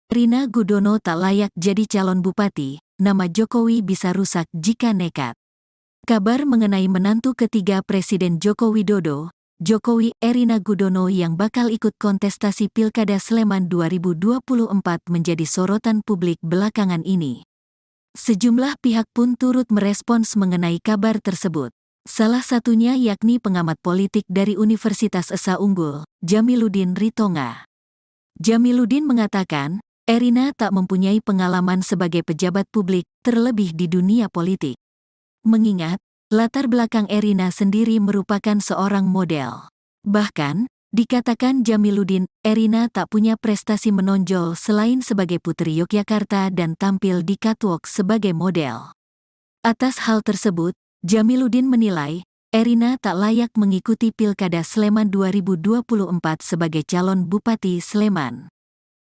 Erina Gudono tak layak jadi calon bupati, nama Jokowi bisa rusak jika nekat. Kabar mengenai menantu ketiga Presiden Joko Widodo, Jokowi Erina Gudono yang bakal ikut kontestasi Pilkada Sleman 2024 menjadi sorotan publik belakangan ini. Sejumlah pihak pun turut merespons mengenai kabar tersebut. Salah satunya yakni pengamat politik dari Universitas Esa Unggul, Jamiluddin Ritonga. Jamiluddin mengatakan, Erina tak mempunyai pengalaman sebagai pejabat publik, terlebih di dunia politik. Mengingat, latar belakang Erina sendiri merupakan seorang model. Bahkan, dikatakan Jamiluddin, Erina tak punya prestasi menonjol selain sebagai Putri Yogyakarta dan tampil di catwalk sebagai model. Atas hal tersebut, Jamiluddin menilai, Erina tak layak mengikuti Pilkada Sleman 2024 sebagai calon Bupati Sleman.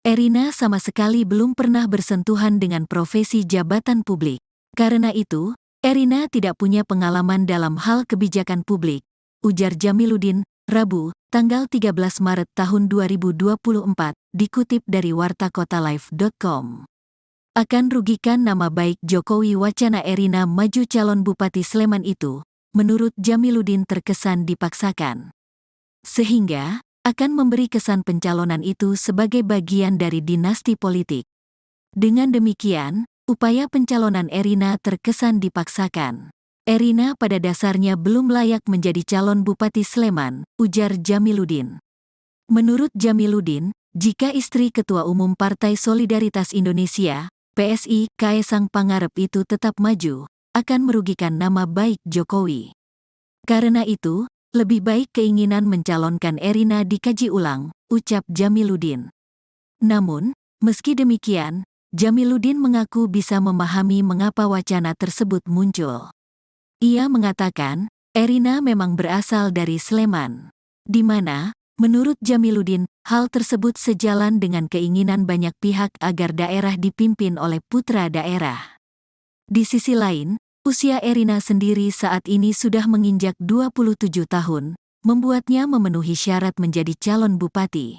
Erina sama sekali belum pernah bersentuhan dengan profesi jabatan publik. Karena itu, Erina tidak punya pengalaman dalam hal kebijakan publik, ujar Jamiluddin, Rabu, tanggal 13 Maret tahun 2024, dikutip dari wartakotalive.com. Akan rugikan nama baik Jokowi wacana Erina maju calon Bupati Sleman itu, menurut Jamiluddin terkesan dipaksakan. Sehingga, akan memberi kesan pencalonan itu sebagai bagian dari dinasti politik. Dengan demikian, upaya pencalonan Erina terkesan dipaksakan. Erina pada dasarnya belum layak menjadi calon Bupati Sleman, ujar Jamiluddin. Menurut Jamiluddin, jika istri Ketua Umum Partai Solidaritas Indonesia, PSI, Kaesang Pangarep itu tetap maju, akan merugikan nama baik Jokowi. Karena itu, lebih baik keinginan mencalonkan Erina dikaji ulang, ucap Jamiluddin. Namun, meski demikian, Jamiluddin mengaku bisa memahami mengapa wacana tersebut muncul. Ia mengatakan, Erina memang berasal dari Sleman, di mana, menurut Jamiluddin, hal tersebut sejalan dengan keinginan banyak pihak agar daerah dipimpin oleh putra daerah. Di sisi lain, usia Erina sendiri saat ini sudah menginjak 27 tahun, membuatnya memenuhi syarat menjadi calon bupati.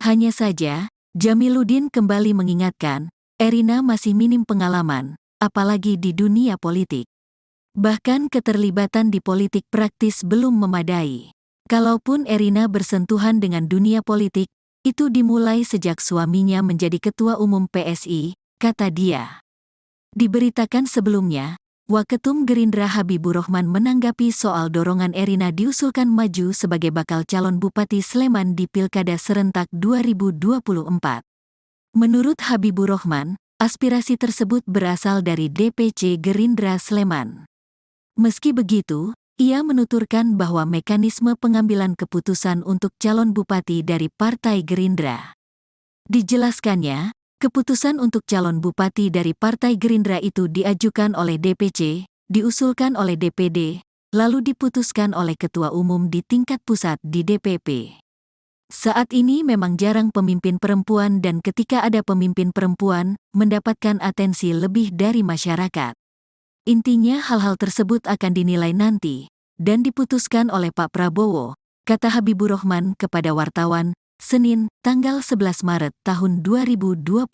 Hanya saja, Jamiluddin kembali mengingatkan, Erina masih minim pengalaman, apalagi di dunia politik. Bahkan keterlibatan di politik praktis belum memadai. Kalaupun Erina bersentuhan dengan dunia politik, itu dimulai sejak suaminya menjadi Ketua Umum PSI, kata dia. Diberitakan sebelumnya, Waketum Gerindra Habibur Rahman menanggapi soal dorongan Erina diusulkan maju sebagai bakal calon Bupati Sleman di Pilkada Serentak 2024. Menurut Habibur Rahman, aspirasi tersebut berasal dari DPC Gerindra Sleman. Meski begitu, ia menuturkan bahwa mekanisme pengambilan keputusan untuk calon bupati dari Partai Gerindra. Dijelaskannya, keputusan untuk calon bupati dari Partai Gerindra itu diajukan oleh DPC, diusulkan oleh DPD, lalu diputuskan oleh Ketua Umum di tingkat pusat di DPP. Saat ini memang jarang pemimpin perempuan dan ketika ada pemimpin perempuan, mendapatkan atensi lebih dari masyarakat. Intinya hal-hal tersebut akan dinilai nanti, dan diputuskan oleh Pak Prabowo, kata Habibur Rahman kepada wartawan, Senin, tanggal 11 Maret tahun 2025.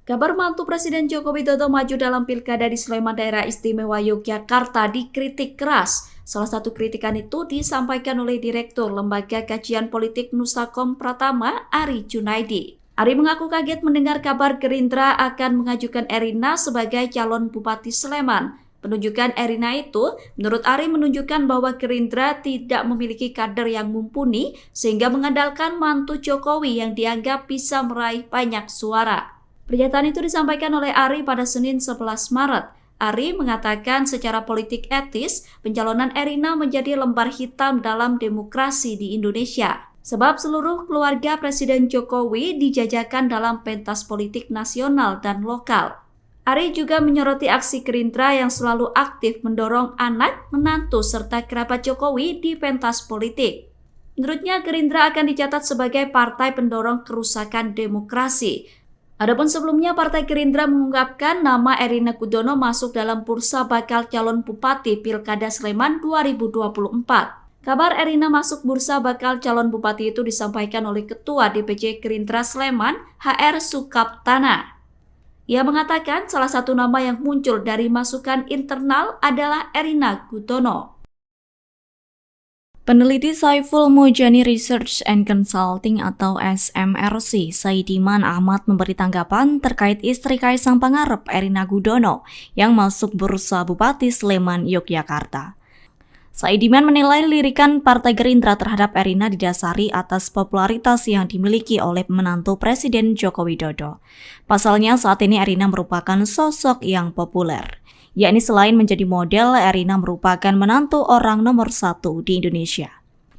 Kabar mantu Presiden Joko Widodo maju dalam Pilkada di Sleman Daerah Istimewa Yogyakarta dikritik keras. Salah satu kritikan itu disampaikan oleh Direktur Lembaga Kajian Politik Nusakom Pratama, Ari Junaidi. Ari mengaku kaget mendengar kabar Gerindra akan mengajukan Erina sebagai calon Bupati Sleman. Penunjukan Erina itu, menurut Ari, menunjukkan bahwa Gerindra tidak memiliki kader yang mumpuni sehingga mengandalkan mantu Jokowi yang dianggap bisa meraih banyak suara. Pernyataan itu disampaikan oleh Ari pada Senin 11 Maret. Ari mengatakan secara politik etis, pencalonan Erina menjadi lembar hitam dalam demokrasi di Indonesia. Sebab seluruh keluarga Presiden Jokowi dijajakan dalam pentas politik nasional dan lokal. Ari juga menyoroti aksi Gerindra yang selalu aktif mendorong anak, menantu, serta kerabat Jokowi di pentas politik. Menurutnya Gerindra akan dicatat sebagai partai pendorong kerusakan demokrasi. Adapun sebelumnya, Partai Gerindra mengungkapkan nama Erina Gudono masuk dalam bursa bakal calon bupati Pilkada Sleman 2024. Kabar Erina masuk bursa bakal calon bupati itu disampaikan oleh Ketua DPC Gerindra Sleman, HR Sukaptana. Ia mengatakan salah satu nama yang muncul dari masukan internal adalah Erina Gudono. Peneliti Saiful Mujani Research and Consulting atau SMRC, Saidiman Ahmad memberi tanggapan terkait istri Kaisang Pangarep, Erina Gudono, yang masuk bursa Bupati Sleman, Yogyakarta. Saidiman menilai lirikan Partai Gerindra terhadap Erina didasari atas popularitas yang dimiliki oleh menantu Presiden Joko Widodo. Pasalnya saat ini Erina merupakan sosok yang populer. Yakni selain menjadi model, Erina merupakan menantu orang nomor 1 di Indonesia.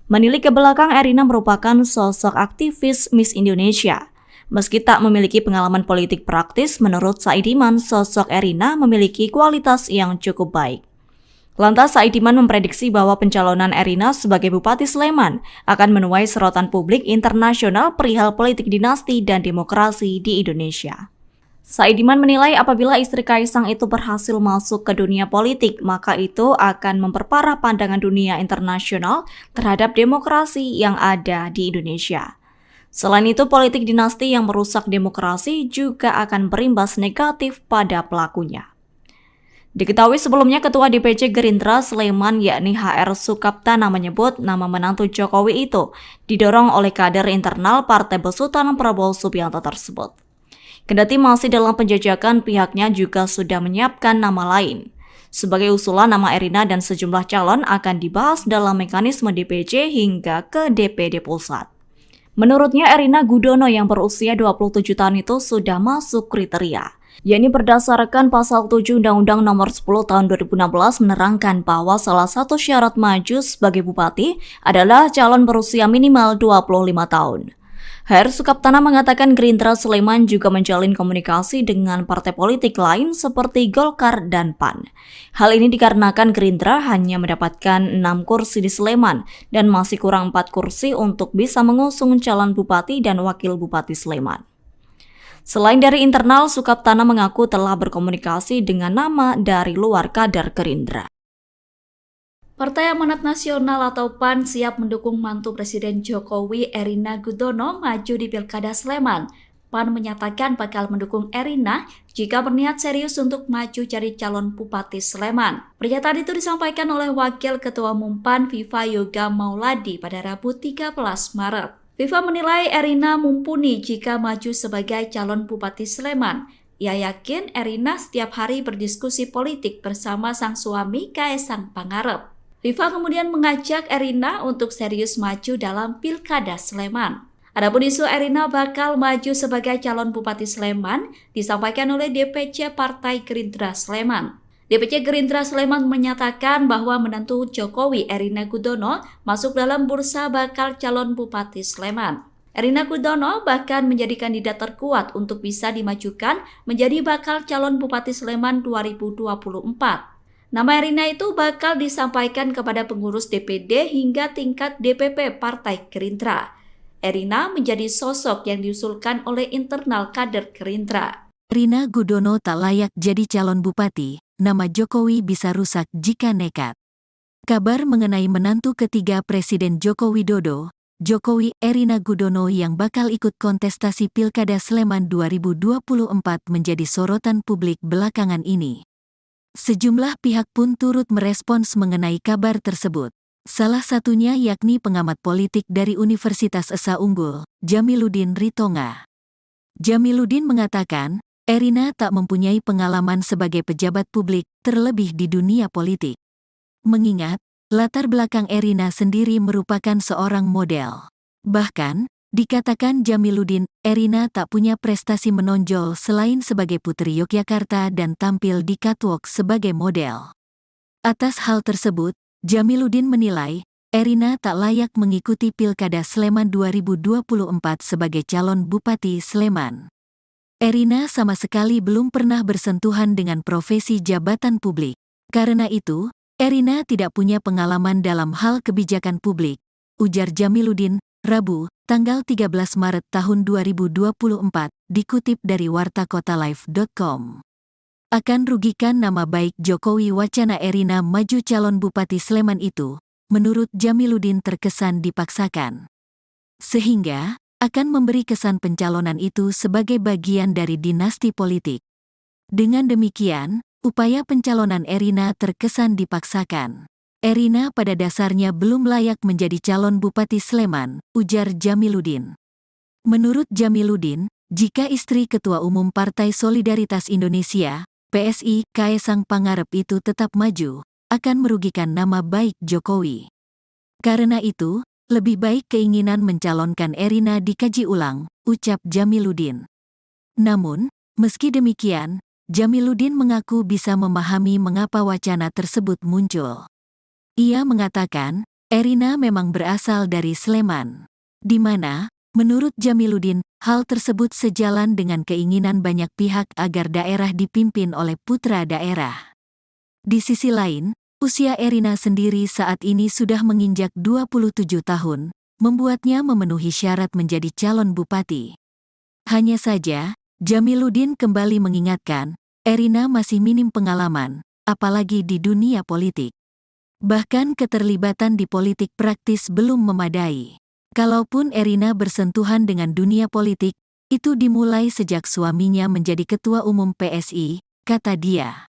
Menilik ke belakang, Erina merupakan sosok aktivis Miss Indonesia. Meski tak memiliki pengalaman politik praktis, menurut Saidiman, sosok Erina memiliki kualitas yang cukup baik. Lantas, Saidiman memprediksi bahwa pencalonan Erina sebagai Bupati Sleman akan menuai sorotan publik internasional perihal politik dinasti dan demokrasi di Indonesia. Saidiman menilai apabila istri Kaisang itu berhasil masuk ke dunia politik, maka itu akan memperparah pandangan dunia internasional terhadap demokrasi yang ada di Indonesia. Selain itu, politik dinasti yang merusak demokrasi juga akan berimbas negatif pada pelakunya. Diketahui sebelumnya Ketua DPC Gerindra Sleman yakni HR Sukaptana menyebut nama menantu Jokowi itu didorong oleh kader internal Partai Besutan Prabowo Subianto tersebut. Kendati masih dalam penjajakan, pihaknya juga sudah menyiapkan nama lain. Sebagai usulan, nama Erina dan sejumlah calon akan dibahas dalam mekanisme DPC hingga ke DPD Pusat. Menurutnya, Erina Gudono yang berusia 27 tahun itu sudah masuk kriteria. Yakni berdasarkan pasal 7 Undang-Undang Nomor 10 Tahun 2016 menerangkan bahwa salah satu syarat maju sebagai bupati adalah calon berusia minimal 25 tahun. HR Sukaptana mengatakan Gerindra Sleman juga menjalin komunikasi dengan partai politik lain seperti Golkar dan PAN. Hal ini dikarenakan Gerindra hanya mendapatkan 6 kursi di Sleman dan masih kurang 4 kursi untuk bisa mengusung calon bupati dan wakil bupati Sleman. Selain dari internal, Sukaptana mengaku telah berkomunikasi dengan nama dari luar kader Gerindra. Partai Amanat Nasional atau PAN siap mendukung mantu Presiden Jokowi Erina Gudono maju di Pilkada Sleman. PAN menyatakan bakal mendukung Erina jika berniat serius untuk maju jadi calon Bupati Sleman. Pernyataan itu disampaikan oleh Wakil Ketua Umum PAN Viva Yoga Mauladi pada Rabu 13 Maret. Viva menilai Erina mumpuni jika maju sebagai calon Bupati Sleman. Ia yakin Erina setiap hari berdiskusi politik bersama sang suami Kaisang Pangarep. Viva kemudian mengajak Erina untuk serius maju dalam Pilkada Sleman. Adapun isu Erina bakal maju sebagai calon Bupati Sleman disampaikan oleh DPC Partai Gerindra Sleman. DPC Gerindra Sleman menyatakan bahwa menantu Jokowi Erina Gudono masuk dalam bursa bakal calon Bupati Sleman. Erina Gudono bahkan menjadi kandidat terkuat untuk bisa dimajukan menjadi bakal calon Bupati Sleman 2024. Nama Erina itu bakal disampaikan kepada pengurus DPD hingga tingkat DPP Partai Gerindra. Erina menjadi sosok yang diusulkan oleh internal kader Gerindra. Erina Gudono tak layak jadi calon bupati, nama Jokowi bisa rusak jika nekat. Kabar mengenai menantu ketiga Presiden Joko Widodo, Jokowi Erina Gudono yang bakal ikut kontestasi Pilkada Sleman 2024 menjadi sorotan publik belakangan ini. Sejumlah pihak pun turut merespons mengenai kabar tersebut. Salah satunya yakni pengamat politik dari Universitas Esa Unggul, Jamiluddin Ritonga. Jamiluddin mengatakan, Erina tak mempunyai pengalaman sebagai pejabat publik, terlebih di dunia politik. Mengingat, latar belakang Erina sendiri merupakan seorang model. Bahkan, dikatakan Jamiluddin, Erina tak punya prestasi menonjol selain sebagai Putri Yogyakarta dan tampil di catwalk sebagai model. Atas hal tersebut, Jamiluddin menilai, Erina tak layak mengikuti Pilkada Sleman 2024 sebagai calon Bupati Sleman. Erina sama sekali belum pernah bersentuhan dengan profesi jabatan publik. Karena itu, Erina tidak punya pengalaman dalam hal kebijakan publik, ujar Jamiluddin, Rabu, tanggal 13 Maret tahun 2024, dikutip dari wartakotalive.com. Akan rugikan nama baik Jokowi wacana Erina maju calon Bupati Sleman itu, menurut Jamiluddin terkesan dipaksakan. Sehingga, akan memberi kesan pencalonan itu sebagai bagian dari dinasti politik. Dengan demikian, upaya pencalonan Erina terkesan dipaksakan. Erina pada dasarnya belum layak menjadi calon Bupati Sleman, ujar Jamiluddin. Menurut Jamiluddin, jika istri Ketua Umum Partai Solidaritas Indonesia, PSI, Kaesang Pangarep itu tetap maju, akan merugikan nama baik Jokowi. Karena itu, lebih baik keinginan mencalonkan Erina dikaji ulang, ucap Jamiluddin. Namun, meski demikian, Jamiluddin mengaku bisa memahami mengapa wacana tersebut muncul. Ia mengatakan, Erina memang berasal dari Sleman, di mana, menurut Jamiluddin, hal tersebut sejalan dengan keinginan banyak pihak agar daerah dipimpin oleh putra daerah. Di sisi lain, usia Erina sendiri saat ini sudah menginjak 27 tahun, membuatnya memenuhi syarat menjadi calon bupati. Hanya saja, Jamiluddin kembali mengingatkan, Erina masih minim pengalaman, apalagi di dunia politik. Bahkan keterlibatan di politik praktis belum memadai. Kalaupun Erina bersentuhan dengan dunia politik, itu dimulai sejak suaminya menjadi Ketua Umum PSI, kata dia.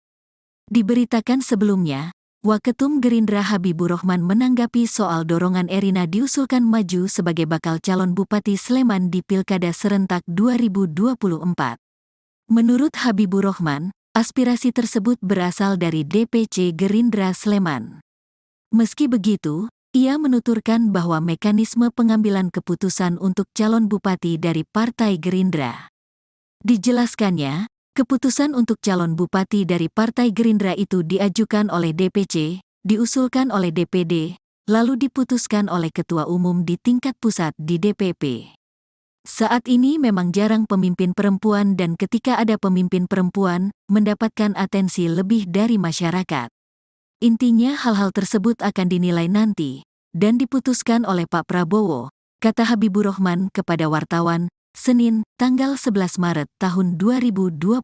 Diberitakan sebelumnya, Waketum Gerindra Habibur Rahman menanggapi soal dorongan Erina diusulkan maju sebagai bakal calon Bupati Sleman di Pilkada Serentak 2024. Menurut Habibur Rahman, aspirasi tersebut berasal dari DPC Gerindra Sleman. Meski begitu, ia menuturkan bahwa mekanisme pengambilan keputusan untuk calon bupati dari Partai Gerindra. Dijelaskannya, keputusan untuk calon bupati dari Partai Gerindra itu diajukan oleh DPC, diusulkan oleh DPD, lalu diputuskan oleh Ketua Umum di tingkat pusat di DPP. Saat ini memang jarang pemimpin perempuan dan ketika ada pemimpin perempuan, mendapatkan atensi lebih dari masyarakat. Intinya hal-hal tersebut akan dinilai nanti, dan diputuskan oleh Pak Prabowo, kata Habibur Rahman kepada wartawan, Senin, tanggal 11 Maret tahun 2025.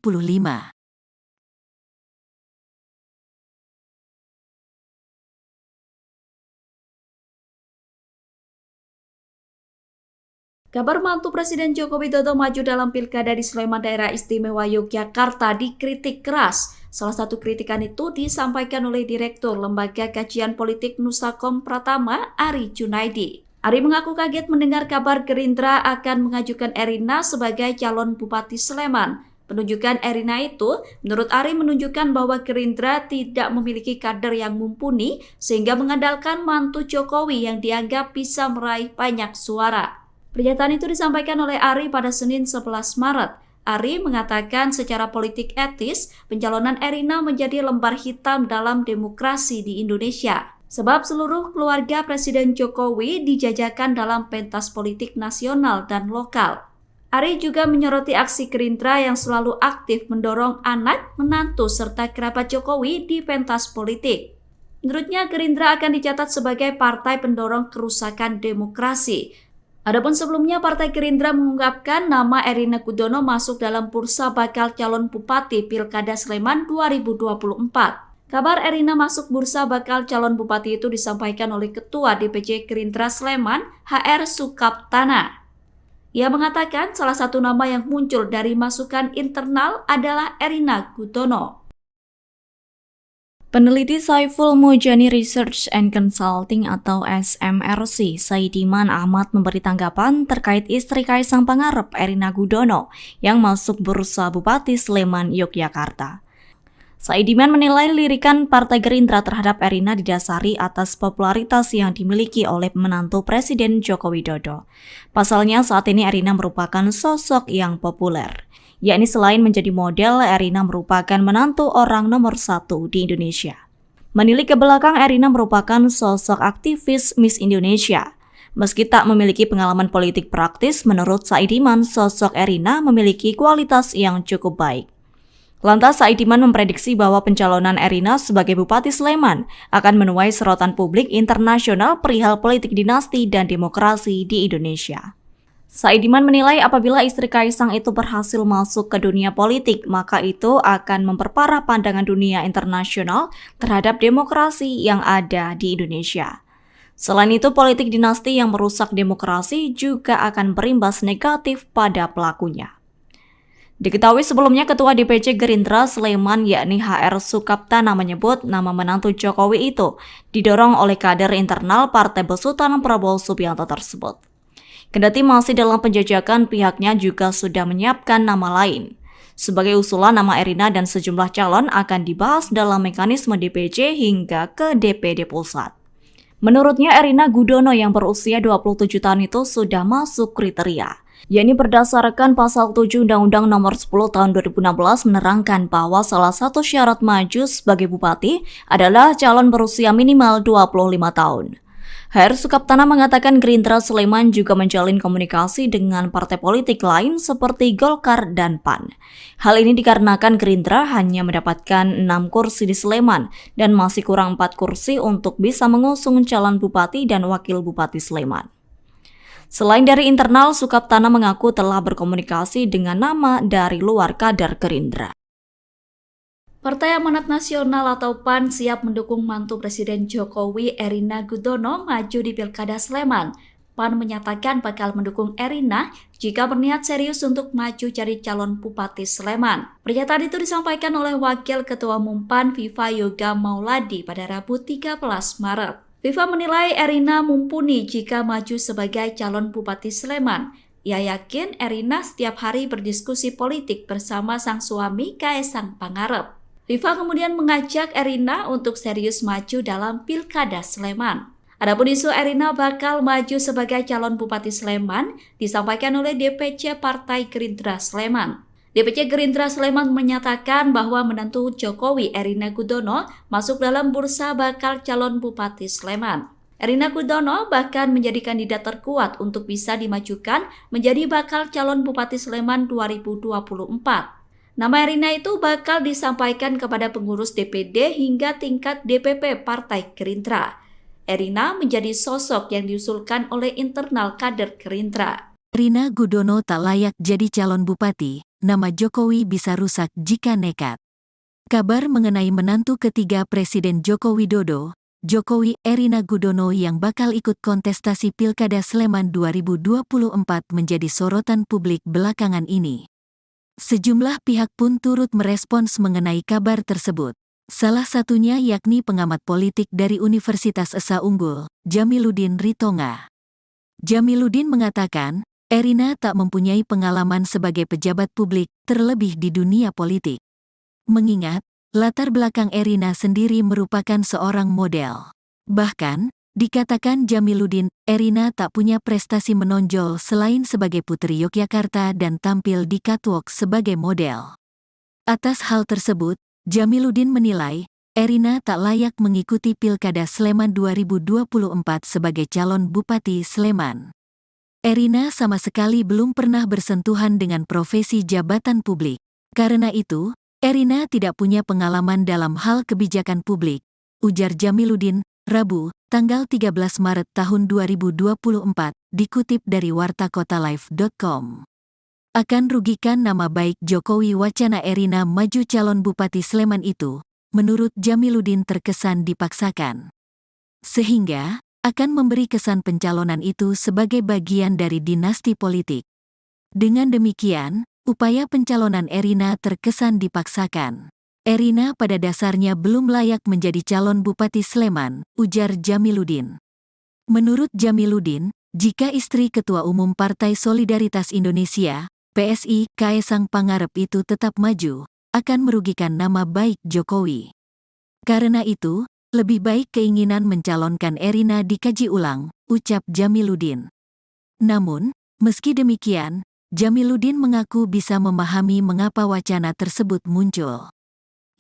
Kabar mantu Presiden Joko Widodo maju dalam Pilkada di Sleman Daerah Istimewa Yogyakarta dikritik keras. Salah satu kritikan itu disampaikan oleh Direktur Lembaga Kajian Politik Nusakom Pratama, Ari Junaidi. Ari mengaku kaget mendengar kabar Gerindra akan mengajukan Erina sebagai calon Bupati Sleman. Penunjukan Erina itu, menurut Ari, menunjukkan bahwa Gerindra tidak memiliki kader yang mumpuni sehingga mengandalkan mantu Jokowi yang dianggap bisa meraih banyak suara. Pernyataan itu disampaikan oleh Ari pada Senin 11 Maret. Ari mengatakan secara politik etis, pencalonan Erina menjadi lembar hitam dalam demokrasi di Indonesia. Sebab seluruh keluarga Presiden Jokowi dijajakan dalam pentas politik nasional dan lokal. Ari juga menyoroti aksi Gerindra yang selalu aktif mendorong anak, menantu, serta kerabat Jokowi di pentas politik. Menurutnya, Gerindra akan dicatat sebagai partai pendorong kerusakan demokrasi. Adapun sebelumnya, Partai Gerindra mengungkapkan nama Erina Gudono masuk dalam bursa bakal calon Bupati Pilkada Sleman 2024. Kabar Erina masuk bursa bakal calon Bupati itu disampaikan oleh Ketua DPC Gerindra Sleman, HR Sukaptana. Ia mengatakan salah satu nama yang muncul dari masukan internal adalah Erina Gudono. Peneliti Saiful Mujani Research and Consulting atau SMRC, Saidiman Ahmad memberi tanggapan terkait istri Kaesang Pangarep, Erina Gudono, yang masuk bursa Bupati Sleman, Yogyakarta. Saidiman menilai lirikan Partai Gerindra terhadap Erina didasari atas popularitas yang dimiliki oleh menantu Presiden Joko Widodo. Pasalnya saat ini Erina merupakan sosok yang populer. Yakni selain menjadi model, Erina merupakan menantu orang nomor 1 di Indonesia. Menilik ke belakang, Erina merupakan sosok aktivis Miss Indonesia. Meski tak memiliki pengalaman politik praktis, menurut Saidiman, sosok Erina memiliki kualitas yang cukup baik. Lantas, Saidiman memprediksi bahwa pencalonan Erina sebagai Bupati Sleman akan menuai sorotan publik internasional perihal politik dinasti dan demokrasi di Indonesia. Saidiman menilai apabila istri Kaisang itu berhasil masuk ke dunia politik, maka itu akan memperparah pandangan dunia internasional terhadap demokrasi yang ada di Indonesia. Selain itu, politik dinasti yang merusak demokrasi juga akan berimbas negatif pada pelakunya. Diketahui sebelumnya Ketua DPC Gerindra Sleman yakni HR Sukaptana menyebut nama menantu Jokowi itu didorong oleh kader internal Partai Besutan Prabowo Subianto tersebut. Kendati masih dalam penjajakan, pihaknya juga sudah menyiapkan nama lain. Sebagai usulan, nama Erina dan sejumlah calon akan dibahas dalam mekanisme DPC hingga ke DPD Pusat. Menurutnya, Erina Gudono yang berusia 27 tahun itu sudah masuk kriteria, yakni berdasarkan pasal 7 Undang-Undang Nomor 10 Tahun 2016 menerangkan bahwa salah satu syarat maju sebagai bupati adalah calon berusia minimal 25 tahun. HR Sukaptana mengatakan Gerindra Sleman juga menjalin komunikasi dengan partai politik lain seperti Golkar dan PAN. Hal ini dikarenakan Gerindra hanya mendapatkan 6 kursi di Sleman dan masih kurang 4 kursi untuk bisa mengusung calon bupati dan wakil bupati Sleman. Selain dari internal, Sukaptana mengaku telah berkomunikasi dengan nama dari luar kader Gerindra. Partai Amanat Nasional atau PAN siap mendukung mantu Presiden Jokowi Erina Gudono maju di Pilkada Sleman. PAN menyatakan bakal mendukung Erina jika berniat serius untuk maju jadi calon Bupati Sleman. Pernyataan itu disampaikan oleh Wakil Ketua Umum PAN Viva Yoga Mauladi pada Rabu 13 Maret. Viva menilai Erina mumpuni jika maju sebagai calon Bupati Sleman. Ia yakin Erina setiap hari berdiskusi politik bersama sang suami Kaisang Pangarep. Viva kemudian mengajak Erina untuk serius maju dalam Pilkada Sleman. Adapun isu Erina bakal maju sebagai calon Bupati Sleman disampaikan oleh DPC Partai Gerindra Sleman. DPC Gerindra Sleman menyatakan bahwa menantu Jokowi Erina Gudono masuk dalam bursa bakal calon Bupati Sleman. Erina Gudono bahkan menjadi kandidat terkuat untuk bisa dimajukan menjadi bakal calon Bupati Sleman 2024. Nama Erina itu bakal disampaikan kepada pengurus DPD hingga tingkat DPP Partai Gerindra. Erina menjadi sosok yang diusulkan oleh internal kader Gerindra. Erina Gudono tak layak jadi calon bupati, nama Jokowi bisa rusak jika nekat. Kabar mengenai menantu ketiga Presiden Joko Widodo, Jokowi Erina Gudono yang bakal ikut kontestasi Pilkada Sleman 2024 menjadi sorotan publik belakangan ini. Sejumlah pihak pun turut merespons mengenai kabar tersebut. Salah satunya yakni pengamat politik dari Universitas Esa Unggul, Jamiluddin Ritonga. Jamiluddin mengatakan, Erina tak mempunyai pengalaman sebagai pejabat publik, terlebih di dunia politik. Mengingat, latar belakang Erina sendiri merupakan seorang model. Bahkan, dikatakan Jamiluddin, Erina tak punya prestasi menonjol selain sebagai Putri Yogyakarta dan tampil di catwalk sebagai model. Atas hal tersebut, Jamiluddin menilai, Erina tak layak mengikuti Pilkada Sleman 2024 sebagai calon Bupati Sleman. Erina sama sekali belum pernah bersentuhan dengan profesi jabatan publik. Karena itu, Erina tidak punya pengalaman dalam hal kebijakan publik, ujar Jamiluddin, Rabu, tanggal 13 Maret tahun 2024, dikutip dari wartakotalive.com. Akan rugikan nama baik Jokowi wacana Erina maju calon Bupati Sleman itu, menurut Jamiluddin terkesan dipaksakan. Sehingga, akan memberi kesan pencalonan itu sebagai bagian dari dinasti politik. Dengan demikian, upaya pencalonan Erina terkesan dipaksakan. Erina pada dasarnya belum layak menjadi calon Bupati Sleman, ujar Jamiluddin. Menurut Jamiluddin, jika istri Ketua Umum Partai Solidaritas Indonesia, PSI, Kaisang Pangarep itu tetap maju, akan merugikan nama baik Jokowi. Karena itu, lebih baik keinginan mencalonkan Erina dikaji ulang, ucap Jamiluddin. Namun, meski demikian, Jamiluddin mengaku bisa memahami mengapa wacana tersebut muncul.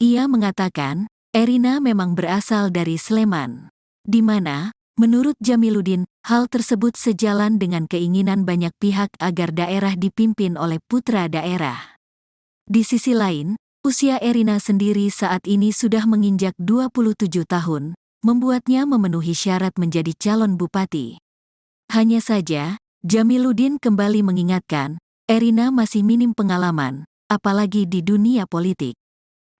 Ia mengatakan, Erina memang berasal dari Sleman, di mana, menurut Jamiluddin, hal tersebut sejalan dengan keinginan banyak pihak agar daerah dipimpin oleh putra daerah. Di sisi lain, usia Erina sendiri saat ini sudah menginjak 27 tahun, membuatnya memenuhi syarat menjadi calon bupati. Hanya saja, Jamiluddin kembali mengingatkan, Erina masih minim pengalaman, apalagi di dunia politik.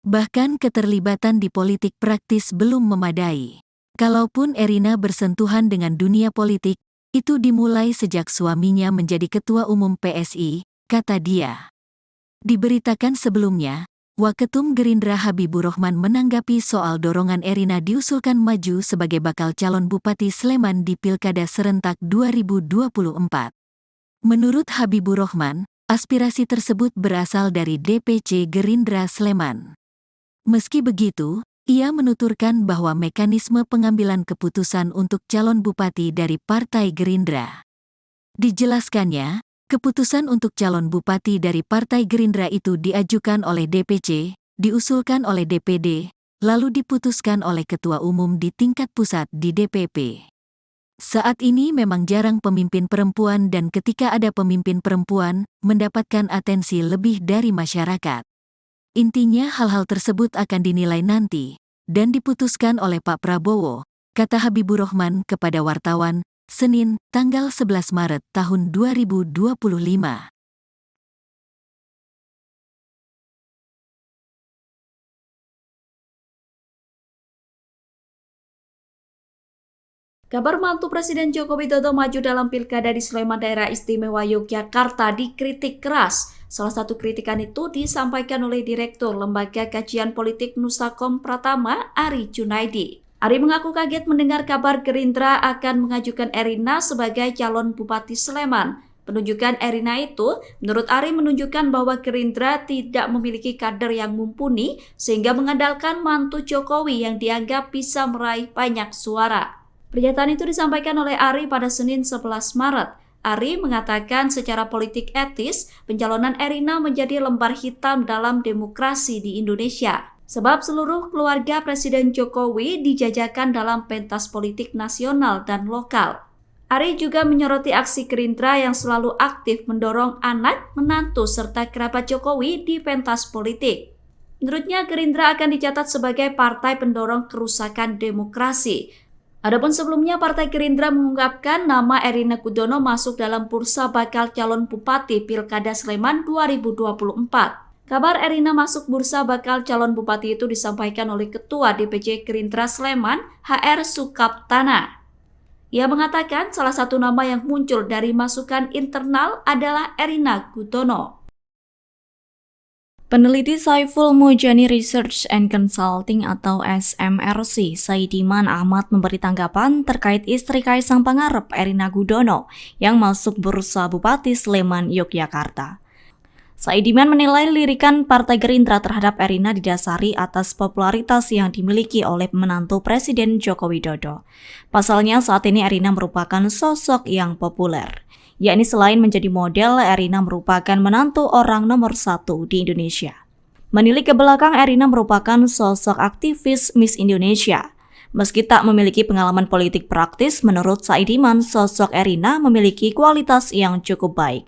Bahkan keterlibatan di politik praktis belum memadai. Kalaupun Erina bersentuhan dengan dunia politik, itu dimulai sejak suaminya menjadi ketua umum PSI, kata dia. Diberitakan sebelumnya, Waketum Gerindra Habibur Rahman menanggapi soal dorongan Erina diusulkan maju sebagai bakal calon Bupati Sleman di Pilkada serentak 2024. Menurut Habibur Rahman, aspirasi tersebut berasal dari DPC Gerindra Sleman. Meski begitu, ia menuturkan bahwa mekanisme pengambilan keputusan untuk calon bupati dari Partai Gerindra. Dijelaskannya, keputusan untuk calon bupati dari Partai Gerindra itu diajukan oleh DPC, diusulkan oleh DPD, lalu diputuskan oleh Ketua Umum di tingkat pusat di DPP. Saat ini memang jarang pemimpin perempuan dan ketika ada pemimpin perempuan, mendapatkan atensi lebih dari masyarakat. Intinya hal-hal tersebut akan dinilai nanti, dan diputuskan oleh Pak Prabowo, kata Habibur Rahman kepada wartawan, Senin, tanggal 11 Maret tahun 2025. Kabar mantu Presiden Joko Widodo maju dalam Pilkada di Sleman Daerah Istimewa Yogyakarta dikritik keras. Salah satu kritikan itu disampaikan oleh Direktur Lembaga Kajian Politik Nusakom Pratama, Ari Junaidi. Ari mengaku kaget mendengar kabar Gerindra akan mengajukan Erina sebagai calon Bupati Sleman. Penunjukan Erina itu, menurut Ari, menunjukkan bahwa Gerindra tidak memiliki kader yang mumpuni sehingga mengandalkan mantu Jokowi yang dianggap bisa meraih banyak suara. Pernyataan itu disampaikan oleh Ari pada Senin 11 Maret. Ari mengatakan secara politik etis, pencalonan Erina menjadi lembar hitam dalam demokrasi di Indonesia. Sebab seluruh keluarga Presiden Jokowi dijajakan dalam pentas politik nasional dan lokal. Ari juga menyoroti aksi Gerindra yang selalu aktif mendorong anak, menantu, serta kerabat Jokowi di pentas politik. Menurutnya Gerindra akan dicatat sebagai partai pendorong kerusakan demokrasi. Adapun sebelumnya Partai Gerindra mengungkapkan nama Erina Gudono masuk dalam bursa bakal calon Bupati Pilkada Sleman 2024. Kabar Erina masuk bursa bakal calon Bupati itu disampaikan oleh Ketua DPC Gerindra Sleman, HR Sukaptana. Ia mengatakan salah satu nama yang muncul dari masukan internal adalah Erina Gudono. Peneliti Saiful Mujani Research and Consulting atau SMRC, Saidiman Ahmad memberi tanggapan terkait istri Kaisang Pangarep, Erina Gudono, yang masuk bursa Bupati Sleman, Yogyakarta. Saidiman menilai lirikan Partai Gerindra terhadap Erina didasari atas popularitas yang dimiliki oleh menantu Presiden Joko Widodo. Pasalnya saat ini Erina merupakan sosok yang populer. Yakni selain menjadi model, Erina merupakan menantu orang nomor 1 di Indonesia. Menilik ke belakang, Erina merupakan sosok aktivis Miss Indonesia. Meski tak memiliki pengalaman politik praktis, menurut Saidiman, sosok Erina memiliki kualitas yang cukup baik.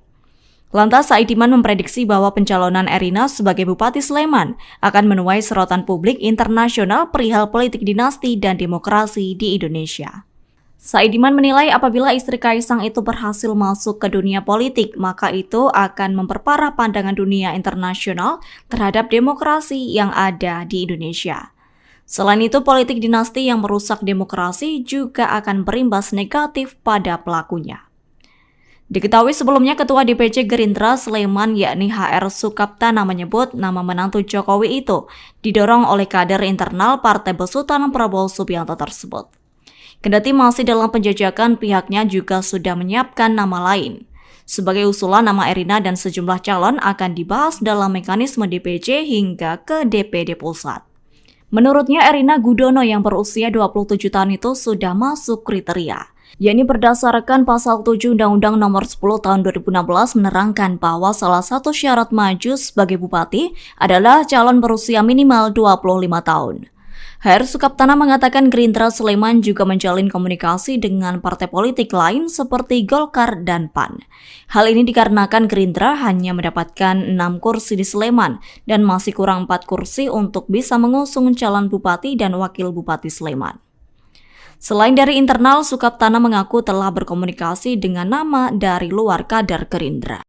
Lantas, Saidiman memprediksi bahwa pencalonan Erina sebagai Bupati Sleman akan menuai sorotan publik internasional perihal politik dinasti dan demokrasi di Indonesia. Saidiman menilai apabila istri Kaisang itu berhasil masuk ke dunia politik, maka itu akan memperparah pandangan dunia internasional terhadap demokrasi yang ada di Indonesia. Selain itu, politik dinasti yang merusak demokrasi juga akan berimbas negatif pada pelakunya. Diketahui sebelumnya Ketua DPC Gerindra Sleman yakni HR Sukaptana menyebut nama menantu Jokowi itu didorong oleh kader internal Partai Besutan Prabowo Subianto tersebut. Kendati masih dalam penjajakan, pihaknya juga sudah menyiapkan nama lain. Sebagai usulan, nama Erina dan sejumlah calon akan dibahas dalam mekanisme DPC hingga ke DPD Pusat. Menurutnya, Erina Gudono yang berusia 27 tahun itu sudah masuk kriteria. Yakni berdasarkan pasal 7 Undang-Undang Nomor 10 Tahun 2016 menerangkan bahwa salah satu syarat maju sebagai bupati adalah calon berusia minimal 25 tahun. HR Sukaptana mengatakan Gerindra Sleman juga menjalin komunikasi dengan partai politik lain seperti Golkar dan PAN. Hal ini dikarenakan Gerindra hanya mendapatkan 6 kursi di Sleman dan masih kurang 4 kursi untuk bisa mengusung calon bupati dan wakil bupati Sleman. Selain dari internal, Sukaptana mengaku telah berkomunikasi dengan nama dari luar kader Gerindra.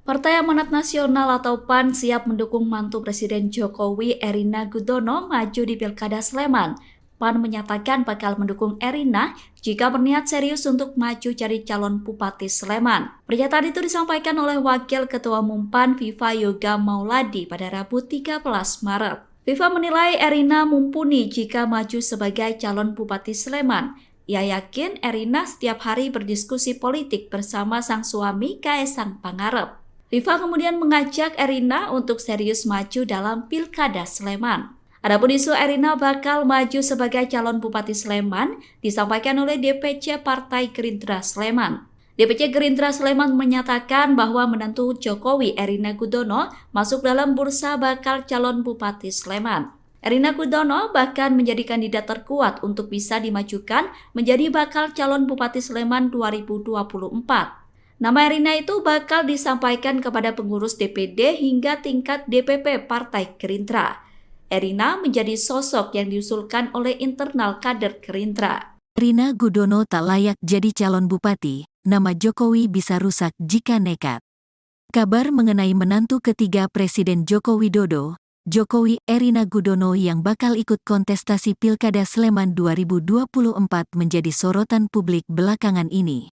Partai Amanat Nasional atau PAN siap mendukung mantu Presiden Jokowi Erina Gudono maju di Pilkada Sleman. PAN menyatakan bakal mendukung Erina jika berniat serius untuk maju jadi calon Bupati Sleman. Pernyataan itu disampaikan oleh Wakil Ketua Umum PAN Viva Yoga Mauladi pada Rabu 13 Maret. Viva menilai Erina mumpuni jika maju sebagai calon Bupati Sleman. Ia yakin Erina setiap hari berdiskusi politik bersama sang suami Kaesang Pangarep. Viva kemudian mengajak Erina untuk serius maju dalam Pilkada Sleman. Adapun isu Erina bakal maju sebagai calon Bupati Sleman disampaikan oleh DPC Partai Gerindra Sleman. DPC Gerindra Sleman menyatakan bahwa menantu Jokowi Erina Gudono masuk dalam bursa bakal calon Bupati Sleman. Erina Gudono bahkan menjadi kandidat terkuat untuk bisa dimajukan menjadi bakal calon Bupati Sleman 2024. Nama Erina itu bakal disampaikan kepada pengurus DPD hingga tingkat DPP Partai Gerindra. Erina menjadi sosok yang diusulkan oleh internal kader Gerindra. Erina Gudono tak layak jadi calon bupati, nama Jokowi bisa rusak jika nekat. Kabar mengenai menantu ketiga Presiden Joko Widodo, Jokowi Erina Gudono yang bakal ikut kontestasi Pilkada Sleman 2024 menjadi sorotan publik belakangan ini.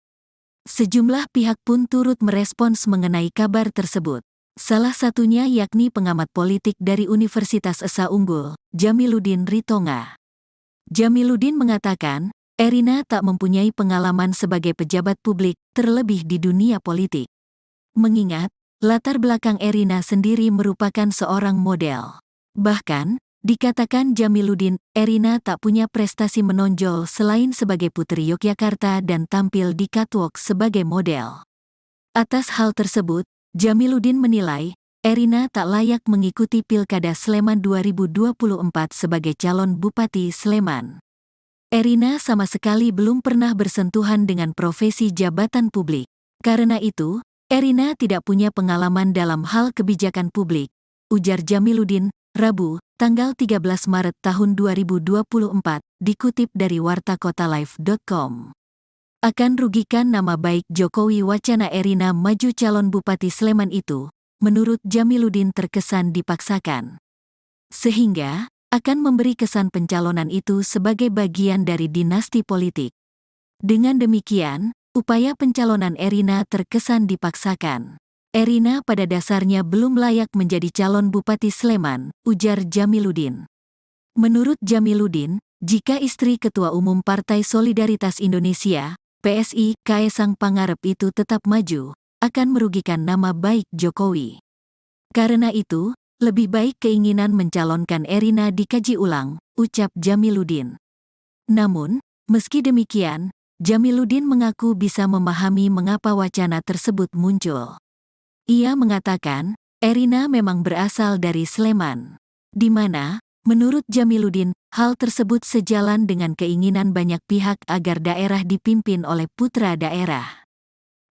Sejumlah pihak pun turut merespons mengenai kabar tersebut. Salah satunya yakni pengamat politik dari Universitas Esa Unggul, Jamiluddin Ritonga. Jamiluddin mengatakan, Erina tak mempunyai pengalaman sebagai pejabat publik, terlebih di dunia politik. Mengingat, latar belakang Erina sendiri merupakan seorang model. Bahkan, dikatakan Jamiluddin, Erina tak punya prestasi menonjol selain sebagai Putri Yogyakarta dan tampil di catwalk sebagai model. Atas hal tersebut, Jamiluddin menilai, Erina tak layak mengikuti Pilkada Sleman 2024 sebagai calon Bupati Sleman. Erina sama sekali belum pernah bersentuhan dengan profesi jabatan publik. Karena itu, Erina tidak punya pengalaman dalam hal kebijakan publik, ujar Jamiluddin, Rabu, tanggal 13 Maret tahun 2024, dikutip dari wartakotalive.com. Akan rugikan nama baik Jokowi wacana Erina maju calon Bupati Sleman itu, menurut Jamiluddin terkesan dipaksakan. Sehingga, akan memberi kesan pencalonan itu sebagai bagian dari dinasti politik. Dengan demikian, upaya pencalonan Erina terkesan dipaksakan. Erina pada dasarnya belum layak menjadi calon Bupati Sleman, ujar Jamiluddin. Menurut Jamiluddin, jika istri Ketua Umum Partai Solidaritas Indonesia, PSI, Kaesang Pangarep itu tetap maju, akan merugikan nama baik Jokowi. Karena itu, lebih baik keinginan mencalonkan Erina dikaji ulang, ucap Jamiluddin. Namun, meski demikian, Jamiluddin mengaku bisa memahami mengapa wacana tersebut muncul. Ia mengatakan, Erina memang berasal dari Sleman, di mana, menurut Jamiluddin, hal tersebut sejalan dengan keinginan banyak pihak agar daerah dipimpin oleh putra daerah.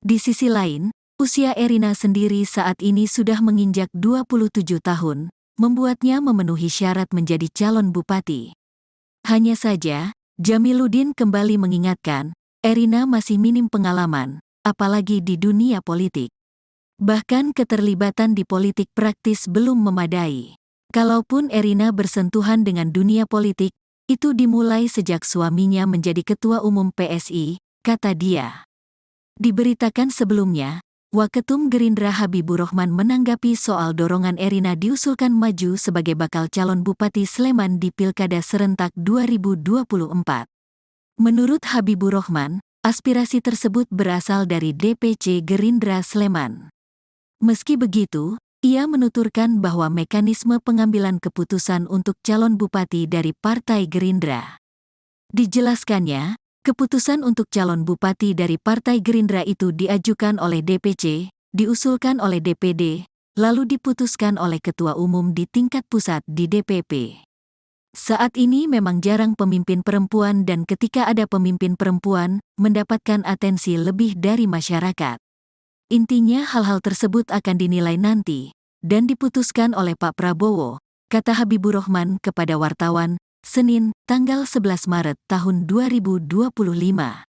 Di sisi lain, usia Erina sendiri saat ini sudah menginjak 27 tahun, membuatnya memenuhi syarat menjadi calon bupati. Hanya saja, Jamiluddin kembali mengingatkan, Erina masih minim pengalaman, apalagi di dunia politik. Bahkan keterlibatan di politik praktis belum memadai. Kalaupun Erina bersentuhan dengan dunia politik, itu dimulai sejak suaminya menjadi Ketua Umum PSI, kata dia. Diberitakan sebelumnya, Waketum Gerindra Habibur Rahman menanggapi soal dorongan Erina diusulkan maju sebagai bakal calon Bupati Sleman di Pilkada Serentak 2024. Menurut Habibur Rahman, aspirasi tersebut berasal dari DPC Gerindra Sleman. Meski begitu, ia menuturkan bahwa mekanisme pengambilan keputusan untuk calon bupati dari Partai Gerindra. Dijelaskannya, keputusan untuk calon bupati dari Partai Gerindra itu diajukan oleh DPC, diusulkan oleh DPD, lalu diputuskan oleh Ketua Umum di tingkat pusat di DPP. Saat ini memang jarang pemimpin perempuan dan ketika ada pemimpin perempuan, mendapatkan atensi lebih dari masyarakat. Intinya hal-hal tersebut akan dinilai nanti, dan diputuskan oleh Pak Prabowo, kata Habibur Rahman kepada wartawan, Senin, tanggal 11 Maret tahun 2025.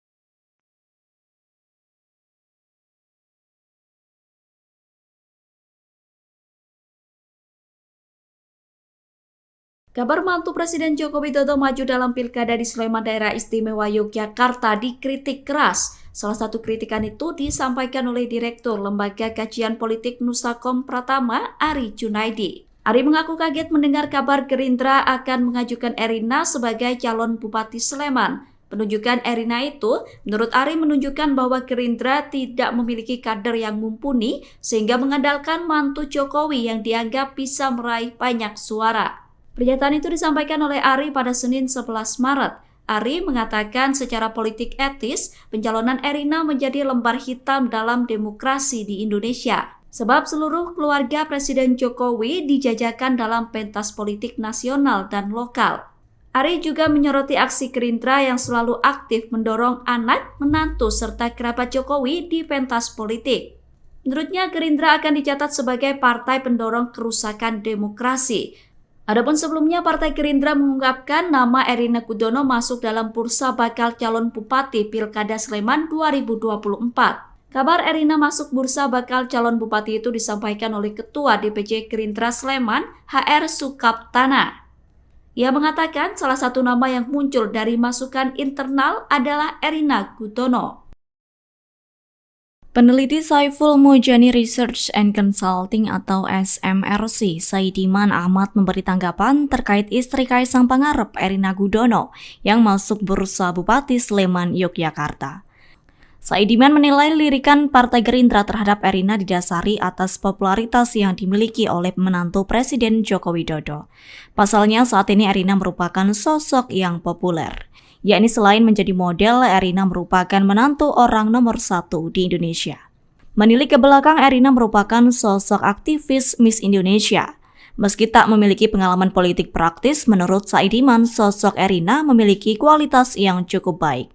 Kabar mantu Presiden Joko Widodo maju dalam pilkada di Sleman Daerah Istimewa Yogyakarta dikritik keras. Salah satu kritikan itu disampaikan oleh Direktur Lembaga Kajian Politik Nusakom Pratama, Ari Junaidi. Ari mengaku kaget mendengar kabar Gerindra akan mengajukan Erina sebagai calon Bupati Sleman. Penunjukan Erina itu, menurut Ari, menunjukkan bahwa Gerindra tidak memiliki kader yang mumpuni sehingga mengandalkan mantu Jokowi yang dianggap bisa meraih banyak suara. Pernyataan itu disampaikan oleh Ari pada Senin 11 Maret. Ari mengatakan secara politik etis, pencalonan Erina menjadi lembar hitam dalam demokrasi di Indonesia. Sebab seluruh keluarga Presiden Jokowi dijajakan dalam pentas politik nasional dan lokal. Ari juga menyoroti aksi Gerindra yang selalu aktif mendorong anak, menantu, serta kerabat Jokowi di pentas politik. Menurutnya, Gerindra akan dicatat sebagai partai pendorong kerusakan demokrasi. Adapun sebelumnya, Partai Gerindra mengungkapkan nama Erina Gudono masuk dalam bursa bakal calon Bupati Pilkada Sleman 2024. Kabar Erina masuk bursa bakal calon Bupati itu disampaikan oleh Ketua DPC Gerindra Sleman, HR Sukaptana. Ia mengatakan salah satu nama yang muncul dari masukan internal adalah Erina Gudono. Peneliti Saiful Mujani Research and Consulting atau SMRC, Saidiman Ahmad memberi tanggapan terkait istri Kaisang Pangarep, Erina Gudono, yang masuk bursa Bupati Sleman, Yogyakarta. Saidiman menilai lirikan Partai Gerindra terhadap Erina didasari atas popularitas yang dimiliki oleh menantu Presiden Joko Widodo. Pasalnya saat ini Erina merupakan sosok yang populer. Yakni selain menjadi model, Erina merupakan menantu orang nomor 1 di Indonesia. Menilik ke belakang, Erina merupakan sosok aktivis Miss Indonesia. Meski tak memiliki pengalaman politik praktis, menurut Saidiman, sosok Erina memiliki kualitas yang cukup baik.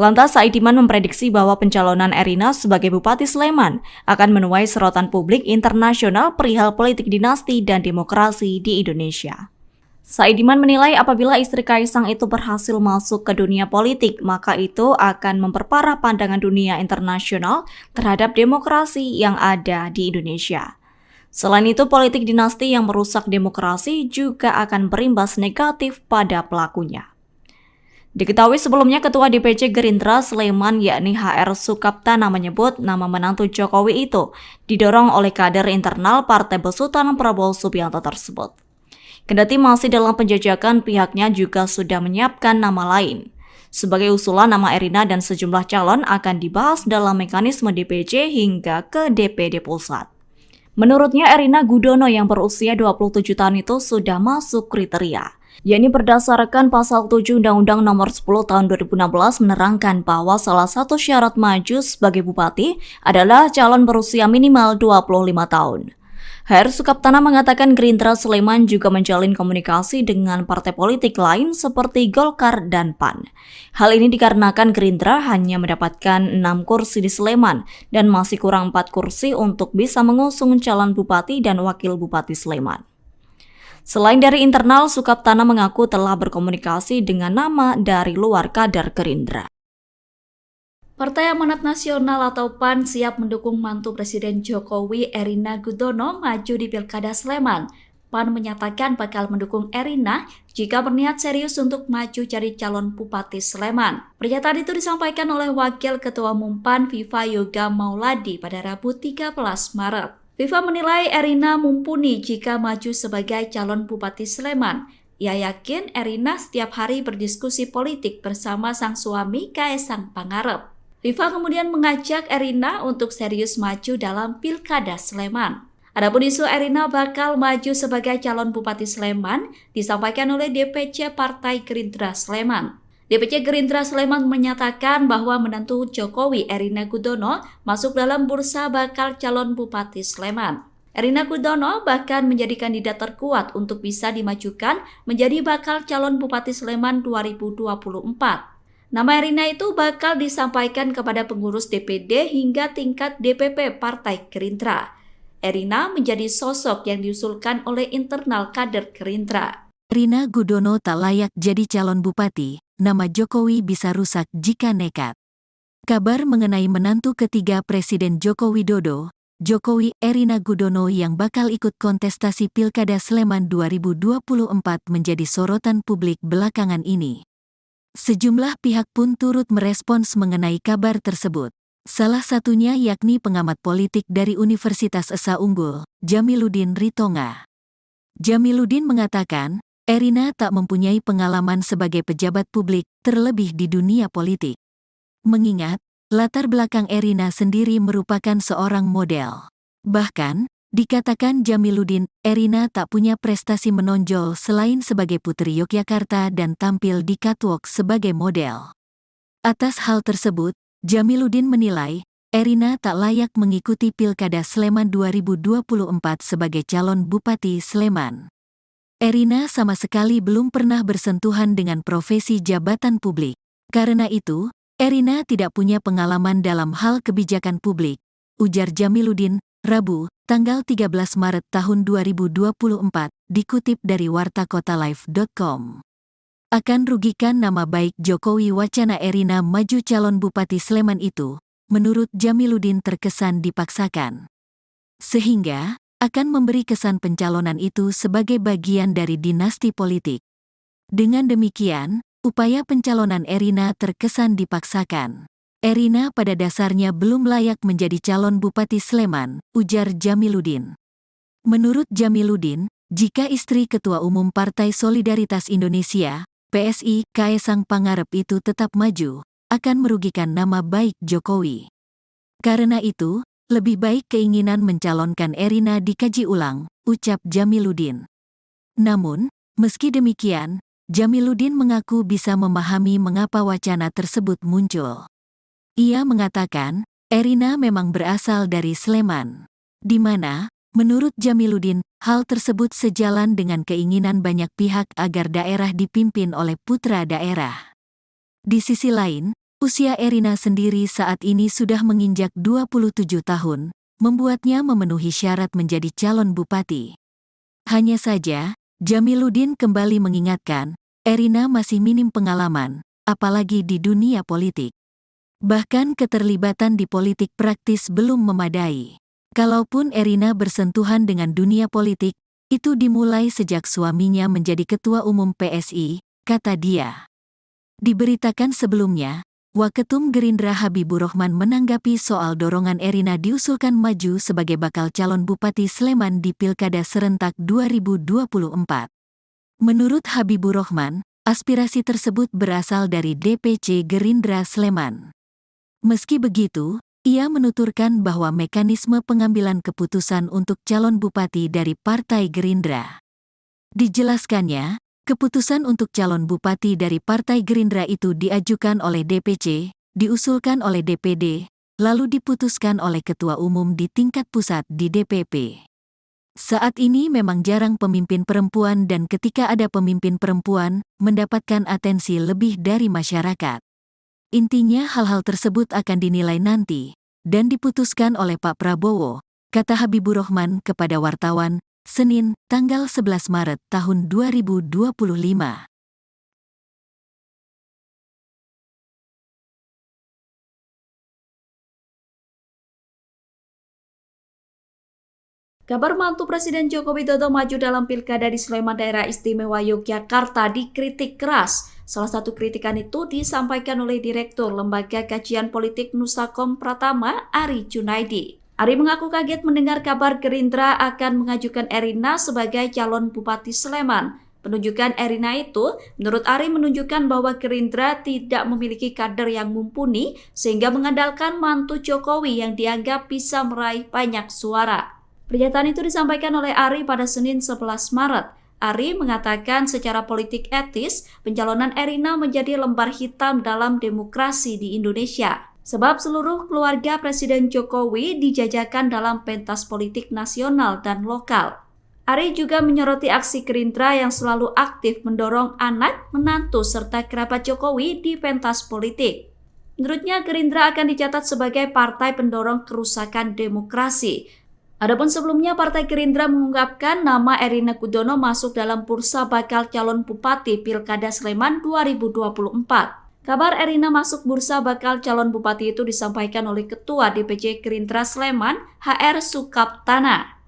Lantas, Saidiman memprediksi bahwa pencalonan Erina sebagai Bupati Sleman akan menuai sorotan publik internasional perihal politik dinasti dan demokrasi di Indonesia. Saidiman menilai apabila istri Kaisang itu berhasil masuk ke dunia politik, maka itu akan memperparah pandangan dunia internasional terhadap demokrasi yang ada di Indonesia. Selain itu, politik dinasti yang merusak demokrasi juga akan berimbas negatif pada pelakunya. Diketahui sebelumnya Ketua DPC Gerindra Sleman yakni HR Sukaptana menyebut nama menantu Jokowi itu didorong oleh kader internal Partai Besutan Prabowo Subianto tersebut. Kendati masih dalam penjajakan, pihaknya juga sudah menyiapkan nama lain. Sebagai usulan, nama Erina dan sejumlah calon akan dibahas dalam mekanisme DPC hingga ke DPD Pusat. Menurutnya, Erina Gudono yang berusia 27 tahun itu sudah masuk kriteria. Yakni berdasarkan pasal 7 Undang-Undang Nomor 10 Tahun 2016 menerangkan bahwa salah satu syarat maju sebagai bupati adalah calon berusia minimal 25 tahun. HR Sukaptana mengatakan Gerindra Sleman juga menjalin komunikasi dengan partai politik lain seperti Golkar dan PAN. Hal ini dikarenakan Gerindra hanya mendapatkan 6 kursi di Sleman dan masih kurang 4 kursi untuk bisa mengusung calon bupati dan wakil bupati Sleman. Selain dari internal, Sukaptana mengaku telah berkomunikasi dengan nama dari luar kader Gerindra. Partai Amanat Nasional atau PAN siap mendukung mantu Presiden Jokowi Erina Gudono maju di Pilkada Sleman. PAN menyatakan bakal mendukung Erina jika berniat serius untuk maju jadi calon Bupati Sleman. Pernyataan itu disampaikan oleh Wakil Ketua Umum PAN Viva Yoga Mauladi pada Rabu 13 Maret. Viva menilai Erina mumpuni jika maju sebagai calon Bupati Sleman. Ia yakin Erina setiap hari berdiskusi politik bersama sang suami Kaisang Pangarep. Viva kemudian mengajak Erina untuk serius maju dalam Pilkada Sleman. Adapun isu Erina bakal maju sebagai calon Bupati Sleman disampaikan oleh DPC Partai Gerindra Sleman. DPC Gerindra Sleman menyatakan bahwa menantu Jokowi Erina Gudono masuk dalam bursa bakal calon Bupati Sleman. Erina Gudono bahkan menjadi kandidat terkuat untuk bisa dimajukan menjadi bakal calon Bupati Sleman 2024. Nama Erina itu bakal disampaikan kepada pengurus DPD hingga tingkat DPP Partai Gerindra. Erina menjadi sosok yang diusulkan oleh internal kader Gerindra. Erina Gudono tak layak jadi calon bupati, nama Jokowi bisa rusak jika nekat. Kabar mengenai menantu ketiga Presiden Joko Widodo, Jokowi Erina Gudono yang bakal ikut kontestasi Pilkada Sleman 2024 menjadi sorotan publik belakangan ini. Sejumlah pihak pun turut merespons mengenai kabar tersebut. Salah satunya yakni pengamat politik dari Universitas Esa Unggul, Jamiluddin Ritonga. Jamiluddin mengatakan, Erina tak mempunyai pengalaman sebagai pejabat publik, terlebih di dunia politik. Mengingat, latar belakang Erina sendiri merupakan seorang model. Bahkan, dikatakan Jamiluddin, Erina tak punya prestasi menonjol selain sebagai Putri Yogyakarta dan tampil di catwalk sebagai model. Atas hal tersebut, Jamiluddin menilai, Erina tak layak mengikuti Pilkada Sleman 2024 sebagai calon Bupati Sleman. Erina sama sekali belum pernah bersentuhan dengan profesi jabatan publik. Karena itu, Erina tidak punya pengalaman dalam hal kebijakan publik, ujar Jamiluddin, Rabu, tanggal 13 Maret tahun 2024, dikutip dari wartakotalive.com. Akan rugikan nama baik Jokowi wacana Erina maju calon Bupati Sleman itu, menurut Jamiluddin terkesan dipaksakan. Sehingga, akan memberi kesan pencalonan itu sebagai bagian dari dinasti politik. Dengan demikian, upaya pencalonan Erina terkesan dipaksakan. Erina pada dasarnya belum layak menjadi calon Bupati Sleman, ujar Jamiluddin. Menurut Jamiluddin, jika istri Ketua Umum Partai Solidaritas Indonesia, PSI, Kaesang Pangarep itu tetap maju, akan merugikan nama baik Jokowi. Karena itu, lebih baik keinginan mencalonkan Erina dikaji ulang, ucap Jamiluddin. Namun, meski demikian, Jamiluddin mengaku bisa memahami mengapa wacana tersebut muncul. Ia mengatakan, Erina memang berasal dari Sleman, di mana, menurut Jamiluddin, hal tersebut sejalan dengan keinginan banyak pihak agar daerah dipimpin oleh putra daerah. Di sisi lain, usia Erina sendiri saat ini sudah menginjak 27 tahun, membuatnya memenuhi syarat menjadi calon bupati. Hanya saja, Jamiluddin kembali mengingatkan, Erina masih minim pengalaman, apalagi di dunia politik. Bahkan keterlibatan di politik praktis belum memadai. Kalaupun Erina bersentuhan dengan dunia politik, itu dimulai sejak suaminya menjadi Ketua Umum PSI, kata dia. Diberitakan sebelumnya, Waketum Gerindra Habibur Rahman menanggapi soal dorongan Erina diusulkan maju sebagai bakal calon Bupati Sleman di Pilkada Serentak 2024. Menurut Habibur Rahman, aspirasi tersebut berasal dari DPC Gerindra Sleman. Meski begitu, ia menuturkan bahwa mekanisme pengambilan keputusan untuk calon bupati dari Partai Gerindra. Dijelaskannya, keputusan untuk calon bupati dari Partai Gerindra itu diajukan oleh DPC, diusulkan oleh DPD, lalu diputuskan oleh Ketua Umum di tingkat pusat di DPP. Saat ini memang jarang pemimpin perempuan dan ketika ada pemimpin perempuan, mendapatkan atensi lebih dari masyarakat. Intinya hal-hal tersebut akan dinilai nanti, dan diputuskan oleh Pak Prabowo, kata Habibur Rahman kepada wartawan, Senin, tanggal 11 Maret tahun 2025. Kabar mantu Presiden Joko Widodo maju dalam Pilkada di Sleman Daerah Istimewa Yogyakarta dikritik keras. Salah satu kritikan itu disampaikan oleh Direktur Lembaga Kajian Politik Nusakom Pratama, Ari Junaidi. Ari mengaku kaget mendengar kabar Gerindra akan mengajukan Erina sebagai calon Bupati Sleman. Penunjukan Erina itu, menurut Ari, menunjukkan bahwa Gerindra tidak memiliki kader yang mumpuni sehingga mengandalkan mantu Jokowi yang dianggap bisa meraih banyak suara. Pernyataan itu disampaikan oleh Ari pada Senin 11 Maret. Ari mengatakan secara politik etis, pencalonan Erina menjadi lembar hitam dalam demokrasi di Indonesia. Sebab seluruh keluarga Presiden Jokowi dijajakan dalam pentas politik nasional dan lokal. Ari juga menyoroti aksi Gerindra yang selalu aktif mendorong anak, menantu, serta kerabat Jokowi di pentas politik. Menurutnya Gerindra akan dicatat sebagai partai pendorong kerusakan demokrasi. Adapun sebelumnya, Partai Gerindra mengungkapkan nama Erina Gudono masuk dalam bursa bakal calon bupati Pilkada Sleman 2024. Kabar Erina masuk bursa bakal calon bupati itu disampaikan oleh Ketua DPC Gerindra Sleman, HR Sukaptana.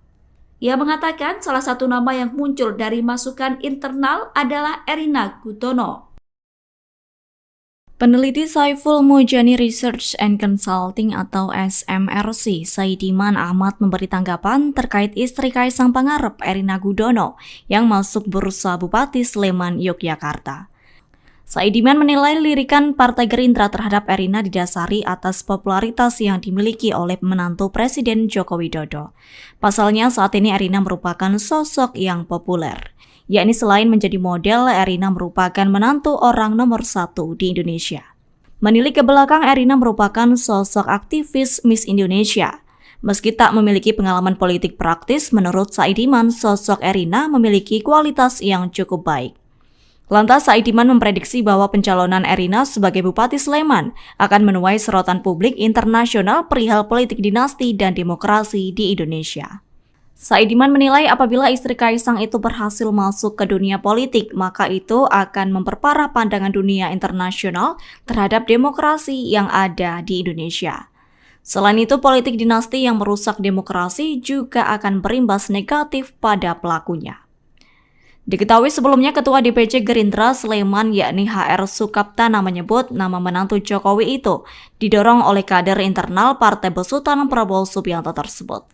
Ia mengatakan salah satu nama yang muncul dari masukan internal adalah Erina Gudono. Peneliti Saiful Mujani Research and Consulting atau SMRC, Saidiman Ahmad memberi tanggapan terkait istri Kaisang Pangarep, Erina Gudono, yang masuk bursa Bupati Sleman, Yogyakarta. Saidiman menilai lirikan Partai Gerindra terhadap Erina didasari atas popularitas yang dimiliki oleh menantu Presiden Joko Widodo. Pasalnya saat ini Erina merupakan sosok yang populer. Yakni selain menjadi model, Erina merupakan menantu orang nomor 1 di Indonesia. Menilik ke belakang, Erina merupakan sosok aktivis Miss Indonesia. Meski tak memiliki pengalaman politik praktis, menurut Saidiman, sosok Erina memiliki kualitas yang cukup baik. Lantas Saidiman memprediksi bahwa pencalonan Erina sebagai Bupati Sleman akan menuai sorotan publik internasional perihal politik dinasti dan demokrasi di Indonesia. Saidiman menilai apabila istri Kaisang itu berhasil masuk ke dunia politik, maka itu akan memperparah pandangan dunia internasional terhadap demokrasi yang ada di Indonesia. Selain itu, politik dinasti yang merusak demokrasi juga akan berimbas negatif pada pelakunya. Diketahui sebelumnya Ketua DPC Gerindra Sleman yakni HR Sukaptana menyebut nama menantu Jokowi itu didorong oleh kader internal Partai Besutan Prabowo Subianto tersebut.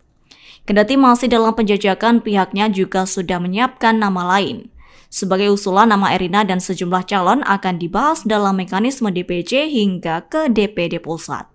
Kendati masih dalam penjajakan, pihaknya juga sudah menyiapkan nama lain. Sebagai usulan, nama Erina dan sejumlah calon akan dibahas dalam mekanisme DPC hingga ke DPD Pusat.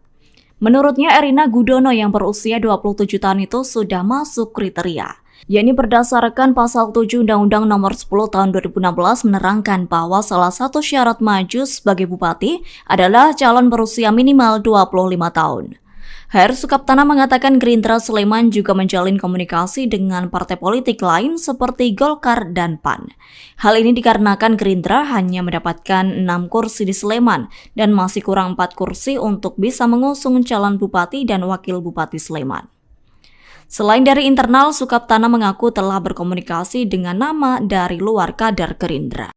Menurutnya, Erina Gudono yang berusia 27 tahun itu sudah masuk kriteria, yakni berdasarkan pasal 7 Undang-Undang Nomor 10 Tahun 2016 menerangkan bahwa salah satu syarat maju sebagai bupati adalah calon berusia minimal 25 tahun. HR Sukaptana mengatakan Gerindra Sleman juga menjalin komunikasi dengan partai politik lain seperti Golkar dan PAN. Hal ini dikarenakan Gerindra hanya mendapatkan 6 kursi di Sleman dan masih kurang 4 kursi untuk bisa mengusung calon bupati dan wakil bupati Sleman. Selain dari internal, Sukaptana mengaku telah berkomunikasi dengan nama dari luar kader Gerindra.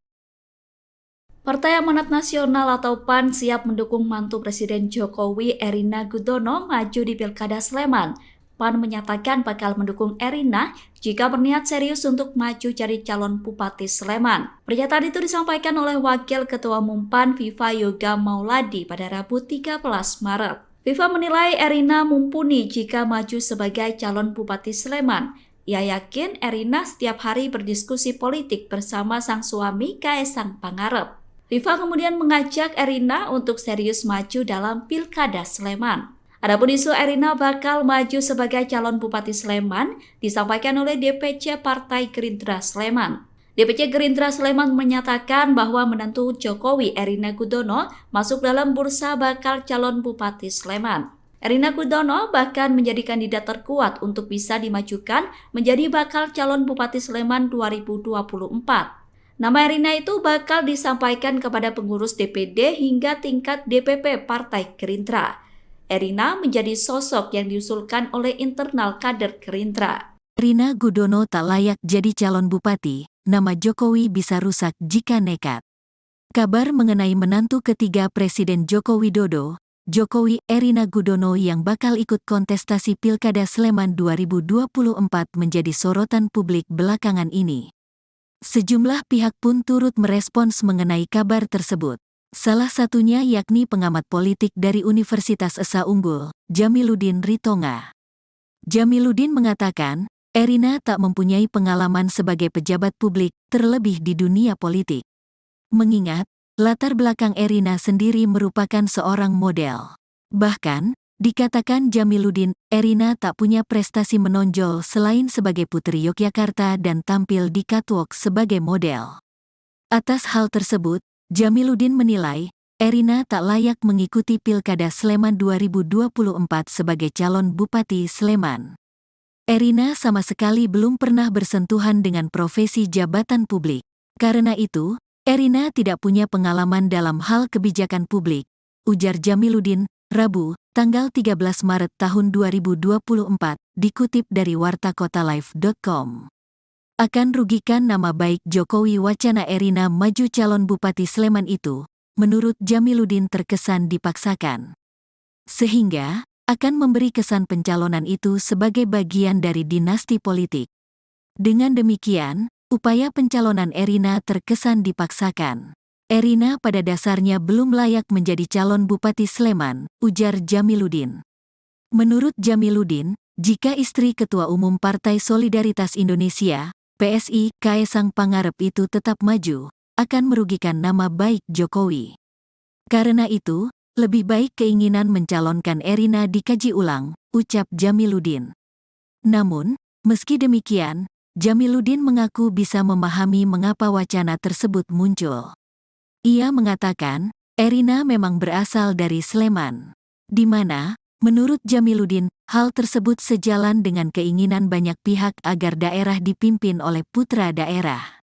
Partai Amanat Nasional atau PAN siap mendukung mantu Presiden Jokowi Erina Gudono maju di Pilkada Sleman. PAN menyatakan bakal mendukung Erina jika berniat serius untuk maju jadi calon Bupati Sleman. Pernyataan itu disampaikan oleh Wakil Ketua Umum PAN Viva Yoga Mauladi pada Rabu 13 Maret. Viva menilai Erina mumpuni jika maju sebagai calon Bupati Sleman. Ia yakin Erina setiap hari berdiskusi politik bersama sang suami Kaisang Pangarep. Viva kemudian mengajak Erina untuk serius maju dalam Pilkada Sleman. Adapun isu Erina bakal maju sebagai calon Bupati Sleman disampaikan oleh DPC Partai Gerindra Sleman. DPC Gerindra Sleman menyatakan bahwa menantu Jokowi Erina Gudono masuk dalam bursa bakal calon Bupati Sleman. Erina Gudono bahkan menjadi kandidat terkuat untuk bisa dimajukan menjadi bakal calon Bupati Sleman 2024. Nama Erina itu bakal disampaikan kepada pengurus DPD hingga tingkat DPP Partai Gerindra. Erina menjadi sosok yang diusulkan oleh internal kader Gerindra. Erina Gudono tak layak jadi calon bupati, nama Jokowi bisa rusak jika nekat. Kabar mengenai menantu ketiga Presiden Joko Widodo, Jokowi Erina Gudono yang bakal ikut kontestasi Pilkada Sleman 2024 menjadi sorotan publik belakangan ini. Sejumlah pihak pun turut merespons mengenai kabar tersebut. Salah satunya yakni pengamat politik dari Universitas Esa Unggul, Jamiluddin Ritonga. Jamiluddin mengatakan, Erina tak mempunyai pengalaman sebagai pejabat publik, terlebih di dunia politik. Mengingat, latar belakang Erina sendiri merupakan seorang model. Bahkan, dikatakan Jamiluddin, Erina tak punya prestasi menonjol selain sebagai Putri Yogyakarta dan tampil di catwalk sebagai model. Atas hal tersebut, Jamiluddin menilai, Erina tak layak mengikuti Pilkada Sleman 2024 sebagai calon Bupati Sleman. Erina sama sekali belum pernah bersentuhan dengan profesi jabatan publik. Karena itu, Erina tidak punya pengalaman dalam hal kebijakan publik, ujar Jamiluddin, Rabu, tanggal 13 Maret tahun 2024, dikutip dari wartakotalive.com. Akan rugikan nama baik Jokowi wacana Erina maju calon Bupati Sleman itu, menurut Jamiluddin terkesan dipaksakan. Sehingga, akan memberi kesan pencalonan itu sebagai bagian dari dinasti politik. Dengan demikian, upaya pencalonan Erina terkesan dipaksakan. Erina pada dasarnya belum layak menjadi calon Bupati Sleman, ujar Jamiluddin. Menurut Jamiluddin, jika istri Ketua Umum Partai Solidaritas Indonesia, PSI, Kaesang Pangarep itu tetap maju, akan merugikan nama baik Jokowi. Karena itu, lebih baik keinginan mencalonkan Erina dikaji ulang, ucap Jamiluddin. Namun, meski demikian, Jamiluddin mengaku bisa memahami mengapa wacana tersebut muncul. Ia mengatakan, Erina memang berasal dari Sleman, di mana, menurut Jamiluddin, hal tersebut sejalan dengan keinginan banyak pihak agar daerah dipimpin oleh putra daerah.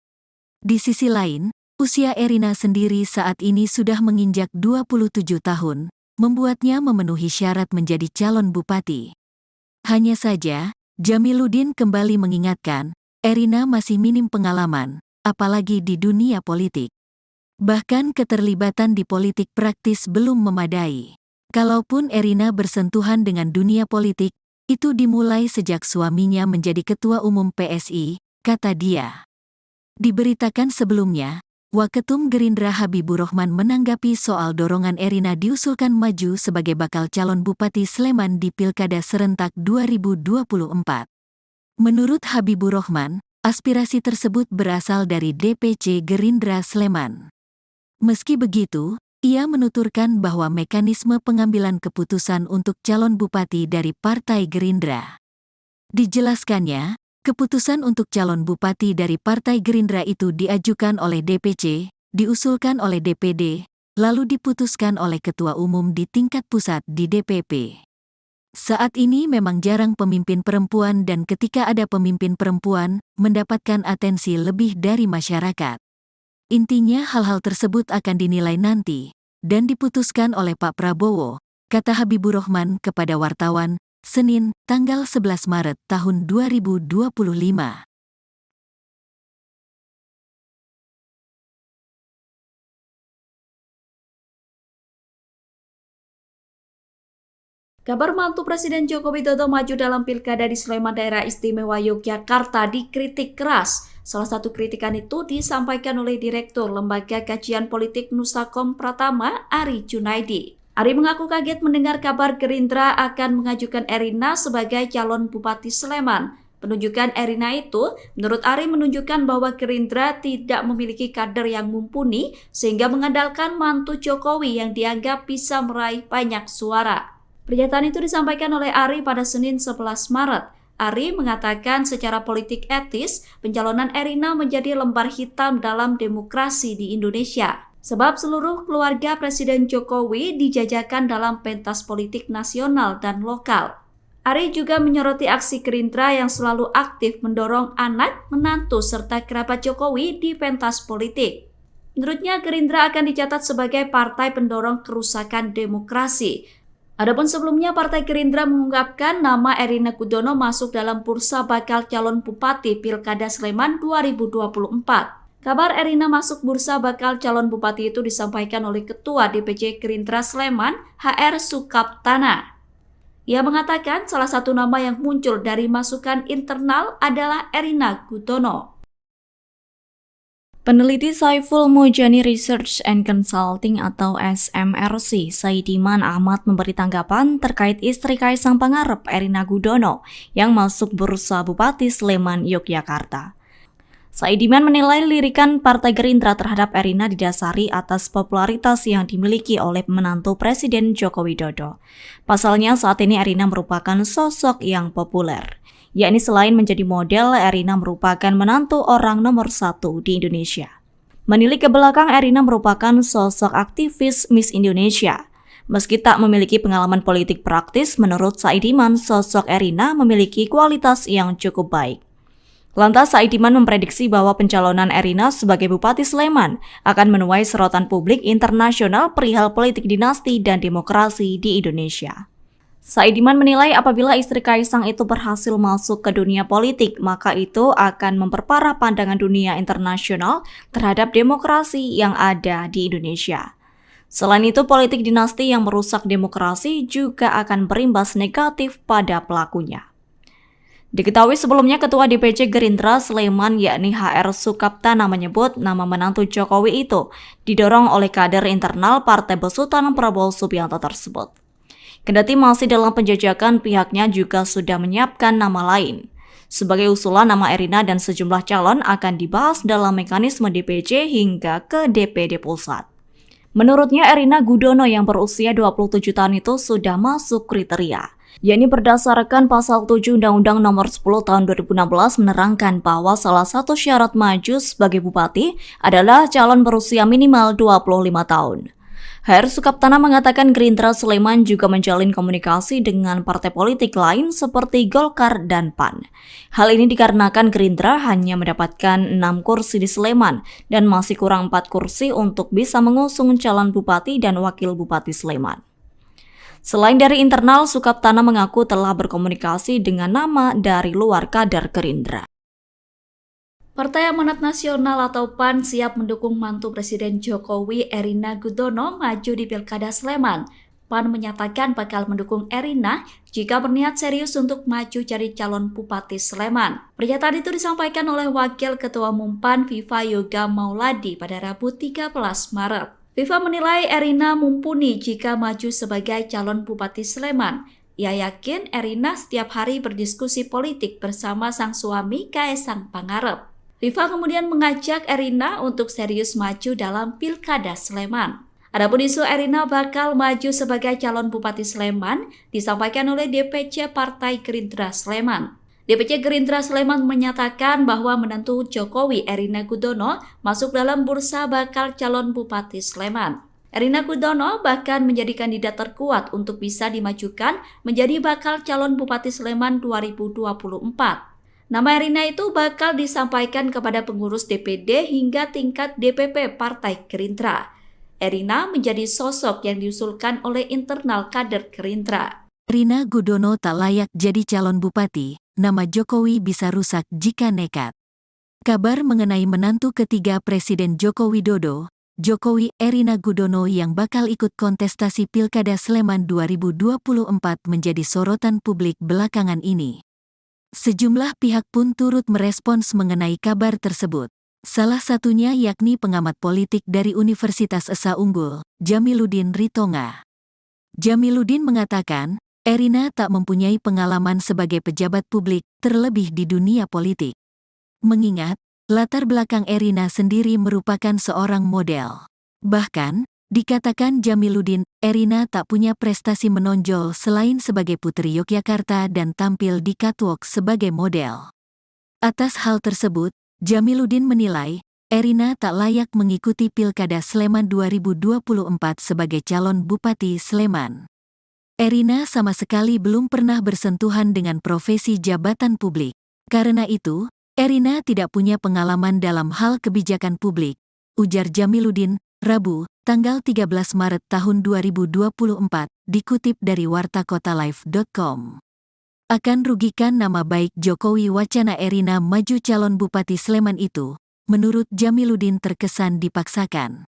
Di sisi lain, usia Erina sendiri saat ini sudah menginjak 27 tahun, membuatnya memenuhi syarat menjadi calon bupati. Hanya saja, Jamiluddin kembali mengingatkan, Erina masih minim pengalaman, apalagi di dunia politik. Bahkan keterlibatan di politik praktis belum memadai. Kalaupun Erina bersentuhan dengan dunia politik, itu dimulai sejak suaminya menjadi Ketua Umum PSI, kata dia. Diberitakan sebelumnya, Waketum Gerindra Habibur Rahman menanggapi soal dorongan Erina diusulkan maju sebagai bakal calon Bupati Sleman di Pilkada Serentak 2024. Menurut Habibur Rahman, aspirasi tersebut berasal dari DPC Gerindra Sleman. Meski begitu, ia menuturkan bahwa mekanisme pengambilan keputusan untuk calon bupati dari Partai Gerindra. Dijelaskannya, keputusan untuk calon bupati dari Partai Gerindra itu diajukan oleh DPC, diusulkan oleh DPD, lalu diputuskan oleh Ketua Umum di tingkat pusat di DPP. Saat ini memang jarang pemimpin perempuan dan ketika ada pemimpin perempuan, mendapatkan atensi lebih dari masyarakat. Intinya hal-hal tersebut akan dinilai nanti, dan diputuskan oleh Pak Prabowo, kata Habibur Rahman kepada wartawan, Senin, tanggal 11 Maret tahun 2025. Kabar mantu Presiden Joko Widodo maju dalam pilkada di Sleman Daerah Istimewa Yogyakarta dikritik keras. Salah satu kritikan itu disampaikan oleh Direktur Lembaga Kajian Politik Nusakom Pratama, Ari Junaidi. Ari mengaku kaget mendengar kabar Gerindra akan mengajukan Erina sebagai calon Bupati Sleman. Penunjukan Erina itu, menurut Ari, menunjukkan bahwa Gerindra tidak memiliki kader yang mumpuni sehingga mengandalkan mantu Jokowi yang dianggap bisa meraih banyak suara. Pernyataan itu disampaikan oleh Ari pada Senin 11 Maret. Ari mengatakan secara politik etis, pencalonan Erina menjadi lembar hitam dalam demokrasi di Indonesia. Sebab seluruh keluarga Presiden Jokowi dijajakan dalam pentas politik nasional dan lokal. Ari juga menyoroti aksi Gerindra yang selalu aktif mendorong anak, menantu, serta kerabat Jokowi di pentas politik. Menurutnya Gerindra akan dicatat sebagai partai pendorong kerusakan demokrasi. Adapun sebelumnya Partai Gerindra mengungkapkan nama Erina Gudono masuk dalam bursa bakal calon Bupati Pilkada Sleman 2024. Kabar Erina masuk bursa bakal calon Bupati itu disampaikan oleh Ketua DPC Gerindra Sleman, HR Sukaptana. Ia mengatakan salah satu nama yang muncul dari masukan internal adalah Erina Gudono. Peneliti Saiful Mujani Research and Consulting atau SMRC, Saidiman Ahmad memberi tanggapan terkait istri Kaesang Pangarep, Erina Gudono, yang masuk bursa Bupati Sleman, Yogyakarta. Saidiman menilai lirikan Partai Gerindra terhadap Erina didasari atas popularitas yang dimiliki oleh menantu Presiden Joko Widodo. Pasalnya saat ini Erina merupakan sosok yang populer. Yakni selain menjadi model, Erina merupakan menantu orang nomor 1 di Indonesia. Menilik ke belakang, Erina merupakan sosok aktivis Miss Indonesia. Meski tak memiliki pengalaman politik praktis, menurut Saidiman, sosok Erina memiliki kualitas yang cukup baik. Lantas Saidiman memprediksi bahwa pencalonan Erina sebagai Bupati Sleman akan menuai sorotan publik internasional perihal politik dinasti dan demokrasi di Indonesia. Saidiman menilai apabila istri Kaisang itu berhasil masuk ke dunia politik, maka itu akan memperparah pandangan dunia internasional terhadap demokrasi yang ada di Indonesia. Selain itu, politik dinasti yang merusak demokrasi juga akan berimbas negatif pada pelakunya. Diketahui sebelumnya Ketua DPC Gerindra Sleman yakni HR Sukaptana menyebut nama menantu Jokowi itu didorong oleh kader internal Partai Besutan Prabowo Subianto tersebut. Kendati masih dalam penjajakan, pihaknya juga sudah menyiapkan nama lain. Sebagai usulan, nama Erina dan sejumlah calon akan dibahas dalam mekanisme DPC hingga ke DPD Pusat. Menurutnya, Erina Gudono yang berusia 27 tahun itu sudah masuk kriteria, yakni berdasarkan pasal 7 Undang-Undang Nomor 10 Tahun 2016 menerangkan bahwa salah satu syarat maju sebagai bupati adalah calon berusia minimal 25 tahun. HR Sukaptana mengatakan Gerindra Sleman juga menjalin komunikasi dengan partai politik lain seperti Golkar dan PAN. Hal ini dikarenakan Gerindra hanya mendapatkan 6 kursi di Sleman dan masih kurang 4 kursi untuk bisa mengusung calon bupati dan wakil bupati Sleman. Selain dari internal, Sukaptana mengaku telah berkomunikasi dengan nama dari luar kader Gerindra. Partai Amanat Nasional atau PAN siap mendukung mantu Presiden Jokowi Erina Gudono maju di Pilkada Sleman. PAN menyatakan bakal mendukung Erina jika berniat serius untuk maju jadi calon Bupati Sleman. Pernyataan itu disampaikan oleh Wakil Ketua Umum PAN Viva Yoga Mauladi pada Rabu 13 Maret. Viva menilai Erina mumpuni jika maju sebagai calon Bupati Sleman. Ia yakin Erina setiap hari berdiskusi politik bersama sang suami Kaisang Pangarep. Viva kemudian mengajak Erina untuk serius maju dalam Pilkada Sleman. Adapun isu Erina bakal maju sebagai calon Bupati Sleman disampaikan oleh DPC Partai Gerindra Sleman. DPC Gerindra Sleman menyatakan bahwa menantu Jokowi Erina Gudono masuk dalam bursa bakal calon Bupati Sleman. Erina Gudono bahkan menjadi kandidat terkuat untuk bisa dimajukan menjadi bakal calon Bupati Sleman 2024. Nama Erina itu bakal disampaikan kepada pengurus DPD hingga tingkat DPP Partai Gerindra. Erina menjadi sosok yang diusulkan oleh internal kader Gerindra. Erina Gudono tak layak jadi calon bupati, nama Jokowi bisa rusak jika nekat. Kabar mengenai menantu ketiga Presiden Joko Widodo, Jokowi Erina Gudono yang bakal ikut kontestasi Pilkada Sleman 2024 menjadi sorotan publik belakangan ini. Sejumlah pihak pun turut merespons mengenai kabar tersebut. Salah satunya yakni pengamat politik dari Universitas Esa Unggul, Jamiluddin Ritonga. Jamiluddin mengatakan, Erina tak mempunyai pengalaman sebagai pejabat publik, terlebih di dunia politik. Mengingat, latar belakang Erina sendiri merupakan seorang model. Bahkan, dikatakan Jamiluddin, Erina tak punya prestasi menonjol selain sebagai Putri Yogyakarta dan tampil di catwalk sebagai model. Atas hal tersebut, Jamiluddin menilai, Erina tak layak mengikuti Pilkada Sleman 2024 sebagai calon Bupati Sleman. Erina sama sekali belum pernah bersentuhan dengan profesi jabatan publik. Karena itu, Erina tidak punya pengalaman dalam hal kebijakan publik, ujar Jamiluddin, Rabu, tanggal 13 Maret tahun 2024, dikutip dari wartakotalive.com. Akan rugikan nama baik Jokowi wacana Erina maju calon Bupati Sleman itu, menurut Jamiluddin terkesan dipaksakan.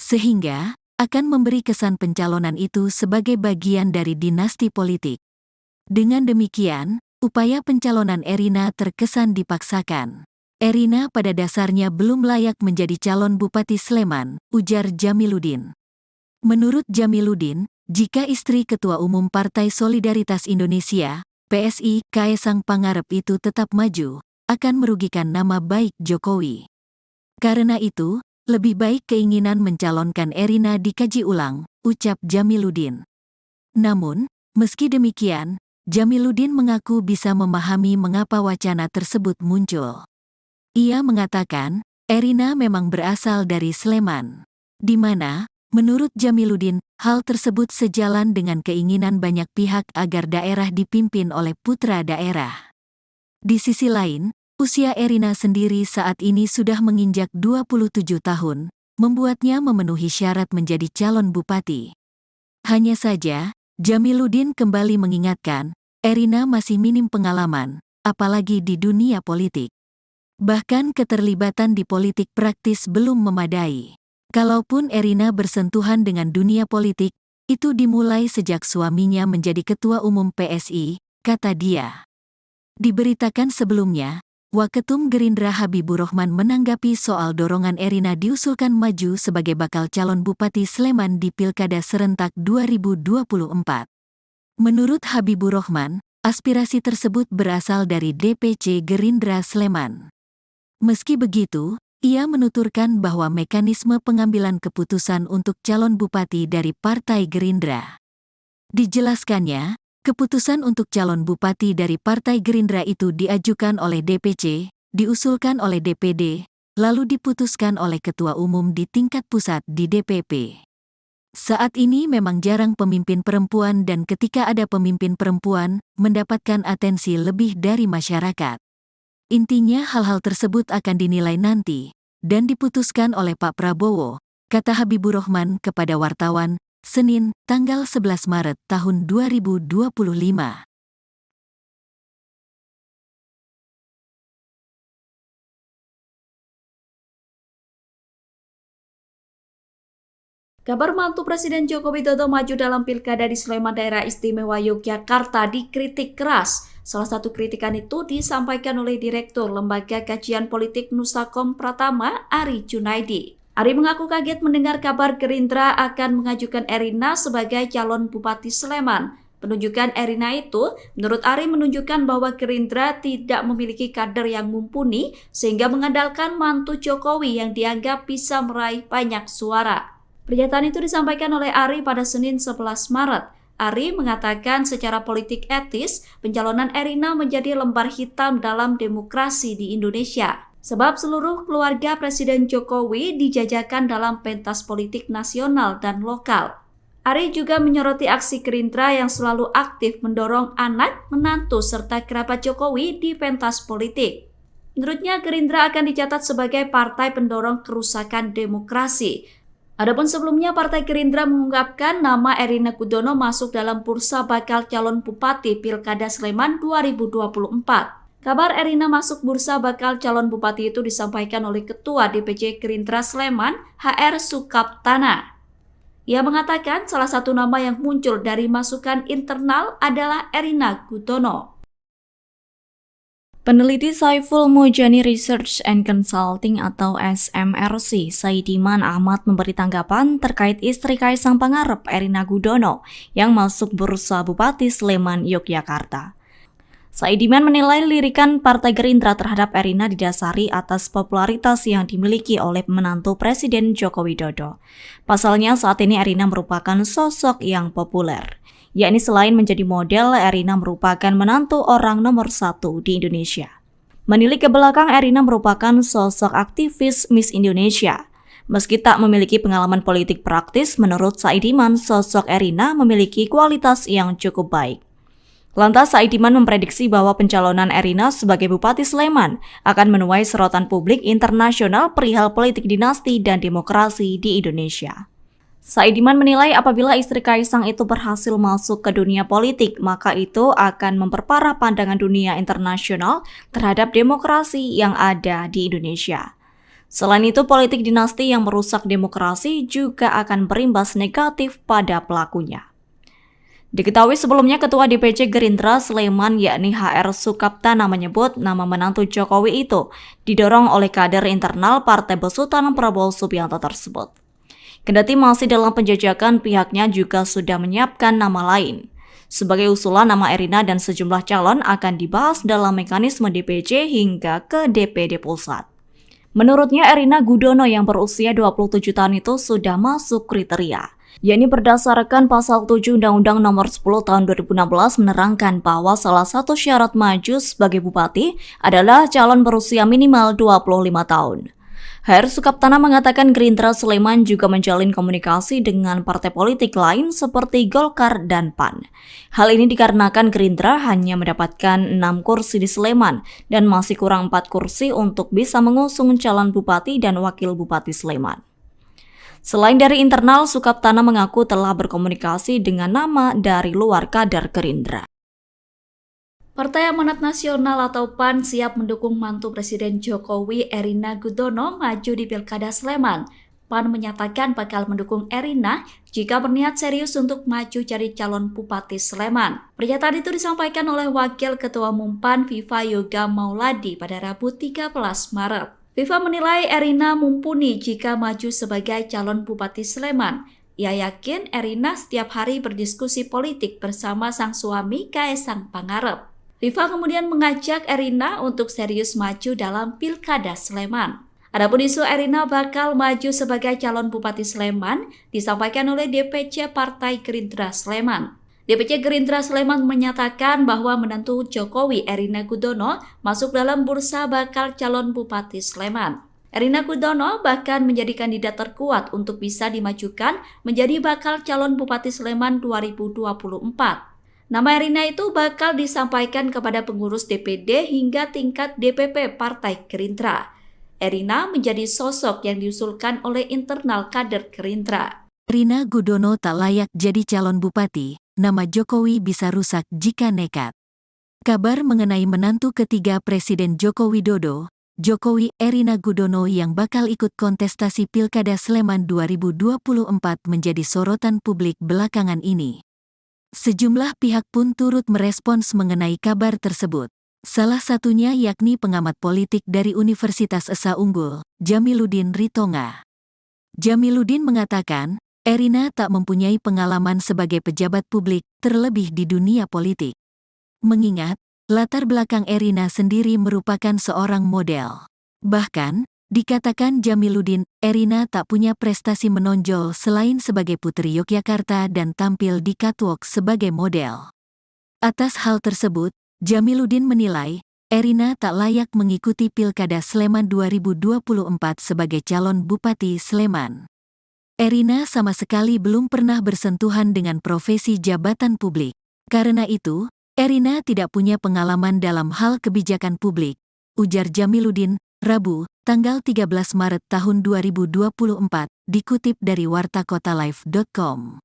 Sehingga, akan memberi kesan pencalonan itu sebagai bagian dari dinasti politik. Dengan demikian, upaya pencalonan Erina terkesan dipaksakan. Erina pada dasarnya belum layak menjadi calon Bupati Sleman, ujar Jamiluddin. Menurut Jamiluddin, jika istri Ketua Umum Partai Solidaritas Indonesia, PSI, Kaisang Pangarep itu tetap maju, akan merugikan nama baik Jokowi. Karena itu, lebih baik keinginan mencalonkan Erina dikaji ulang, ucap Jamiluddin. Namun, meski demikian, Jamiluddin mengaku bisa memahami mengapa wacana tersebut muncul. Ia mengatakan, Erina memang berasal dari Sleman, di mana, menurut Jamiluddin, hal tersebut sejalan dengan keinginan banyak pihak agar daerah dipimpin oleh putra daerah. Di sisi lain, usia Erina sendiri saat ini sudah menginjak 27 tahun, membuatnya memenuhi syarat menjadi calon bupati. Hanya saja, Jamiluddin kembali mengingatkan, Erina masih minim pengalaman, apalagi di dunia politik. Bahkan keterlibatan di politik praktis belum memadai. Kalaupun Erina bersentuhan dengan dunia politik, itu dimulai sejak suaminya menjadi ketua umum PSI, kata dia. Diberitakan sebelumnya, Waketum Gerindra Habibur Rahman menanggapi soal dorongan Erina diusulkan maju sebagai bakal calon Bupati Sleman di Pilkada Serentak 2024. Menurut Habibur Rahman, aspirasi tersebut berasal dari DPC Gerindra Sleman. Meski begitu, ia menuturkan bahwa mekanisme pengambilan keputusan untuk calon bupati dari Partai Gerindra. Dijelaskannya, keputusan untuk calon bupati dari Partai Gerindra itu diajukan oleh DPC, diusulkan oleh DPD, lalu diputuskan oleh Ketua Umum di tingkat pusat di DPP. Saat ini memang jarang pemimpin perempuan dan ketika ada pemimpin perempuan, mendapatkan atensi lebih dari masyarakat. Intinya hal-hal tersebut akan dinilai nanti, dan diputuskan oleh Pak Prabowo, kata Habibur Rahman kepada wartawan, Senin, tanggal 11 Maret tahun 2025. Kabar mantu Presiden Joko Widodo maju dalam pilkada di Sleman Daerah Istimewa Yogyakarta dikritik keras. Salah satu kritikan itu disampaikan oleh Direktur Lembaga Kajian Politik Nusakom Pratama, Ari Junaidi. Ari mengaku kaget mendengar kabar Gerindra akan mengajukan Erina sebagai calon Bupati Sleman. Penunjukan Erina itu, menurut Ari, menunjukkan bahwa Gerindra tidak memiliki kader yang mumpuni sehingga mengandalkan mantu Jokowi yang dianggap bisa meraih banyak suara. Pernyataan itu disampaikan oleh Ari pada Senin 11 Maret. Ari mengatakan secara politik etis, pencalonan Erina menjadi lembar hitam dalam demokrasi di Indonesia. Sebab seluruh keluarga Presiden Jokowi dijajakan dalam pentas politik nasional dan lokal. Ari juga menyoroti aksi Gerindra yang selalu aktif mendorong anak, menantu, serta kerabat Jokowi di pentas politik. Menurutnya Gerindra akan dicatat sebagai partai pendorong kerusakan demokrasi. Adapun sebelumnya Partai Gerindra mengungkapkan nama Erina Gudono masuk dalam bursa bakal calon Bupati Pilkada Sleman 2024. Kabar Erina masuk bursa bakal calon bupati itu disampaikan oleh Ketua DPC Gerindra Sleman, HR Sukaptana. Ia mengatakan salah satu nama yang muncul dari masukan internal adalah Erina Gudono. Peneliti Saiful Mujani Research and Consulting atau SMRC, Saidiman Ahmad memberi tanggapan terkait istri Kaisang Pangarep, Erina Gudono, yang masuk bursa Bupati Sleman, Yogyakarta. Saidiman menilai lirikan Partai Gerindra terhadap Erina didasari atas popularitas yang dimiliki oleh menantu Presiden Joko Widodo. Pasalnya saat ini Erina merupakan sosok yang populer, yakni selain menjadi model, Erina merupakan menantu orang nomor 1 di Indonesia. Menilik ke belakang, Erina merupakan sosok aktivis Miss Indonesia. Meski tak memiliki pengalaman politik praktis, menurut Saidiman, sosok Erina memiliki kualitas yang cukup baik. Lantas Saidiman memprediksi bahwa pencalonan Erina sebagai Bupati Sleman akan menuai sorotan publik internasional perihal politik dinasti dan demokrasi di Indonesia. Saidiman menilai apabila istri Kaisang itu berhasil masuk ke dunia politik, maka itu akan memperparah pandangan dunia internasional terhadap demokrasi yang ada di Indonesia. Selain itu, politik dinasti yang merusak demokrasi juga akan berimbas negatif pada pelakunya. Diketahui sebelumnya Ketua DPC Gerindra Sleman yakni HR Sukaptana menyebut nama menantu Jokowi itu didorong oleh kader internal Partai Besutan Prabowo Subianto tersebut. Kendati masih dalam penjajakan, pihaknya juga sudah menyiapkan nama lain. Sebagai usulan, nama Erina dan sejumlah calon akan dibahas dalam mekanisme DPC hingga ke DPD Pusat. Menurutnya Erina Gudono yang berusia 27 tahun itu sudah masuk kriteria, yakni berdasarkan pasal 7 Undang-Undang Nomor 10 Tahun 2016 menerangkan bahwa salah satu syarat maju sebagai bupati adalah calon berusia minimal 25 tahun. HR Sukaptana mengatakan Gerindra Sleman juga menjalin komunikasi dengan partai politik lain seperti Golkar dan PAN. Hal ini dikarenakan Gerindra hanya mendapatkan 6 kursi di Sleman dan masih kurang 4 kursi untuk bisa mengusung calon bupati dan wakil bupati Sleman. Selain dari internal, Sukaptana mengaku telah berkomunikasi dengan nama dari luar kader Gerindra. Partai Amanat Nasional atau PAN siap mendukung mantu Presiden Jokowi Erina Gudono maju di Pilkada Sleman. PAN menyatakan bakal mendukung Erina jika berniat serius untuk maju jadi calon Bupati Sleman. Pernyataan itu disampaikan oleh Wakil Ketua Umum PAN Viva Yoga Mauladi pada Rabu 13 Maret. Viva menilai Erina mumpuni jika maju sebagai calon Bupati Sleman. Ia yakin Erina setiap hari berdiskusi politik bersama sang suami Kaesang Pangarep. Viva kemudian mengajak Erina untuk serius maju dalam Pilkada Sleman. Adapun isu Erina bakal maju sebagai calon Bupati Sleman disampaikan oleh DPC Partai Gerindra Sleman. DPC Gerindra Sleman menyatakan bahwa menantu Jokowi Erina Gudono masuk dalam bursa bakal calon Bupati Sleman. Erina Gudono bahkan menjadi kandidat terkuat untuk bisa dimajukan menjadi bakal calon Bupati Sleman 2024. Nama Erina itu bakal disampaikan kepada pengurus DPD hingga tingkat DPP Partai Gerindra. Erina menjadi sosok yang diusulkan oleh internal kader Gerindra. Erina Gudono tak layak jadi calon bupati, nama Jokowi bisa rusak jika nekat. Kabar mengenai menantu ketiga Presiden Joko Widodo, Jokowi Erina Gudono yang bakal ikut kontestasi Pilkada Sleman 2024 menjadi sorotan publik belakangan ini. Sejumlah pihak pun turut merespons mengenai kabar tersebut. Salah satunya yakni pengamat politik dari Universitas Esa Unggul, Jamiluddin Ritonga. Jamiluddin mengatakan, Erina tak mempunyai pengalaman sebagai pejabat publik, terlebih di dunia politik. Mengingat, latar belakang Erina sendiri merupakan seorang model. Bahkan, dikatakan Jamiluddin, Erina tak punya prestasi menonjol selain sebagai Putri Yogyakarta dan tampil di catwalk sebagai model. Atas hal tersebut, Jamiluddin menilai, Erina tak layak mengikuti Pilkada Sleman 2024 sebagai calon Bupati Sleman. Erina sama sekali belum pernah bersentuhan dengan profesi jabatan publik. Karena itu, Erina tidak punya pengalaman dalam hal kebijakan publik, ujar Jamiluddin, Rabu, tanggal 13 Maret tahun 2024, dikutip dari wartakotalive.com.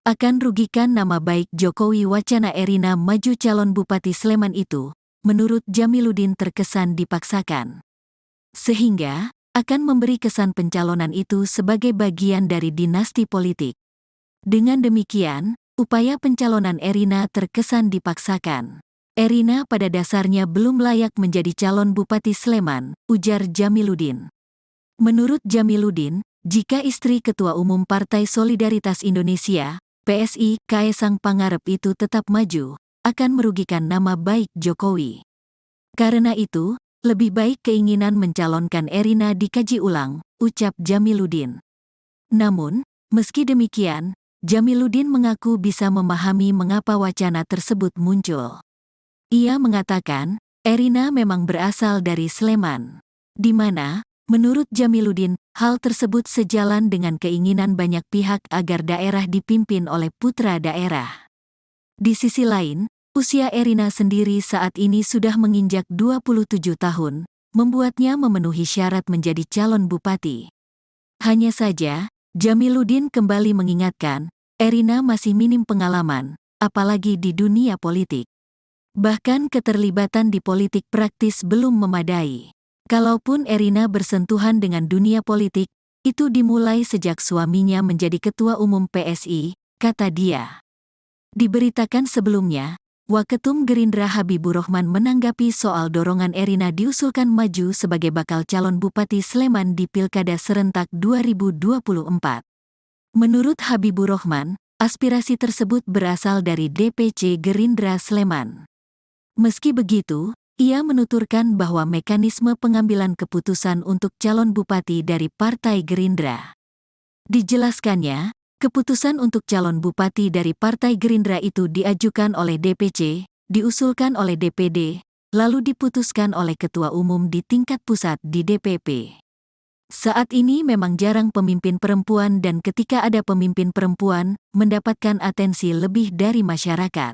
Akan rugikan nama baik Jokowi wacana Erina maju calon Bupati Sleman itu, menurut Jamiluddin terkesan dipaksakan. Sehingga, akan memberi kesan pencalonan itu sebagai bagian dari dinasti politik. Dengan demikian, upaya pencalonan Erina terkesan dipaksakan. Erina pada dasarnya belum layak menjadi calon Bupati Sleman, ujar Jamiluddin. Menurut Jamiluddin, jika istri Ketua Umum Partai Solidaritas Indonesia, PSI, Kaesang Pangarep itu tetap maju, akan merugikan nama baik Jokowi. Karena itu, lebih baik keinginan mencalonkan Erina dikaji ulang, ucap Jamiluddin. Namun, meski demikian, Jamiluddin mengaku bisa memahami mengapa wacana tersebut muncul. Ia mengatakan, Erina memang berasal dari Sleman, di mana, menurut Jamiluddin, hal tersebut sejalan dengan keinginan banyak pihak agar daerah dipimpin oleh putra daerah. Di sisi lain, usia Erina sendiri saat ini sudah menginjak 27 tahun, membuatnya memenuhi syarat menjadi calon bupati. Hanya saja, Jamiluddin kembali mengingatkan, Erina masih minim pengalaman, apalagi di dunia politik. Bahkan keterlibatan di politik praktis belum memadai. Kalaupun Erina bersentuhan dengan dunia politik, itu dimulai sejak suaminya menjadi Ketua Umum PSI, kata dia. Diberitakan sebelumnya, Waketum Gerindra Habibur Rahman menanggapi soal dorongan Erina diusulkan maju sebagai bakal calon Bupati Sleman di Pilkada Serentak 2024. Menurut Habibur Rahman, aspirasi tersebut berasal dari DPC Gerindra Sleman. Meski begitu, ia menuturkan bahwa mekanisme pengambilan keputusan untuk calon bupati dari Partai Gerindra. Dijelaskannya, keputusan untuk calon bupati dari Partai Gerindra itu diajukan oleh DPC, diusulkan oleh DPD, lalu diputuskan oleh Ketua Umum di tingkat pusat di DPP. Saat ini memang jarang pemimpin perempuan dan ketika ada pemimpin perempuan, mendapatkan atensi lebih dari masyarakat.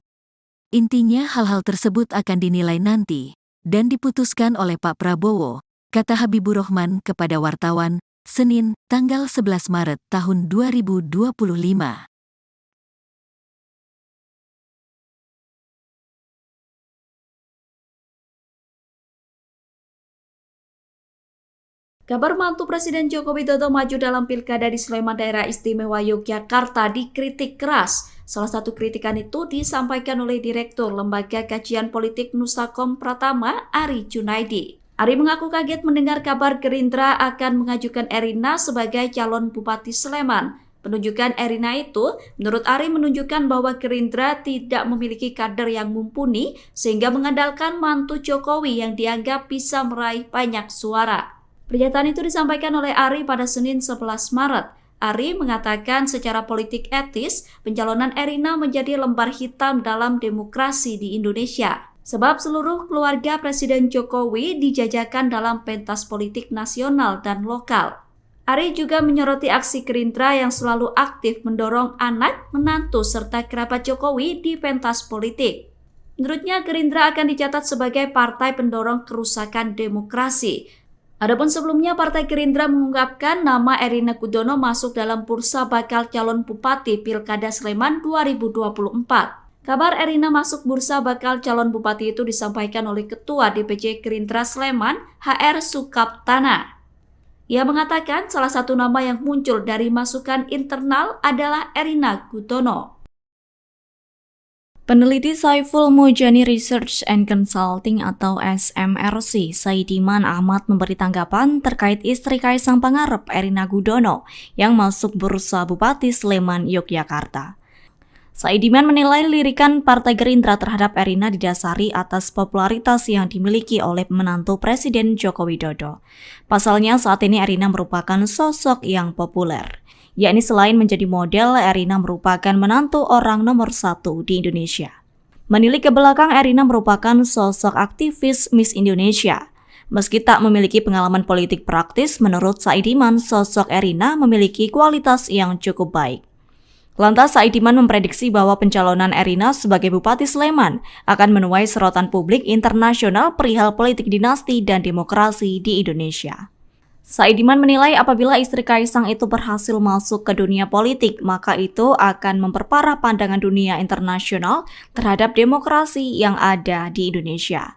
Intinya hal-hal tersebut akan dinilai nanti, dan diputuskan oleh Pak Prabowo, kata Habibur Rahman kepada wartawan, Senin, tanggal 11 Maret tahun 2025. Kabar mantu Presiden Joko Widodo maju dalam pilkada di Sleman Daerah Istimewa Yogyakarta dikritik keras. Salah satu kritikan itu disampaikan oleh Direktur Lembaga Kajian Politik Nusakom Pratama, Ari Junaidi. Ari mengaku kaget mendengar kabar Gerindra akan mengajukan Erina sebagai calon Bupati Sleman. Penunjukan Erina itu, menurut Ari, menunjukkan bahwa Gerindra tidak memiliki kader yang mumpuni sehingga mengandalkan mantu Jokowi yang dianggap bisa meraih banyak suara. Pernyataan itu disampaikan oleh Ari pada Senin 11 Maret. Ari mengatakan secara politik etis, pencalonan Erina menjadi lembar hitam dalam demokrasi di Indonesia. Sebab seluruh keluarga Presiden Jokowi dijajakan dalam pentas politik nasional dan lokal. Ari juga menyoroti aksi Gerindra yang selalu aktif mendorong anak, menantu, serta kerabat Jokowi di pentas politik. Menurutnya, Gerindra akan dicatat sebagai partai pendorong kerusakan demokrasi. Adapun sebelumnya, Partai Gerindra mengungkapkan nama Erina Gudono masuk dalam bursa bakal calon Bupati Pilkada Sleman 2024. Kabar Erina masuk bursa bakal calon Bupati itu disampaikan oleh Ketua DPC Gerindra Sleman, HR Sukaptana. Ia mengatakan salah satu nama yang muncul dari masukan internal adalah Erina Gudono. Peneliti Saiful Mujani Research and Consulting atau SMRC, Saidiman Ahmad memberi tanggapan terkait istri Kaisang Pangarep, Erina Gudono, yang masuk bursa Bupati Sleman, Yogyakarta. Saidiman menilai lirikan Partai Gerindra terhadap Erina didasari atas popularitas yang dimiliki oleh menantu Presiden Joko Widodo. Pasalnya saat ini Erina merupakan sosok yang populer. Yakni selain menjadi model, Erina merupakan menantu orang nomor 1 di Indonesia. Menilik ke belakang, Erina merupakan sosok aktivis Miss Indonesia. Meski tak memiliki pengalaman politik praktis, menurut Saidiman, sosok Erina memiliki kualitas yang cukup baik. Lantas Saidiman memprediksi bahwa pencalonan Erina sebagai Bupati Sleman akan menuai sorotan publik internasional perihal politik dinasti dan demokrasi di Indonesia. Saidiman menilai apabila istri Kaisang itu berhasil masuk ke dunia politik, maka itu akan memperparah pandangan dunia internasional terhadap demokrasi yang ada di Indonesia.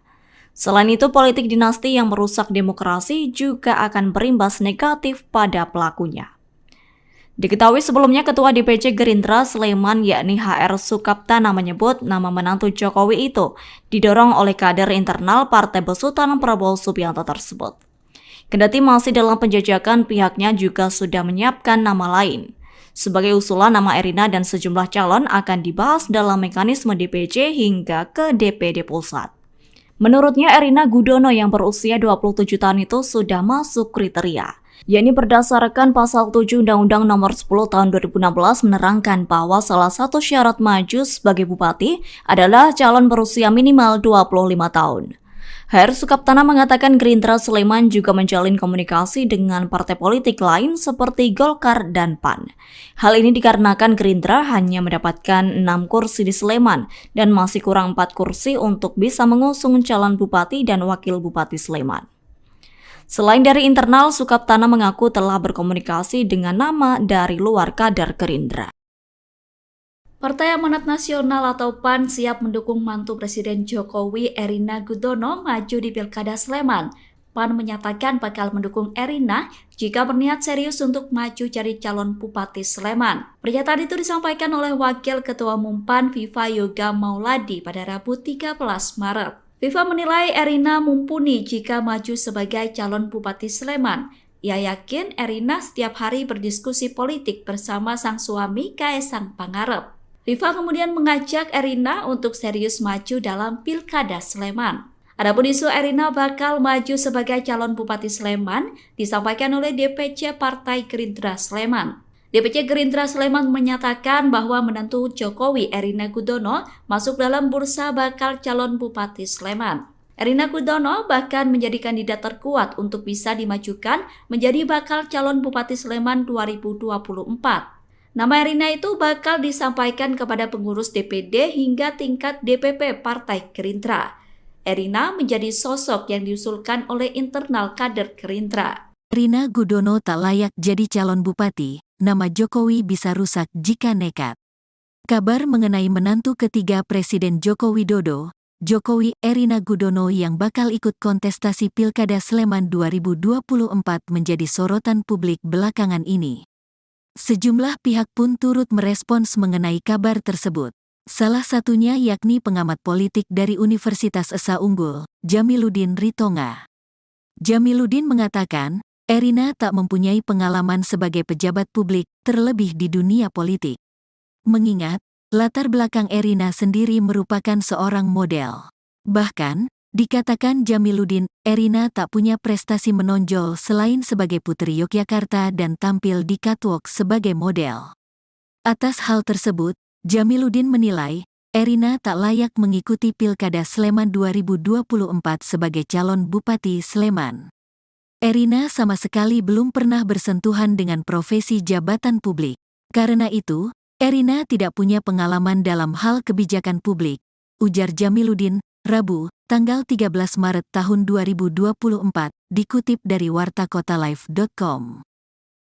Selain itu, politik dinasti yang merusak demokrasi juga akan berimbas negatif pada pelakunya. Diketahui sebelumnya Ketua DPC Gerindra Sleman yakni HR Sukaptana menyebut nama menantu Jokowi itu didorong oleh kader internal Partai Besutan Prabowo Subianto tersebut. Kendati masih dalam penjajakan, pihaknya juga sudah menyiapkan nama lain. Sebagai usulan, nama Erina dan sejumlah calon akan dibahas dalam mekanisme DPC hingga ke DPD Pusat. Menurutnya, Erina Gudono yang berusia 27 tahun itu sudah masuk kriteria, yakni berdasarkan pasal 7 Undang-Undang Nomor 10 Tahun 2016 menerangkan bahwa salah satu syarat maju sebagai bupati adalah calon berusia minimal 25 tahun. HR Sukaptana mengatakan Gerindra Sleman juga menjalin komunikasi dengan partai politik lain seperti Golkar dan PAN. Hal ini dikarenakan Gerindra hanya mendapatkan 6 kursi di Sleman dan masih kurang 4 kursi untuk bisa mengusung calon bupati dan wakil bupati Sleman. Selain dari internal, Sukaptana mengaku telah berkomunikasi dengan nama dari luar kader Gerindra. Partai Amanat Nasional atau PAN siap mendukung mantu Presiden Jokowi Erina Gudono maju di Pilkada Sleman. PAN menyatakan bakal mendukung Erina jika berniat serius untuk maju jadi calon Bupati Sleman. Pernyataan itu disampaikan oleh Wakil Ketua Umum PAN Viva Yoga Mauladi pada Rabu 13 Maret. Viva menilai Erina mumpuni jika maju sebagai calon Bupati Sleman. Ia yakin Erina setiap hari berdiskusi politik bersama sang suami Kaisang Pangarep. Viva kemudian mengajak Erina untuk serius maju dalam Pilkada Sleman. Adapun isu Erina bakal maju sebagai calon Bupati Sleman disampaikan oleh DPC Partai Gerindra Sleman. DPC Gerindra Sleman menyatakan bahwa menantu Jokowi Erina Gudono masuk dalam bursa bakal calon Bupati Sleman. Erina Gudono bahkan menjadi kandidat terkuat untuk bisa dimajukan menjadi bakal calon Bupati Sleman 2024. Nama Erina itu bakal disampaikan kepada pengurus DPD hingga tingkat DPP Partai Gerindra. Erina menjadi sosok yang diusulkan oleh internal kader Gerindra. Erina Gudono tak layak jadi calon bupati, nama Jokowi bisa rusak jika nekat. Kabar mengenai menantu ketiga Presiden Joko Widodo, Jokowi Erina Gudono yang bakal ikut kontestasi Pilkada Sleman 2024 menjadi sorotan publik belakangan ini. Sejumlah pihak pun turut merespons mengenai kabar tersebut. Salah satunya yakni pengamat politik dari Universitas Esa Unggul, Jamiluddin Ritonga. Jamiluddin mengatakan, Erina tak mempunyai pengalaman sebagai pejabat publik, terlebih di dunia politik. Mengingat, latar belakang Erina sendiri merupakan seorang model. Bahkan, dikatakan Jamiluddin, Erina tak punya prestasi menonjol selain sebagai Putri Yogyakarta dan tampil di catwalk sebagai model. Atas hal tersebut, Jamiluddin menilai, Erina tak layak mengikuti Pilkada Sleman 2024 sebagai calon Bupati Sleman. Erina sama sekali belum pernah bersentuhan dengan profesi jabatan publik. Karena itu, Erina tidak punya pengalaman dalam hal kebijakan publik, ujar Jamiluddin, Rabu, tanggal 13 Maret tahun 2024, dikutip dari wartakotalive.com.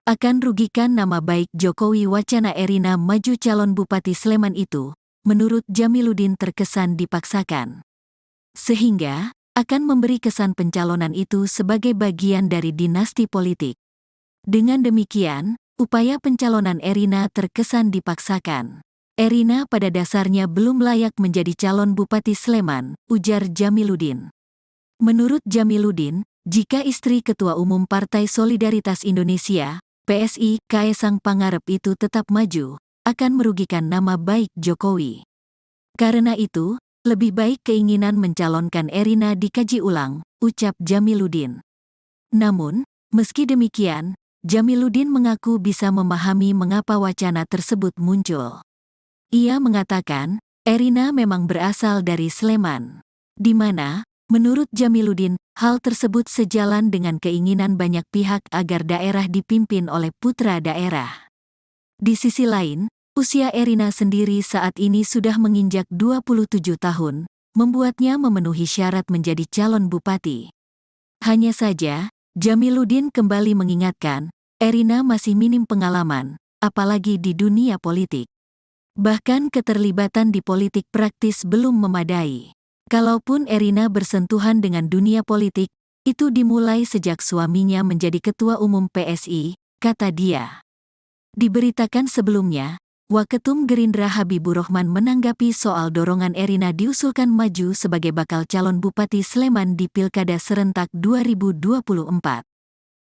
Akan rugikan nama baik Jokowi wacana Erina maju calon Bupati Sleman itu, menurut Jamiluddin terkesan dipaksakan. Sehingga, akan memberi kesan pencalonan itu sebagai bagian dari dinasti politik. Dengan demikian, upaya pencalonan Erina terkesan dipaksakan. Erina pada dasarnya belum layak menjadi calon Bupati Sleman, ujar Jamiluddin. Menurut Jamiluddin, jika istri Ketua Umum Partai Solidaritas Indonesia, PSI, Kaesang Pangarep itu tetap maju, akan merugikan nama baik Jokowi. Karena itu, lebih baik keinginan mencalonkan Erina dikaji ulang, ucap Jamiluddin. Namun, meski demikian, Jamiluddin mengaku bisa memahami mengapa wacana tersebut muncul. Ia mengatakan, Erina memang berasal dari Sleman, di mana, menurut Jamiluddin, hal tersebut sejalan dengan keinginan banyak pihak agar daerah dipimpin oleh putra daerah. Di sisi lain, usia Erina sendiri saat ini sudah menginjak 27 tahun, membuatnya memenuhi syarat menjadi calon bupati. Hanya saja, Jamiluddin kembali mengingatkan, Erina masih minim pengalaman, apalagi di dunia politik. Bahkan keterlibatan di politik praktis belum memadai. Kalaupun Erina bersentuhan dengan dunia politik, itu dimulai sejak suaminya menjadi Ketua Umum PSI, kata dia. Diberitakan sebelumnya, Waketum Gerindra Habibur Rahman menanggapi soal dorongan Erina diusulkan maju sebagai bakal calon Bupati Sleman di Pilkada serentak 2024.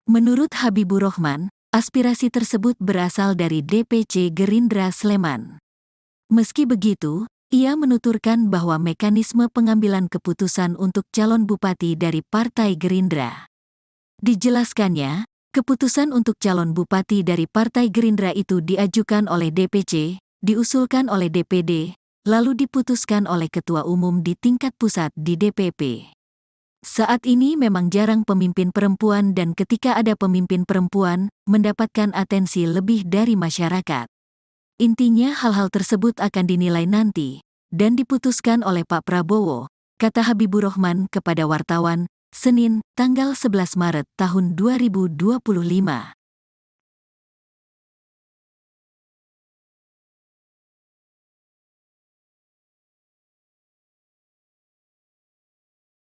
Menurut Habibur Rahman, aspirasi tersebut berasal dari DPC Gerindra Sleman. Meski begitu, ia menuturkan bahwa mekanisme pengambilan keputusan untuk calon bupati dari Partai Gerindra. Dijelaskannya, keputusan untuk calon bupati dari Partai Gerindra itu diajukan oleh DPC, diusulkan oleh DPD, lalu diputuskan oleh Ketua Umum di tingkat pusat di DPP. Saat ini memang jarang pemimpin perempuan dan ketika ada pemimpin perempuan, mendapatkan atensi lebih dari masyarakat. Intinya hal-hal tersebut akan dinilai nanti, dan diputuskan oleh Pak Prabowo, kata Habibur Rahman kepada wartawan, Senin, tanggal 11 Maret tahun 2025.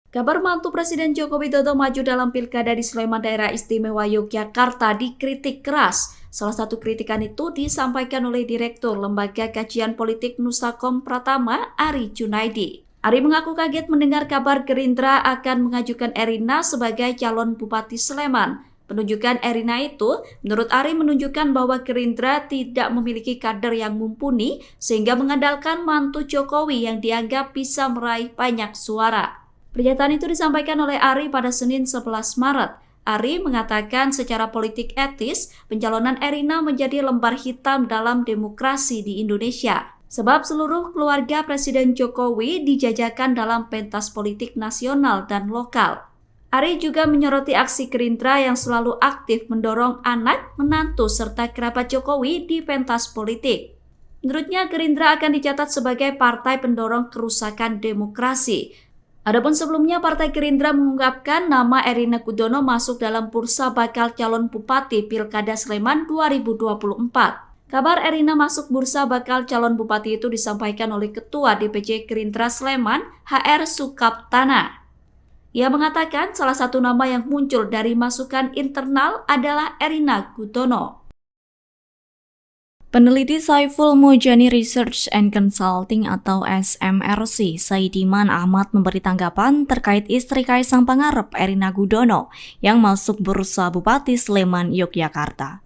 Kabar mantu Presiden Joko Widodo maju dalam Pilkada di Sleman Daerah Istimewa Yogyakarta dikritik keras. Salah satu kritikan itu disampaikan oleh Direktur Lembaga Kajian Politik Nusakom Pratama, Ari Junaidi. Ari mengaku kaget mendengar kabar Gerindra akan mengajukan Erina sebagai calon Bupati Sleman. Penunjukan Erina itu, menurut Ari, menunjukkan bahwa Gerindra tidak memiliki kader yang mumpuni sehingga mengandalkan mantu Jokowi yang dianggap bisa meraih banyak suara. Pernyataan itu disampaikan oleh Ari pada Senin 11 Maret. Ari mengatakan secara politik etis, pencalonan Erina menjadi lembar hitam dalam demokrasi di Indonesia. Sebab seluruh keluarga Presiden Jokowi dijajakan dalam pentas politik nasional dan lokal. Ari juga menyoroti aksi Gerindra yang selalu aktif mendorong anak, menantu, serta kerabat Jokowi di pentas politik. Menurutnya Gerindra akan dicatat sebagai partai pendorong kerusakan demokrasi. Adapun sebelumnya, Partai Gerindra mengungkapkan nama Erina Gudono masuk dalam bursa bakal calon bupati Pilkada Sleman 2024. Kabar Erina masuk bursa bakal calon bupati itu disampaikan oleh Ketua DPC Gerindra Sleman, HR Sukaptana. Ia mengatakan salah satu nama yang muncul dari masukan internal adalah Erina Gudono. Peneliti Saiful Mujani Research and Consulting atau SMRC, Saidiman Ahmad memberi tanggapan terkait istri Kaisang Pangarep, Erina Gudono, yang masuk bursa Bupati Sleman, Yogyakarta.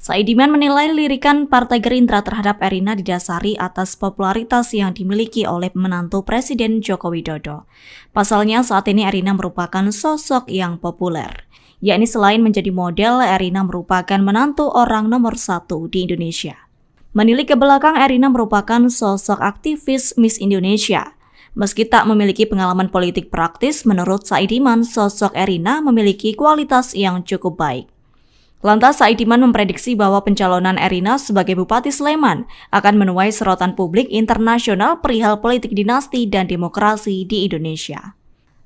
Saidiman menilai lirikan Partai Gerindra terhadap Erina didasari atas popularitas yang dimiliki oleh menantu Presiden Joko Widodo. Pasalnya saat ini Erina merupakan sosok yang populer. Yakni selain menjadi model, Erina merupakan menantu orang nomor 1 di Indonesia. Menilik ke belakang, Erina merupakan sosok aktivis Miss Indonesia. Meski tak memiliki pengalaman politik praktis, menurut Saidiman, sosok Erina memiliki kualitas yang cukup baik. Lantas, Saidiman memprediksi bahwa pencalonan Erina sebagai Bupati Sleman akan menuai sorotan publik internasional perihal politik dinasti dan demokrasi di Indonesia.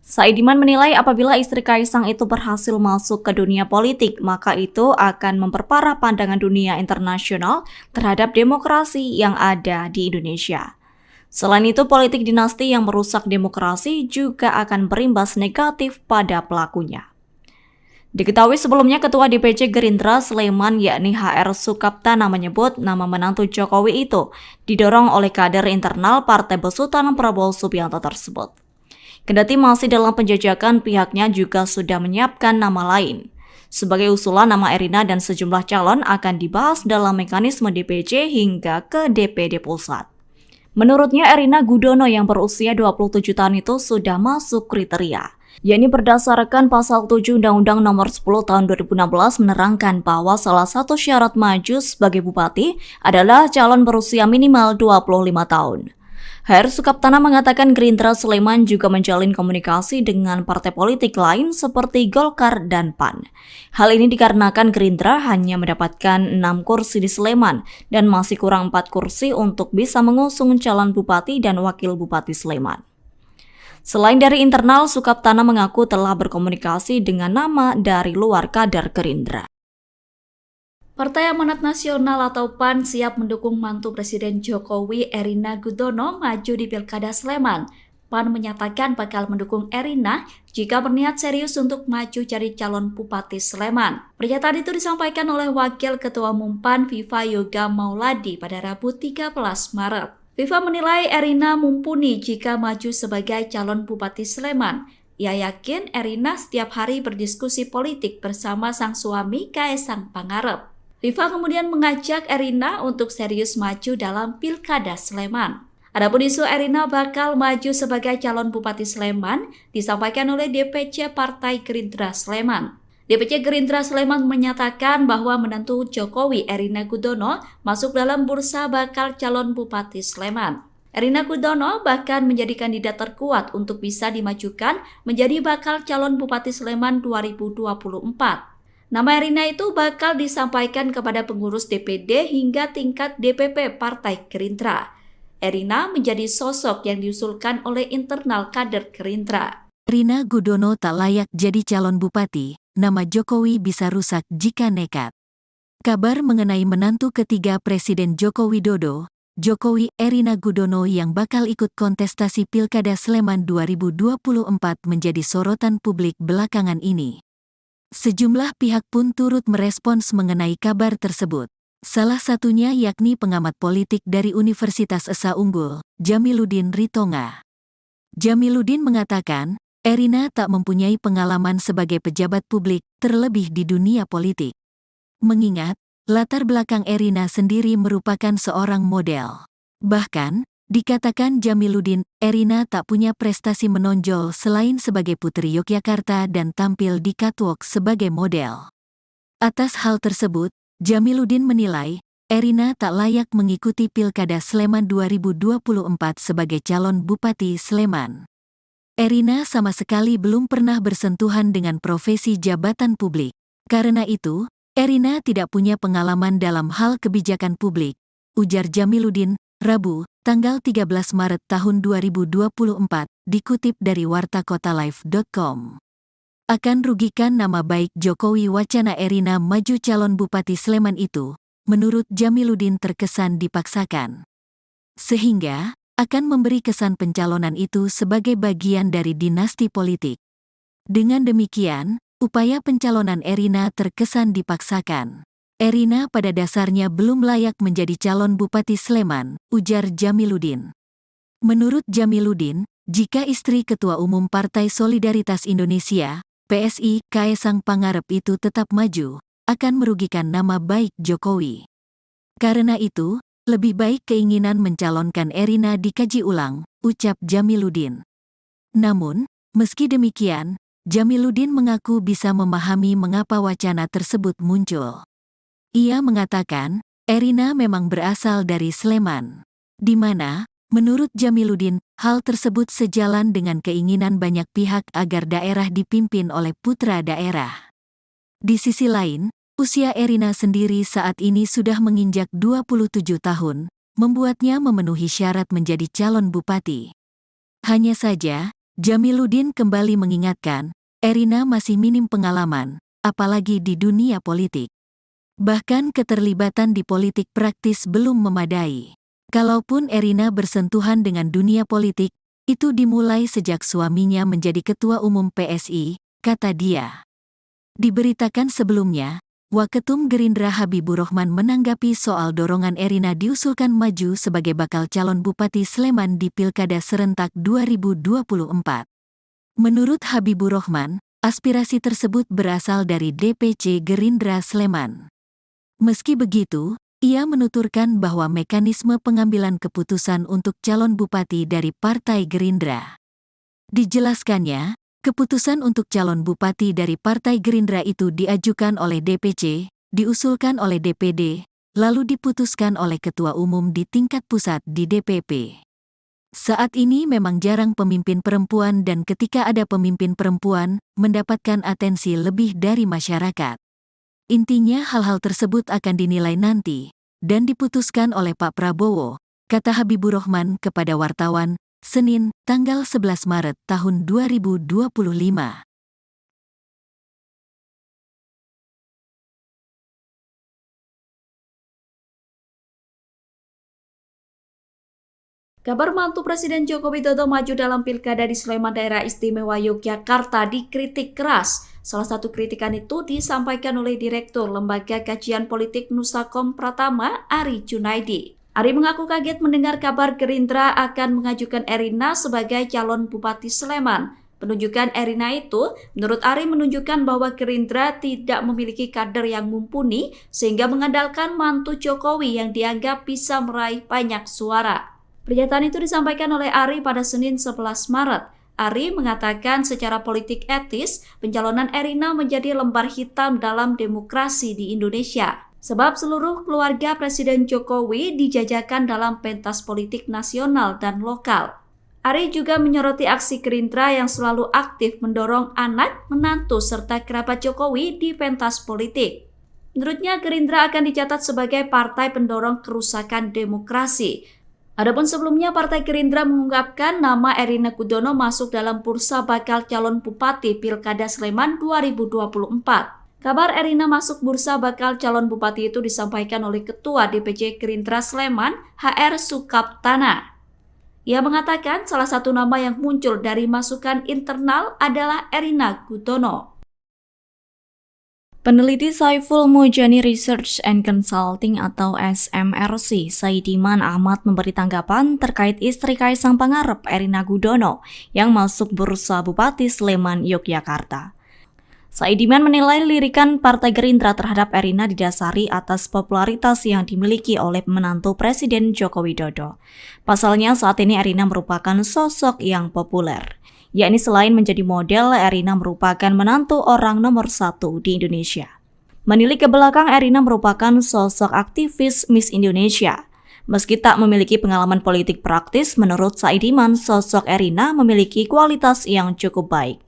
Saidiman menilai apabila istri Kaisang itu berhasil masuk ke dunia politik, maka itu akan memperparah pandangan dunia internasional terhadap demokrasi yang ada di Indonesia. Selain itu, politik dinasti yang merusak demokrasi juga akan berimbas negatif pada pelakunya. Diketahui sebelumnya Ketua DPC Gerindra Sleman yakni HR Sukaptana menyebut nama menantu Jokowi itu didorong oleh kader internal Partai Besutan Prabowo Subianto tersebut. Kendati masih dalam penjajakan, pihaknya juga sudah menyiapkan nama lain. Sebagai usulan, nama Erina dan sejumlah calon akan dibahas dalam mekanisme DPC hingga ke DPD Pusat. Menurutnya, Erina Gudono yang berusia 27 tahun itu sudah masuk kriteria, yakni berdasarkan pasal 7 Undang-Undang Nomor 10 Tahun 2016 menerangkan bahwa salah satu syarat maju sebagai bupati adalah calon berusia minimal 25 tahun. HR Sukaptana mengatakan Gerindra Sleman juga menjalin komunikasi dengan partai politik lain seperti Golkar dan PAN. Hal ini dikarenakan Gerindra hanya mendapatkan 6 kursi di Sleman dan masih kurang 4 kursi untuk bisa mengusung calon bupati dan wakil bupati Sleman. Selain dari internal, Sukaptana mengaku telah berkomunikasi dengan nama dari luar kader Gerindra. Partai Amanat Nasional atau PAN siap mendukung mantu Presiden Jokowi Erina Gudono maju di Pilkada Sleman. PAN menyatakan bakal mendukung Erina jika berniat serius untuk maju jadi calon Bupati Sleman. Pernyataan itu disampaikan oleh Wakil Ketua Umum PAN Viva Yoga Mauladi pada Rabu 13 Maret. Viva menilai Erina mumpuni jika maju sebagai calon Bupati Sleman. Ia yakin Erina setiap hari berdiskusi politik bersama sang suami Kaisang Pangarep. Viva kemudian mengajak Erina untuk serius maju dalam Pilkada Sleman. Adapun isu Erina bakal maju sebagai calon Bupati Sleman disampaikan oleh DPC Partai Gerindra Sleman. DPC Gerindra Sleman menyatakan bahwa menantu Jokowi Erina Gudono masuk dalam bursa bakal calon Bupati Sleman. Erina Gudono bahkan menjadi kandidat terkuat untuk bisa dimajukan menjadi bakal calon Bupati Sleman 2024. Nama Erina itu bakal disampaikan kepada pengurus DPD hingga tingkat DPP Partai Gerindra. Erina menjadi sosok yang diusulkan oleh internal kader Gerindra. Erina Gudono tak layak jadi calon bupati, nama Jokowi bisa rusak jika nekat. Kabar mengenai menantu ketiga Presiden Joko Widodo, Jokowi Erina Gudono yang bakal ikut kontestasi Pilkada Sleman 2024 menjadi sorotan publik belakangan ini. Sejumlah pihak pun turut merespons mengenai kabar tersebut. Salah satunya yakni pengamat politik dari Universitas Esa Unggul, Jamiluddin Ritonga. Jamiluddin mengatakan, Erina tak mempunyai pengalaman sebagai pejabat publik, terlebih di dunia politik. Mengingat, latar belakang Erina sendiri merupakan seorang model. Bahkan, dikatakan Jamiluddin, Erina tak punya prestasi menonjol selain sebagai Putri Yogyakarta dan tampil di catwalk sebagai model. Atas hal tersebut, Jamiluddin menilai, Erina tak layak mengikuti Pilkada Sleman 2024 sebagai calon Bupati Sleman. Erina sama sekali belum pernah bersentuhan dengan profesi jabatan publik. Karena itu, Erina tidak punya pengalaman dalam hal kebijakan publik, ujar Jamiluddin, Rabu, tanggal 13 Maret tahun 2024, dikutip dari wartakotalive.com. Akan rugikan nama baik Jokowi wacana Erina maju calon Bupati Sleman itu, menurut Jamiluddin terkesan dipaksakan. Sehingga, akan memberi kesan pencalonan itu sebagai bagian dari dinasti politik. Dengan demikian, upaya pencalonan Erina terkesan dipaksakan. Erina pada dasarnya belum layak menjadi calon Bupati Sleman, ujar Jamiluddin. Menurut Jamiluddin, jika istri Ketua Umum Partai Solidaritas Indonesia, PSI, Kaesang Pangarep itu tetap maju, akan merugikan nama baik Jokowi. Karena itu, lebih baik keinginan mencalonkan Erina dikaji ulang, ucap Jamiluddin. Namun, meski demikian, Jamiluddin mengaku bisa memahami mengapa wacana tersebut muncul. Ia mengatakan, Erina memang berasal dari Sleman, di mana, menurut Jamiluddin, hal tersebut sejalan dengan keinginan banyak pihak agar daerah dipimpin oleh putra daerah. Di sisi lain, usia Erina sendiri saat ini sudah menginjak 27 tahun, membuatnya memenuhi syarat menjadi calon bupati. Hanya saja, Jamiluddin kembali mengingatkan, Erina masih minim pengalaman, apalagi di dunia politik. Bahkan keterlibatan di politik praktis belum memadai. Kalaupun Erina bersentuhan dengan dunia politik, itu dimulai sejak suaminya menjadi Ketua Umum PSI, kata dia. Diberitakan sebelumnya, Waketum Gerindra Habibur Rahman menanggapi soal dorongan Erina diusulkan maju sebagai bakal calon Bupati Sleman di Pilkada Serentak 2024. Menurut Habibur Rahman, aspirasi tersebut berasal dari DPC Gerindra Sleman. Meski begitu, ia menuturkan bahwa mekanisme pengambilan keputusan untuk calon bupati dari Partai Gerindra. Dijelaskannya, keputusan untuk calon bupati dari Partai Gerindra itu diajukan oleh DPC, diusulkan oleh DPD, lalu diputuskan oleh Ketua Umum di tingkat pusat di DPP. Saat ini memang jarang pemimpin perempuan dan ketika ada pemimpin perempuan, mendapatkan atensi lebih dari masyarakat. Intinya hal-hal tersebut akan dinilai nanti, dan diputuskan oleh Pak Prabowo, kata Habibur Rahman kepada wartawan, Senin, tanggal 11 Maret tahun 2025. Kabar mantu Presiden Joko Widodo maju dalam Pilkada di Sleman Daerah Istimewa Yogyakarta dikritik keras. Salah satu kritikan itu disampaikan oleh Direktur Lembaga Kajian Politik Nusakom Pratama, Ari Junaidi. Ari mengaku kaget mendengar kabar Gerindra akan mengajukan Erina sebagai calon Bupati Sleman. Penunjukan Erina itu, menurut Ari, menunjukkan bahwa Gerindra tidak memiliki kader yang mumpuni sehingga mengandalkan mantu Jokowi yang dianggap bisa meraih banyak suara. Pernyataan itu disampaikan oleh Ari pada Senin 11 Maret. Ari mengatakan secara politik etis, pencalonan Erina menjadi lembar hitam dalam demokrasi di Indonesia. Sebab seluruh keluarga Presiden Jokowi dijajakan dalam pentas politik nasional dan lokal. Ari juga menyoroti aksi Gerindra yang selalu aktif mendorong anak, menantu, serta kerabat Jokowi di pentas politik. Menurutnya Gerindra akan dicatat sebagai partai pendorong kerusakan demokrasi. Adapun sebelumnya Partai Gerindra mengungkapkan nama Erina Gudono masuk dalam bursa bakal calon Bupati Pilkada Sleman 2024. Kabar Erina masuk bursa bakal calon Bupati itu disampaikan oleh Ketua DPC Gerindra Sleman, HR Sukaptana. Ia mengatakan salah satu nama yang muncul dari masukan internal adalah Erina Gudono. Peneliti Saiful Mujani Research and Consulting atau SMRC, Saidiman Ahmad memberi tanggapan terkait istri Kaesang Pangarep, Erina Gudono, yang masuk bursa Bupati Sleman, Yogyakarta. Saidiman menilai lirikan Partai Gerindra terhadap Erina didasari atas popularitas yang dimiliki oleh menantu Presiden Joko Widodo. Pasalnya saat ini Erina merupakan sosok yang populer. Yakni selain menjadi model, Erina merupakan menantu orang nomor 1 di Indonesia. Menilik ke belakang, Erina merupakan sosok aktivis Miss Indonesia. Meski tak memiliki pengalaman politik praktis, menurut Saidiman, sosok Erina memiliki kualitas yang cukup baik.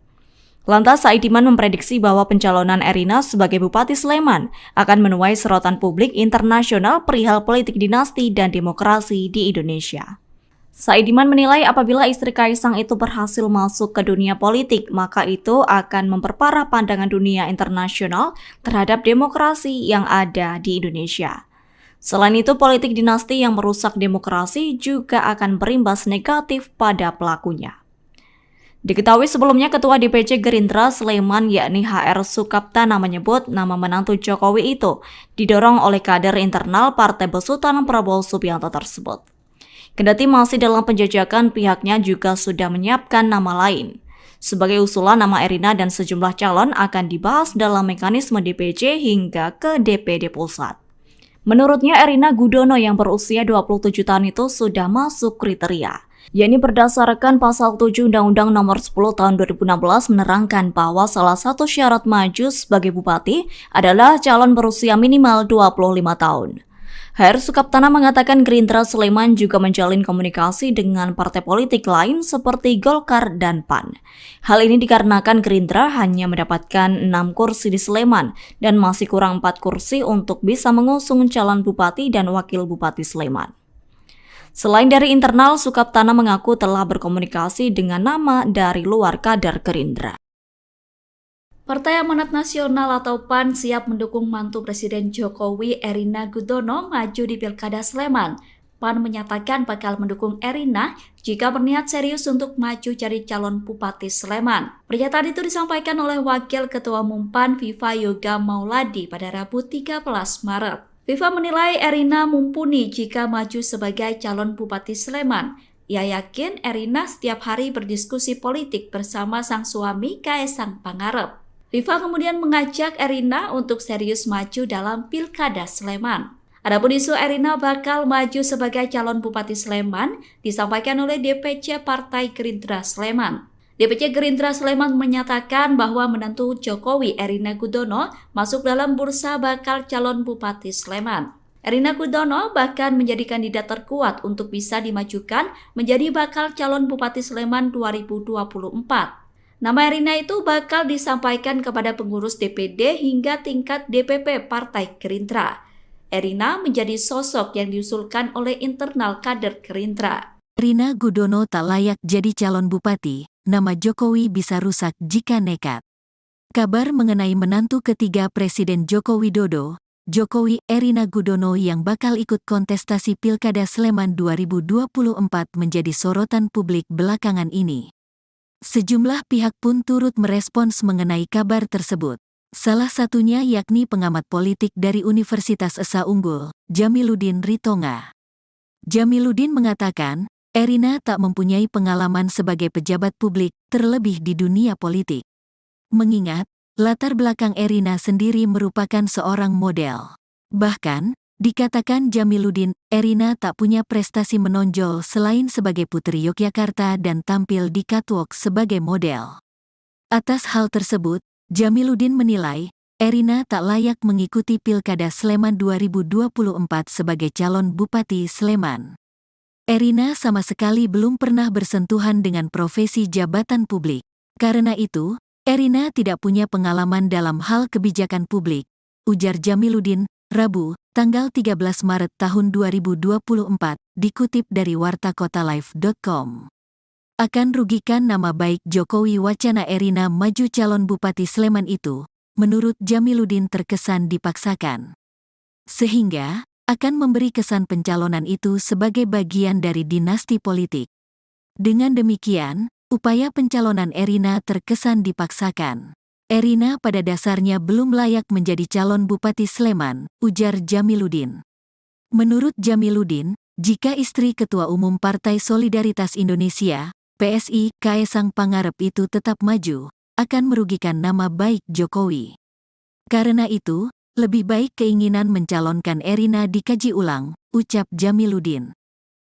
Lantas, Saidiman memprediksi bahwa pencalonan Erina sebagai Bupati Sleman akan menuai sorotan publik internasional perihal politik dinasti dan demokrasi di Indonesia. Saidiman menilai apabila istri Kaisang itu berhasil masuk ke dunia politik, maka itu akan memperparah pandangan dunia internasional terhadap demokrasi yang ada di Indonesia. Selain itu, politik dinasti yang merusak demokrasi juga akan berimbas negatif pada pelakunya. Diketahui sebelumnya Ketua DPC Gerindra Sleman yakni HR Sukaptana menyebut nama menantu Jokowi itu didorong oleh kader internal Partai Besutan Prabowo Subianto tersebut. Kendati masih dalam penjajakan, pihaknya juga sudah menyiapkan nama lain. Sebagai usulan, nama Erina dan sejumlah calon akan dibahas dalam mekanisme DPC hingga ke DPD Pusat. Menurutnya, Erina Gudono yang berusia 27 tahun itu sudah masuk kriteria, yakni berdasarkan pasal 7 Undang-Undang Nomor 10 Tahun 2016 menerangkan bahwa salah satu syarat maju sebagai bupati adalah calon berusia minimal 25 tahun. HR Sukaptana mengatakan Gerindra Sleman juga menjalin komunikasi dengan partai politik lain seperti Golkar dan PAN. Hal ini dikarenakan Gerindra hanya mendapatkan 6 kursi di Sleman dan masih kurang 4 kursi untuk bisa mengusung calon bupati dan wakil bupati Sleman. Selain dari internal, Sukaptana mengaku telah berkomunikasi dengan nama dari luar kader Gerindra. Partai Amanat Nasional atau PAN siap mendukung mantu Presiden Jokowi Erina Gudono maju di Pilkada Sleman. PAN menyatakan bakal mendukung Erina jika berniat serius untuk maju jadi calon Bupati Sleman. Pernyataan itu disampaikan oleh Wakil Ketua Umum PAN Viva Yoga Mauladi pada Rabu 13 Maret. Viva menilai Erina mumpuni jika maju sebagai calon Bupati Sleman. Ia yakin Erina setiap hari berdiskusi politik bersama sang suami Kaisang Pangarep. Viva kemudian mengajak Erina untuk serius maju dalam Pilkada Sleman. Adapun isu Erina bakal maju sebagai calon Bupati Sleman disampaikan oleh DPC Partai Gerindra Sleman. DPC Gerindra Sleman menyatakan bahwa menantu Jokowi Erina Gudono masuk dalam bursa bakal calon Bupati Sleman. Erina Gudono bahkan menjadi kandidat terkuat untuk bisa dimajukan menjadi bakal calon Bupati Sleman 2024. Nama Erina itu bakal disampaikan kepada pengurus DPD hingga tingkat DPP Partai Gerindra. Erina menjadi sosok yang diusulkan oleh internal kader Gerindra. Erina Gudono tak layak jadi calon bupati, nama Jokowi bisa rusak jika nekat. Kabar mengenai menantu ketiga Presiden Joko Widodo, Jokowi Erina Gudono yang bakal ikut kontestasi Pilkada Sleman 2024 menjadi sorotan publik belakangan ini. Sejumlah pihak pun turut merespons mengenai kabar tersebut. Salah satunya yakni pengamat politik dari Universitas Esa Unggul, Jamiluddin Ritonga. Jamiluddin mengatakan, Erina tak mempunyai pengalaman sebagai pejabat publik, terlebih di dunia politik. Mengingat, latar belakang Erina sendiri merupakan seorang model. Bahkan, dikatakan Jamiluddin, Erina tak punya prestasi menonjol selain sebagai Putri Yogyakarta dan tampil di catwalk sebagai model. Atas hal tersebut, Jamiluddin menilai, Erina tak layak mengikuti Pilkada Sleman 2024 sebagai calon Bupati Sleman. Erina sama sekali belum pernah bersentuhan dengan profesi jabatan publik. Karena itu, Erina tidak punya pengalaman dalam hal kebijakan publik, ujar Jamiluddin, Rabu, tanggal 13 Maret tahun 2024, dikutip dari wartakotalive.com. Akan rugikan nama baik Jokowi wacana Erina maju calon Bupati Sleman itu, menurut Jamiluddin terkesan dipaksakan. Sehingga, akan memberi kesan pencalonan itu sebagai bagian dari dinasti politik. Dengan demikian, upaya pencalonan Erina terkesan dipaksakan. Erina pada dasarnya belum layak menjadi calon Bupati Sleman, ujar Jamiluddin. Menurut Jamiluddin, jika istri Ketua Umum Partai Solidaritas Indonesia, PSI, Kaisang Pangarep itu tetap maju, akan merugikan nama baik Jokowi. Karena itu, lebih baik keinginan mencalonkan Erina dikaji ulang, ucap Jamiluddin.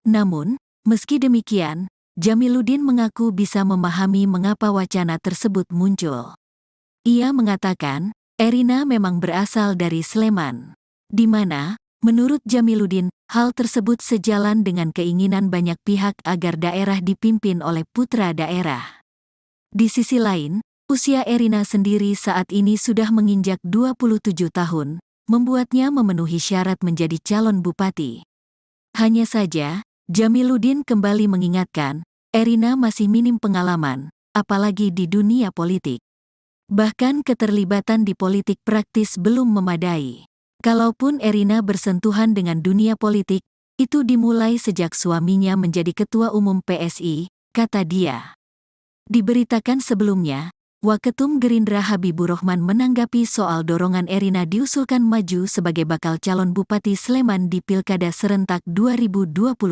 Namun, meski demikian, Jamiluddin mengaku bisa memahami mengapa wacana tersebut muncul. Ia mengatakan, Erina memang berasal dari Sleman, di mana, menurut Jamiluddin, hal tersebut sejalan dengan keinginan banyak pihak agar daerah dipimpin oleh putra daerah. Di sisi lain, usia Erina sendiri saat ini sudah menginjak 27 tahun, membuatnya memenuhi syarat menjadi calon bupati. Hanya saja, Jamiluddin kembali mengingatkan, Erina masih minim pengalaman, apalagi di dunia politik. Bahkan keterlibatan di politik praktis belum memadai. Kalaupun Erina bersentuhan dengan dunia politik, itu dimulai sejak suaminya menjadi ketua umum PSI, kata dia. Diberitakan sebelumnya, Waketum Gerindra Habibur Rahman menanggapi soal dorongan Erina diusulkan maju sebagai bakal calon Bupati Sleman di Pilkada Serentak 2024.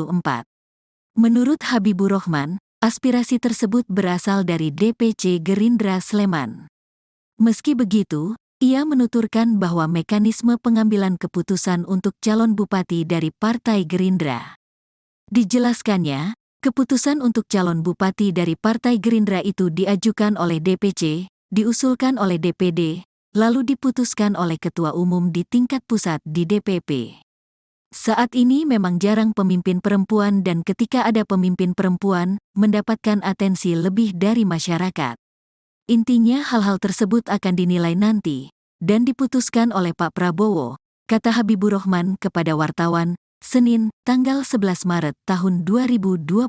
Menurut Habibur Rahman, aspirasi tersebut berasal dari DPC Gerindra Sleman. Meski begitu, ia menuturkan bahwa mekanisme pengambilan keputusan untuk calon bupati dari Partai Gerindra. Dijelaskannya, keputusan untuk calon bupati dari Partai Gerindra itu diajukan oleh DPC, diusulkan oleh DPD, lalu diputuskan oleh Ketua Umum di tingkat pusat di DPP. Saat ini memang jarang pemimpin perempuan dan ketika ada pemimpin perempuan, mendapatkan atensi lebih dari masyarakat. Intinya hal-hal tersebut akan dinilai nanti, dan diputuskan oleh Pak Prabowo, kata Habibur Rahman kepada wartawan, Senin, tanggal 11 Maret tahun 2025.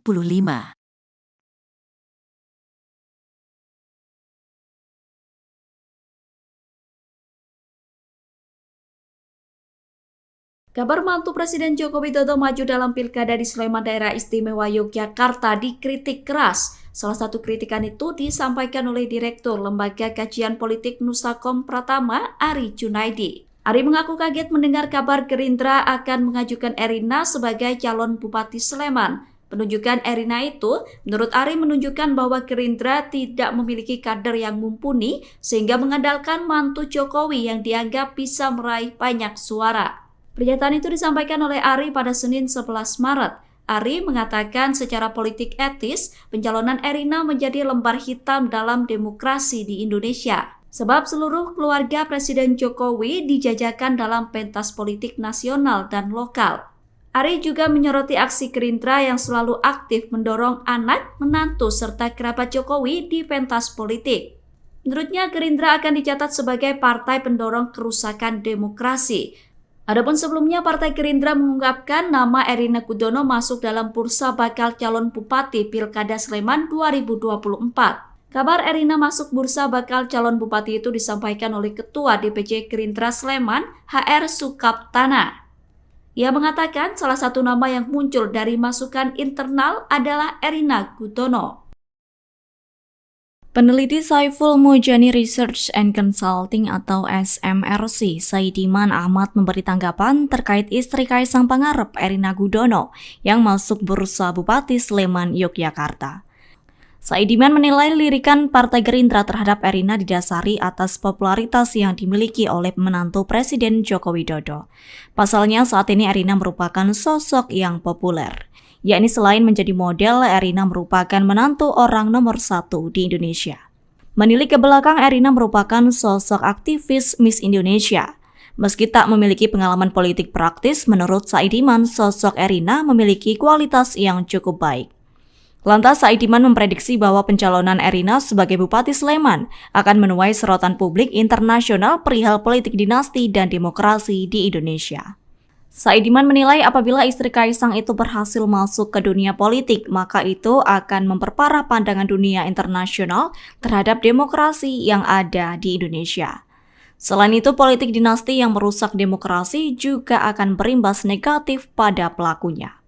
Kabar mantu Presiden Joko Widodo maju dalam Pilkada di Sleman Daerah Istimewa Yogyakarta dikritik keras. Salah satu kritikan itu disampaikan oleh Direktur Lembaga Kajian Politik Nusakom Pratama, Ari Junaidi. Ari mengaku kaget mendengar kabar Gerindra akan mengajukan Erina sebagai calon Bupati Sleman. Penunjukan Erina itu, menurut Ari, menunjukkan bahwa Gerindra tidak memiliki kader yang mumpuni sehingga mengandalkan mantu Jokowi yang dianggap bisa meraih banyak suara. Pernyataan itu disampaikan oleh Ari pada Senin 11 Maret. Ari mengatakan secara politik etis, pencalonan Erina menjadi lembar hitam dalam demokrasi di Indonesia. Sebab seluruh keluarga Presiden Jokowi dijajakan dalam pentas politik nasional dan lokal. Ari juga menyoroti aksi Gerindra yang selalu aktif mendorong anak, menantu, serta kerabat Jokowi di pentas politik. Menurutnya Gerindra akan dicatat sebagai partai pendorong kerusakan demokrasi. Adapun sebelumnya Partai Gerindra mengungkapkan nama Erina Gudono masuk dalam bursa bakal calon Bupati Pilkada Sleman 2024. Kabar Erina masuk bursa bakal calon Bupati itu disampaikan oleh Ketua DPC Gerindra Sleman, HR Sukaptana. Ia mengatakan salah satu nama yang muncul dari masukan internal adalah Erina Gudono. Peneliti Saiful Mujani Research and Consulting atau SMRC, Saidiman Ahmad memberi tanggapan terkait istri Kaisang Pangarep, Erina Gudono, yang masuk bursa Bupati Sleman, Yogyakarta. Saidiman menilai lirikan Partai Gerindra terhadap Erina didasari atas popularitas yang dimiliki oleh menantu Presiden Joko Widodo. Pasalnya saat ini Erina merupakan sosok yang populer. Yakni selain menjadi model, Erina merupakan menantu orang nomor 1 di Indonesia. Menilik ke belakang, Erina merupakan sosok aktivis Miss Indonesia. Meski tak memiliki pengalaman politik praktis, menurut Saidiman, sosok Erina memiliki kualitas yang cukup baik. Lantas, Saidiman memprediksi bahwa pencalonan Erina sebagai Bupati Sleman akan menuai sorotan publik internasional perihal politik dinasti dan demokrasi di Indonesia. Saidiman menilai apabila istri Kaisang itu berhasil masuk ke dunia politik, maka itu akan memperparah pandangan dunia internasional terhadap demokrasi yang ada di Indonesia. Selain itu, politik dinasti yang merusak demokrasi juga akan berimbas negatif pada pelakunya.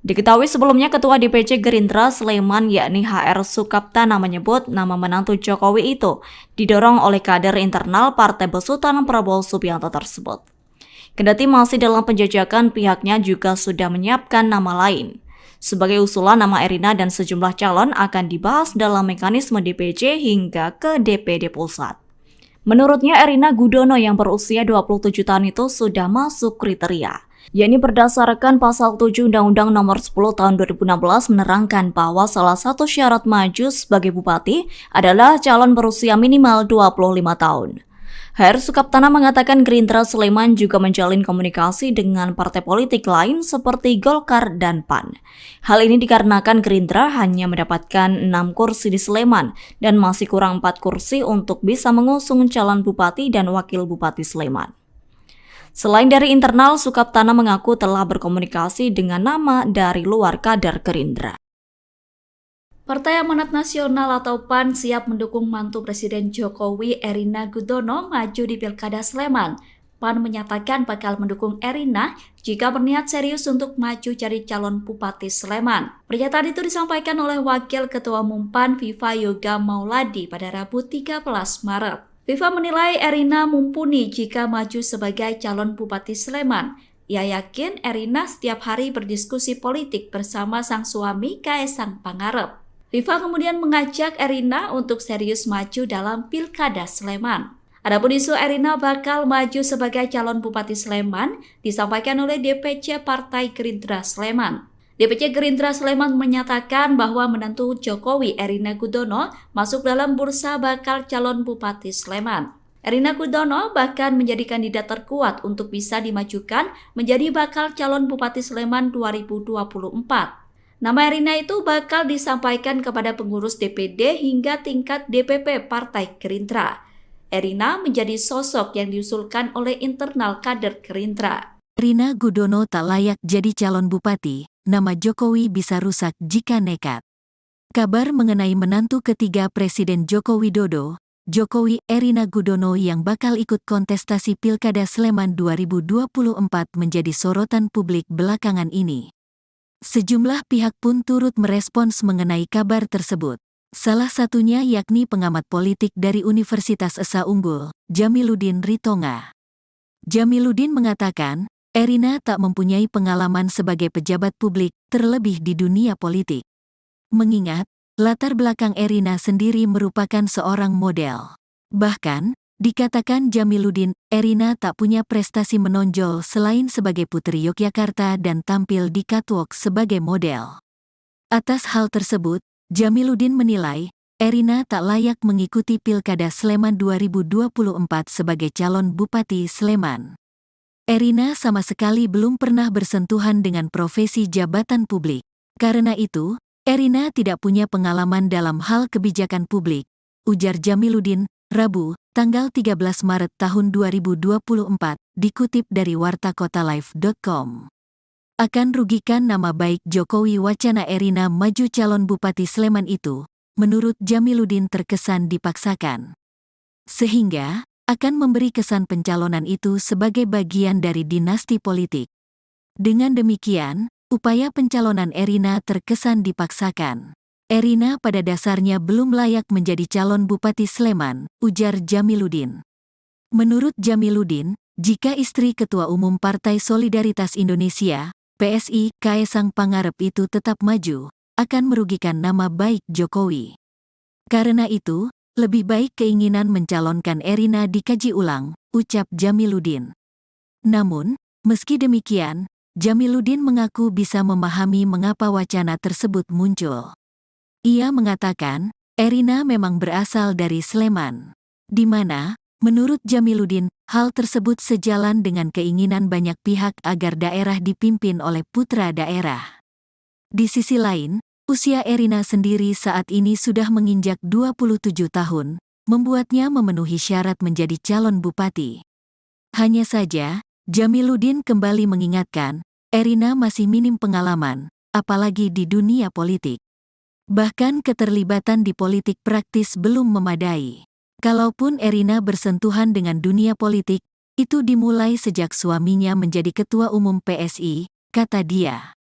Diketahui sebelumnya Ketua DPC Gerindra Sleman yakni HR Sukaptana menyebut nama menantu Jokowi itu didorong oleh kader internal Partai Besutan Prabowo Subianto tersebut. Kendati masih dalam penjajakan, pihaknya juga sudah menyiapkan nama lain. Sebagai usulan, nama Erina dan sejumlah calon akan dibahas dalam mekanisme DPC hingga ke DPD Pusat. Menurutnya, Erina Gudono yang berusia 27 tahun itu sudah masuk kriteria. Yakni berdasarkan pasal 7 Undang-Undang Nomor 10 Tahun 2016 menerangkan bahwa salah satu syarat maju sebagai bupati adalah calon berusia minimal 25 tahun. HR Sukaptana mengatakan Gerindra Sleman juga menjalin komunikasi dengan partai politik lain seperti Golkar dan PAN. Hal ini dikarenakan Gerindra hanya mendapatkan 6 kursi di Sleman dan masih kurang 4 kursi untuk bisa mengusung calon bupati dan wakil bupati Sleman. Selain dari internal, Sukaptana mengaku telah berkomunikasi dengan nama dari luar kader Gerindra. Partai Amanat Nasional atau PAN siap mendukung mantu Presiden Jokowi Erina Gudono maju di Pilkada Sleman. PAN menyatakan bakal mendukung Erina jika berniat serius untuk maju jadi calon Bupati Sleman. Pernyataan itu disampaikan oleh Wakil Ketua Umum PAN Viva Yoga Mauladi pada Rabu 13 Maret. Viva menilai Erina mumpuni jika maju sebagai calon Bupati Sleman. Ia yakin Erina setiap hari berdiskusi politik bersama sang suami Kaesang Pangarep. Viva kemudian mengajak Erina untuk serius maju dalam Pilkada Sleman. Adapun isu Erina bakal maju sebagai calon Bupati Sleman disampaikan oleh DPC Partai Gerindra Sleman. DPC Gerindra Sleman menyatakan bahwa menantu Jokowi Erina Gudono masuk dalam bursa bakal calon Bupati Sleman. Erina Gudono bahkan menjadi kandidat terkuat untuk bisa dimajukan menjadi bakal calon Bupati Sleman 2024. Nama Erina itu bakal disampaikan kepada pengurus DPD hingga tingkat DPP Partai Gerindra. Erina menjadi sosok yang diusulkan oleh internal kader Gerindra. Erina Gudono tak layak jadi calon bupati, nama Jokowi bisa rusak jika nekat. Kabar mengenai menantu ketiga Presiden Joko Widodo, Jokowi Erina Gudono yang bakal ikut kontestasi Pilkada Sleman 2024 menjadi sorotan publik belakangan ini. Sejumlah pihak pun turut merespons mengenai kabar tersebut. Salah satunya yakni pengamat politik dari Universitas Esa Unggul, Jamiluddin Ritonga. Jamiluddin mengatakan, Erina tak mempunyai pengalaman sebagai pejabat publik, terlebih di dunia politik. Mengingat, latar belakang Erina sendiri merupakan seorang model. Bahkan, dikatakan Jamiluddin, Erina tak punya prestasi menonjol selain sebagai Putri Yogyakarta dan tampil di catwalk sebagai model. Atas hal tersebut, Jamiluddin menilai, Erina tak layak mengikuti Pilkada Sleman 2024 sebagai calon Bupati Sleman. Erina sama sekali belum pernah bersentuhan dengan profesi jabatan publik. Karena itu, Erina tidak punya pengalaman dalam hal kebijakan publik, ujar Jamiluddin, Rabu, tanggal 13 Maret tahun 2024, dikutip dari wartakotalive.com. Akan rugikan nama baik Jokowi wacana Erina maju calon Bupati Sleman itu, menurut Jamiluddin terkesan dipaksakan. Sehingga, akan memberi kesan pencalonan itu sebagai bagian dari dinasti politik. Dengan demikian, upaya pencalonan Erina terkesan dipaksakan. Erina pada dasarnya belum layak menjadi calon Bupati Sleman, ujar Jamiluddin. Menurut Jamiluddin, jika istri Ketua Umum Partai Solidaritas Indonesia, PSI, Kaesang Pangarep itu tetap maju, akan merugikan nama baik Jokowi. Karena itu, lebih baik keinginan mencalonkan Erina dikaji ulang, ucap Jamiluddin. Namun, meski demikian, Jamiluddin mengaku bisa memahami mengapa wacana tersebut muncul. Ia mengatakan, Erina memang berasal dari Sleman, di mana, menurut Jamiluddin, hal tersebut sejalan dengan keinginan banyak pihak agar daerah dipimpin oleh putra daerah. Di sisi lain, usia Erina sendiri saat ini sudah menginjak 27 tahun, membuatnya memenuhi syarat menjadi calon bupati. Hanya saja, Jamiluddin kembali mengingatkan, Erina masih minim pengalaman, apalagi di dunia politik. Bahkan keterlibatan di politik praktis belum memadai. Kalaupun Erina bersentuhan dengan dunia politik, itu dimulai sejak suaminya menjadi Ketua Umum PSI, kata dia.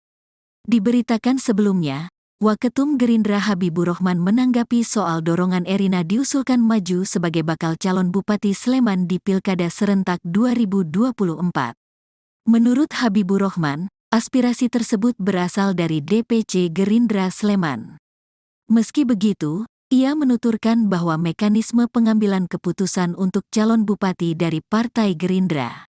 Diberitakan sebelumnya, Waketum Gerindra Habibur Rahman menanggapi soal dorongan Erina diusulkan maju sebagai bakal calon Bupati Sleman di Pilkada Serentak 2024. Menurut Habibur Rahman, aspirasi tersebut berasal dari DPC Gerindra Sleman. Meski begitu, ia menuturkan bahwa mekanisme pengambilan keputusan untuk calon bupati dari Partai Gerindra.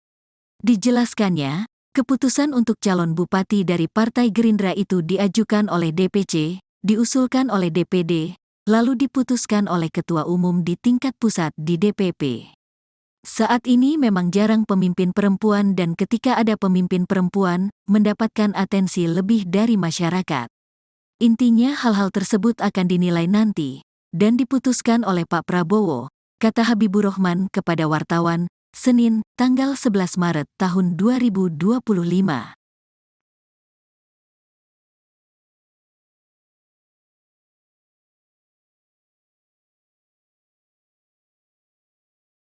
Dijelaskannya, keputusan untuk calon bupati dari Partai Gerindra itu diajukan oleh DPC, diusulkan oleh DPD, lalu diputuskan oleh Ketua Umum di tingkat pusat di DPP. Saat ini memang jarang pemimpin perempuan dan ketika ada pemimpin perempuan, mendapatkan atensi lebih dari masyarakat. Intinya hal-hal tersebut akan dinilai nanti, dan diputuskan oleh Pak Prabowo, kata Habibur Rahman kepada wartawan, Senin, tanggal 11 Maret tahun 2025.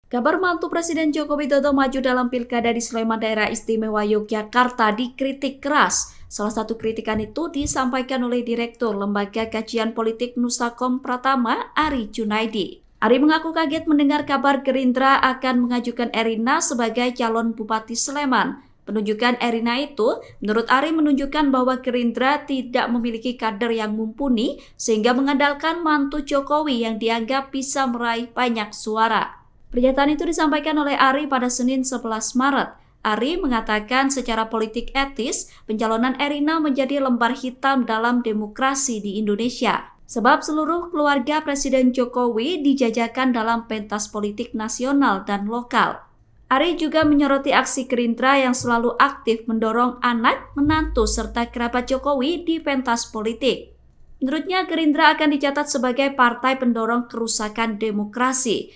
Kabar mantu Presiden Joko Widodo maju dalam Pilkada di Sleman Daerah Istimewa Yogyakarta dikritik keras. Salah satu kritikan itu disampaikan oleh Direktur Lembaga Kajian Politik Nusakom Pratama, Ari Junaidi. Ari mengaku kaget mendengar kabar Gerindra akan mengajukan Erina sebagai calon Bupati Sleman. Penunjukan Erina itu, menurut Ari, menunjukkan bahwa Gerindra tidak memiliki kader yang mumpuni sehingga mengandalkan mantu Jokowi yang dianggap bisa meraih banyak suara. Pernyataan itu disampaikan oleh Ari pada Senin 11 Maret. Ari mengatakan secara politik etis, pencalonan Erina menjadi lembar hitam dalam demokrasi di Indonesia. Sebab seluruh keluarga Presiden Jokowi dijajakan dalam pentas politik nasional dan lokal. Ari juga menyoroti aksi Gerindra yang selalu aktif mendorong anak, menantu, serta kerabat Jokowi di pentas politik. Menurutnya, Gerindra akan dicatat sebagai partai pendorong kerusakan demokrasi.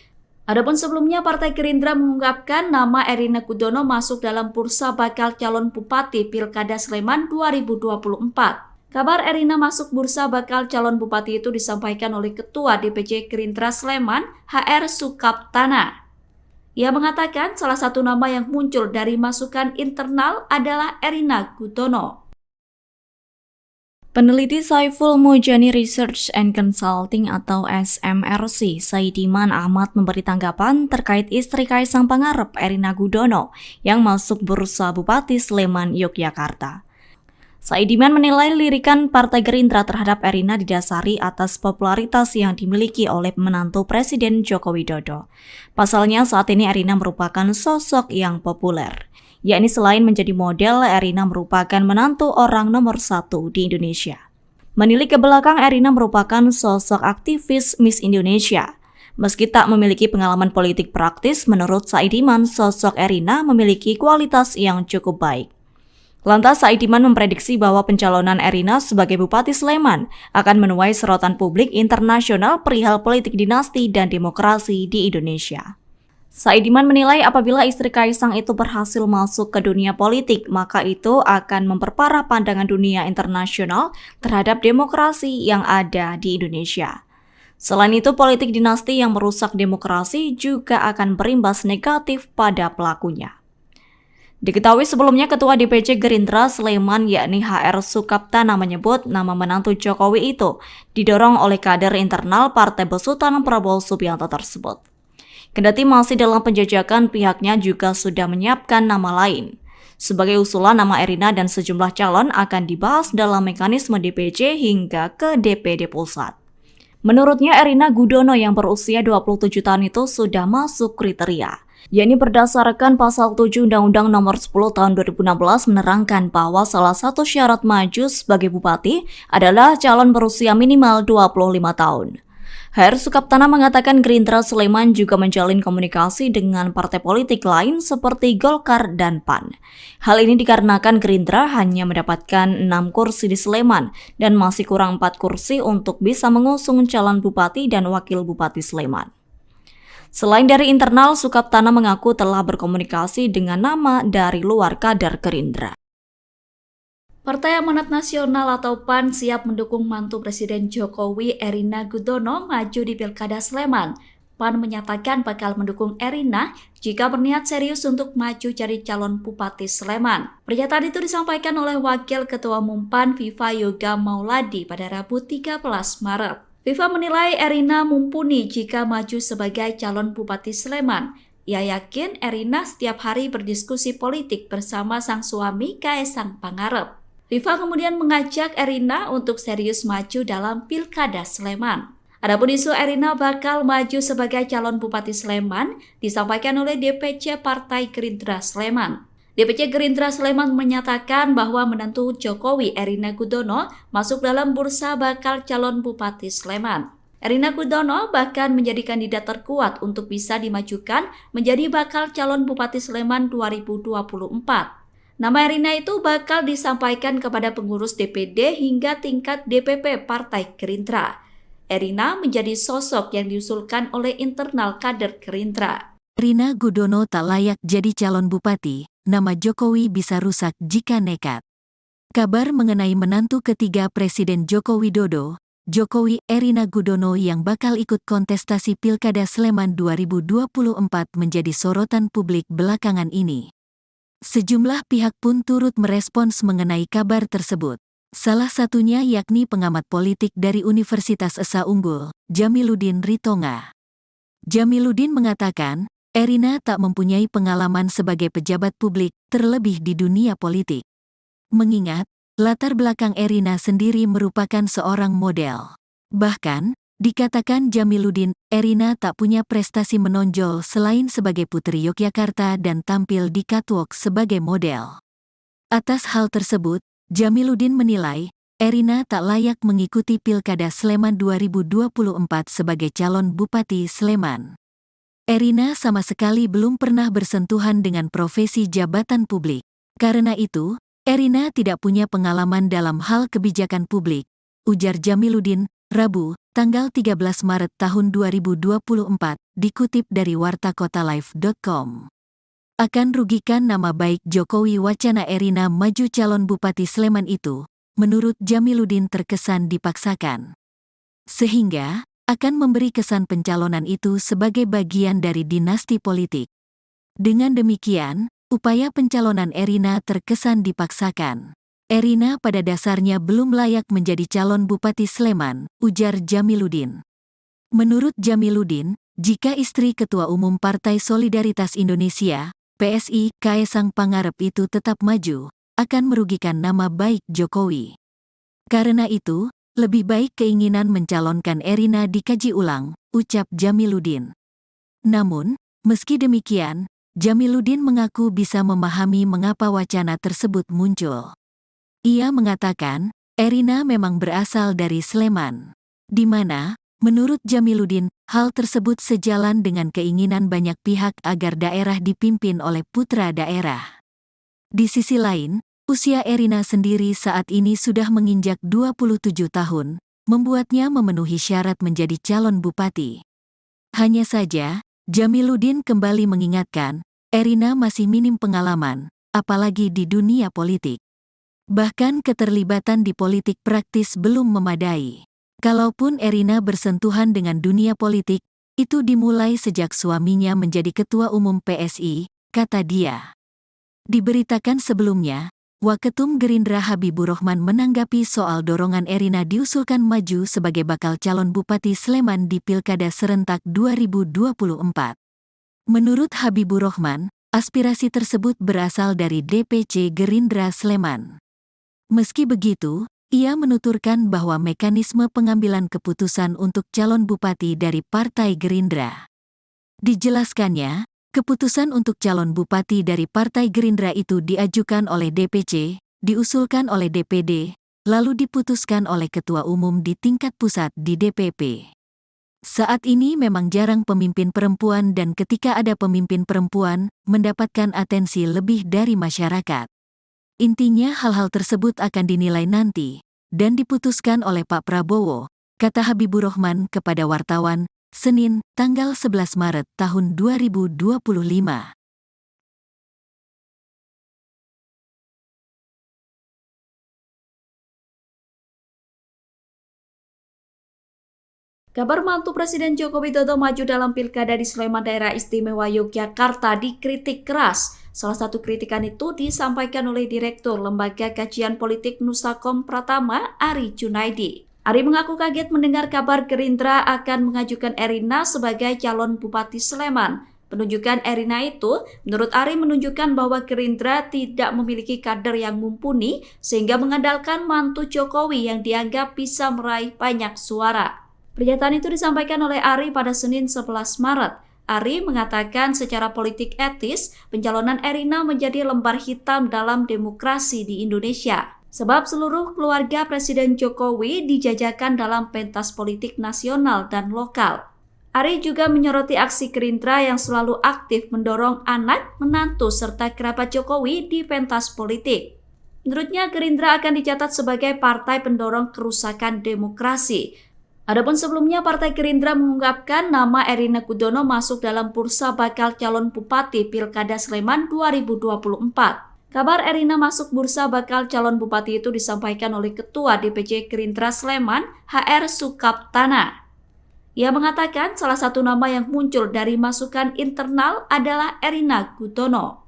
Adapun sebelumnya, Partai Gerindra mengungkapkan nama Erina Gudono masuk dalam bursa bakal calon Bupati Pilkada Sleman 2024. Kabar Erina masuk bursa bakal calon Bupati itu disampaikan oleh Ketua DPC Gerindra Sleman, HR Sukaptana. Ia mengatakan salah satu nama yang muncul dari masukan internal adalah Erina Gudono. Peneliti Saiful Mujani Research and Consulting atau SMRC, Saidiman Ahmad memberi tanggapan terkait istri Kaisang Pangarep, Erina Gudono, yang masuk bursa Bupati Sleman, Yogyakarta. Saidiman menilai lirikan Partai Gerindra terhadap Erina didasari atas popularitas yang dimiliki oleh menantu Presiden Joko Widodo. Pasalnya saat ini Erina merupakan sosok yang populer. Yakni selain menjadi model, Erina merupakan menantu orang nomor 1 di Indonesia. Menilik ke belakang, Erina merupakan sosok aktivis Miss Indonesia. Meski tak memiliki pengalaman politik praktis, menurut Saidiman, sosok Erina memiliki kualitas yang cukup baik. Lantas, Saidiman memprediksi bahwa pencalonan Erina sebagai Bupati Sleman akan menuai sorotan publik internasional perihal politik dinasti dan demokrasi di Indonesia. Saidiman menilai apabila istri Kaisang itu berhasil masuk ke dunia politik, maka itu akan memperparah pandangan dunia internasional terhadap demokrasi yang ada di Indonesia. Selain itu, politik dinasti yang merusak demokrasi juga akan berimbas negatif pada pelakunya. Diketahui sebelumnya Ketua DPC Gerindra Sleman yakni HR Sukaptana menyebut nama menantu Jokowi itu didorong oleh kader internal Partai Besutan Prabowo Subianto tersebut. Kendati masih dalam penjajakan, pihaknya juga sudah menyiapkan nama lain. Sebagai usulan, nama Erina dan sejumlah calon akan dibahas dalam mekanisme DPC hingga ke DPD Pusat. Menurutnya, Erina Gudono yang berusia 27 tahun itu sudah masuk kriteria, yakni berdasarkan pasal 7 Undang-Undang Nomor 10 Tahun 2016 menerangkan bahwa salah satu syarat maju sebagai bupati adalah calon berusia minimal 25 tahun. HR Sukaptana mengatakan Gerindra Sleman juga menjalin komunikasi dengan partai politik lain seperti Golkar dan PAN. Hal ini dikarenakan Gerindra hanya mendapatkan 6 kursi di Sleman dan masih kurang 4 kursi untuk bisa mengusung calon bupati dan wakil bupati Sleman. Selain dari internal, Sukaptana mengaku telah berkomunikasi dengan nama dari luar kader Gerindra. Partai Amanat Nasional atau PAN siap mendukung mantu Presiden Jokowi Erina Gudono maju di Pilkada Sleman. PAN menyatakan bakal mendukung Erina jika berniat serius untuk maju jadi calon Bupati Sleman. Pernyataan itu disampaikan oleh Wakil Ketua Umum PAN Viva Yoga Mauladi pada Rabu 13 Maret. Viva menilai Erina mumpuni jika maju sebagai calon Bupati Sleman. Ia yakin Erina setiap hari berdiskusi politik bersama sang suami Kaisang Pangarep. Viva kemudian mengajak Erina untuk serius maju dalam Pilkada Sleman. Adapun isu Erina bakal maju sebagai calon Bupati Sleman disampaikan oleh DPC Partai Gerindra Sleman. DPC Gerindra Sleman menyatakan bahwa menantu Jokowi Erina Gudono masuk dalam bursa bakal calon Bupati Sleman. Erina Gudono bahkan menjadi kandidat terkuat untuk bisa dimajukan menjadi bakal calon Bupati Sleman 2024. Nama Erina itu bakal disampaikan kepada pengurus DPD hingga tingkat DPP Partai Gerindra. Erina menjadi sosok yang diusulkan oleh internal kader Gerindra. Erina Gudono tak layak jadi calon bupati, nama Jokowi bisa rusak jika nekat. Kabar mengenai menantu ketiga Presiden Joko Widodo, Jokowi Erina Gudono yang bakal ikut kontestasi Pilkada Sleman 2024 menjadi sorotan publik belakangan ini. Sejumlah pihak pun turut merespons mengenai kabar tersebut. Salah satunya yakni pengamat politik dari Universitas Esa Unggul, Jamiluddin Ritonga. Jamiluddin mengatakan, Erina tak mempunyai pengalaman sebagai pejabat publik, terlebih di dunia politik. Mengingat, latar belakang Erina sendiri merupakan seorang model. Bahkan, dikatakan Jamiluddin, Erina tak punya prestasi menonjol selain sebagai Putri Yogyakarta dan tampil di catwalk sebagai model. Atas hal tersebut, Jamiluddin menilai, Erina tak layak mengikuti Pilkada Sleman 2024 sebagai calon Bupati Sleman. Erina sama sekali belum pernah bersentuhan dengan profesi jabatan publik. Karena itu, Erina tidak punya pengalaman dalam hal kebijakan publik, ujar Jamiluddin, Rabu, tanggal 13 Maret tahun 2024, dikutip dari wartakotalive.com. Akan rugikan nama baik Jokowi wacana Erina maju calon Bupati Sleman itu, menurut Jamiluddin terkesan dipaksakan. Sehingga, akan memberi kesan pencalonan itu sebagai bagian dari dinasti politik. Dengan demikian, upaya pencalonan Erina terkesan dipaksakan. Erina pada dasarnya belum layak menjadi calon Bupati Sleman, ujar Jamiluddin. Menurut Jamiluddin, jika istri Ketua Umum Partai Solidaritas Indonesia, PSI, Kaesang Pangarep itu tetap maju, akan merugikan nama baik Jokowi. Karena itu, lebih baik keinginan mencalonkan Erina dikaji ulang, ucap Jamiluddin. Namun, meski demikian, Jamiluddin mengaku bisa memahami mengapa wacana tersebut muncul. Ia mengatakan, Erina memang berasal dari Sleman, di mana, menurut Jamiluddin, hal tersebut sejalan dengan keinginan banyak pihak agar daerah dipimpin oleh putra daerah. Di sisi lain, usia Erina sendiri saat ini sudah menginjak 27 tahun, membuatnya memenuhi syarat menjadi calon bupati. Hanya saja, Jamiluddin kembali mengingatkan, Erina masih minim pengalaman, apalagi di dunia politik. Bahkan keterlibatan di politik praktis belum memadai. Kalaupun Erina bersentuhan dengan dunia politik, itu dimulai sejak suaminya menjadi Ketua Umum PSI, kata dia. Diberitakan sebelumnya, Waketum Gerindra Habibur Rahman menanggapi soal dorongan Erina diusulkan maju sebagai bakal calon Bupati Sleman di Pilkada Serentak 2024. Menurut Habibur Rahman, aspirasi tersebut berasal dari DPC Gerindra Sleman. Meski begitu, ia menuturkan bahwa mekanisme pengambilan keputusan untuk calon bupati dari Partai Gerindra. Dijelaskannya, keputusan untuk calon bupati dari Partai Gerindra itu diajukan oleh DPC, diusulkan oleh DPD, lalu diputuskan oleh Ketua Umum di tingkat pusat di DPP. Saat ini memang jarang pemimpin perempuan dan ketika ada pemimpin perempuan, mendapatkan atensi lebih dari masyarakat. Intinya hal-hal tersebut akan dinilai nanti, dan diputuskan oleh Pak Prabowo, kata Habibur Rahman kepada wartawan, Senin, tanggal 11 Maret tahun 2025. Kabar mantu Presiden Joko Widodo maju dalam Pilkada di Sleman Daerah Istimewa Yogyakarta dikritik keras. Salah satu kritikan itu disampaikan oleh Direktur Lembaga Kajian Politik Nusakom Pratama, Ari Junaidi. Ari mengaku kaget mendengar kabar Gerindra akan mengajukan Erina sebagai calon Bupati Sleman. Penunjukan Erina itu, menurut Ari, menunjukkan bahwa Gerindra tidak memiliki kader yang mumpuni sehingga mengandalkan mantu Jokowi yang dianggap bisa meraih banyak suara. Pernyataan itu disampaikan oleh Ari pada Senin 11 Maret. Ari mengatakan secara politik etis, pencalonan Erina menjadi lembar hitam dalam demokrasi di Indonesia. Sebab seluruh keluarga Presiden Jokowi dijajakan dalam pentas politik nasional dan lokal. Ari juga menyoroti aksi Gerindra yang selalu aktif mendorong anak, menantu, serta kerabat Jokowi di pentas politik. Menurutnya Gerindra akan dicatat sebagai partai pendorong kerusakan demokrasi. Adapun sebelumnya, Partai Gerindra mengungkapkan nama Erina Gudono masuk dalam bursa bakal calon bupati Pilkada Sleman 2024. Kabar Erina masuk bursa bakal calon bupati itu disampaikan oleh Ketua DPC Gerindra Sleman, HR Sukaptana. Ia mengatakan salah satu nama yang muncul dari masukan internal adalah Erina Gudono.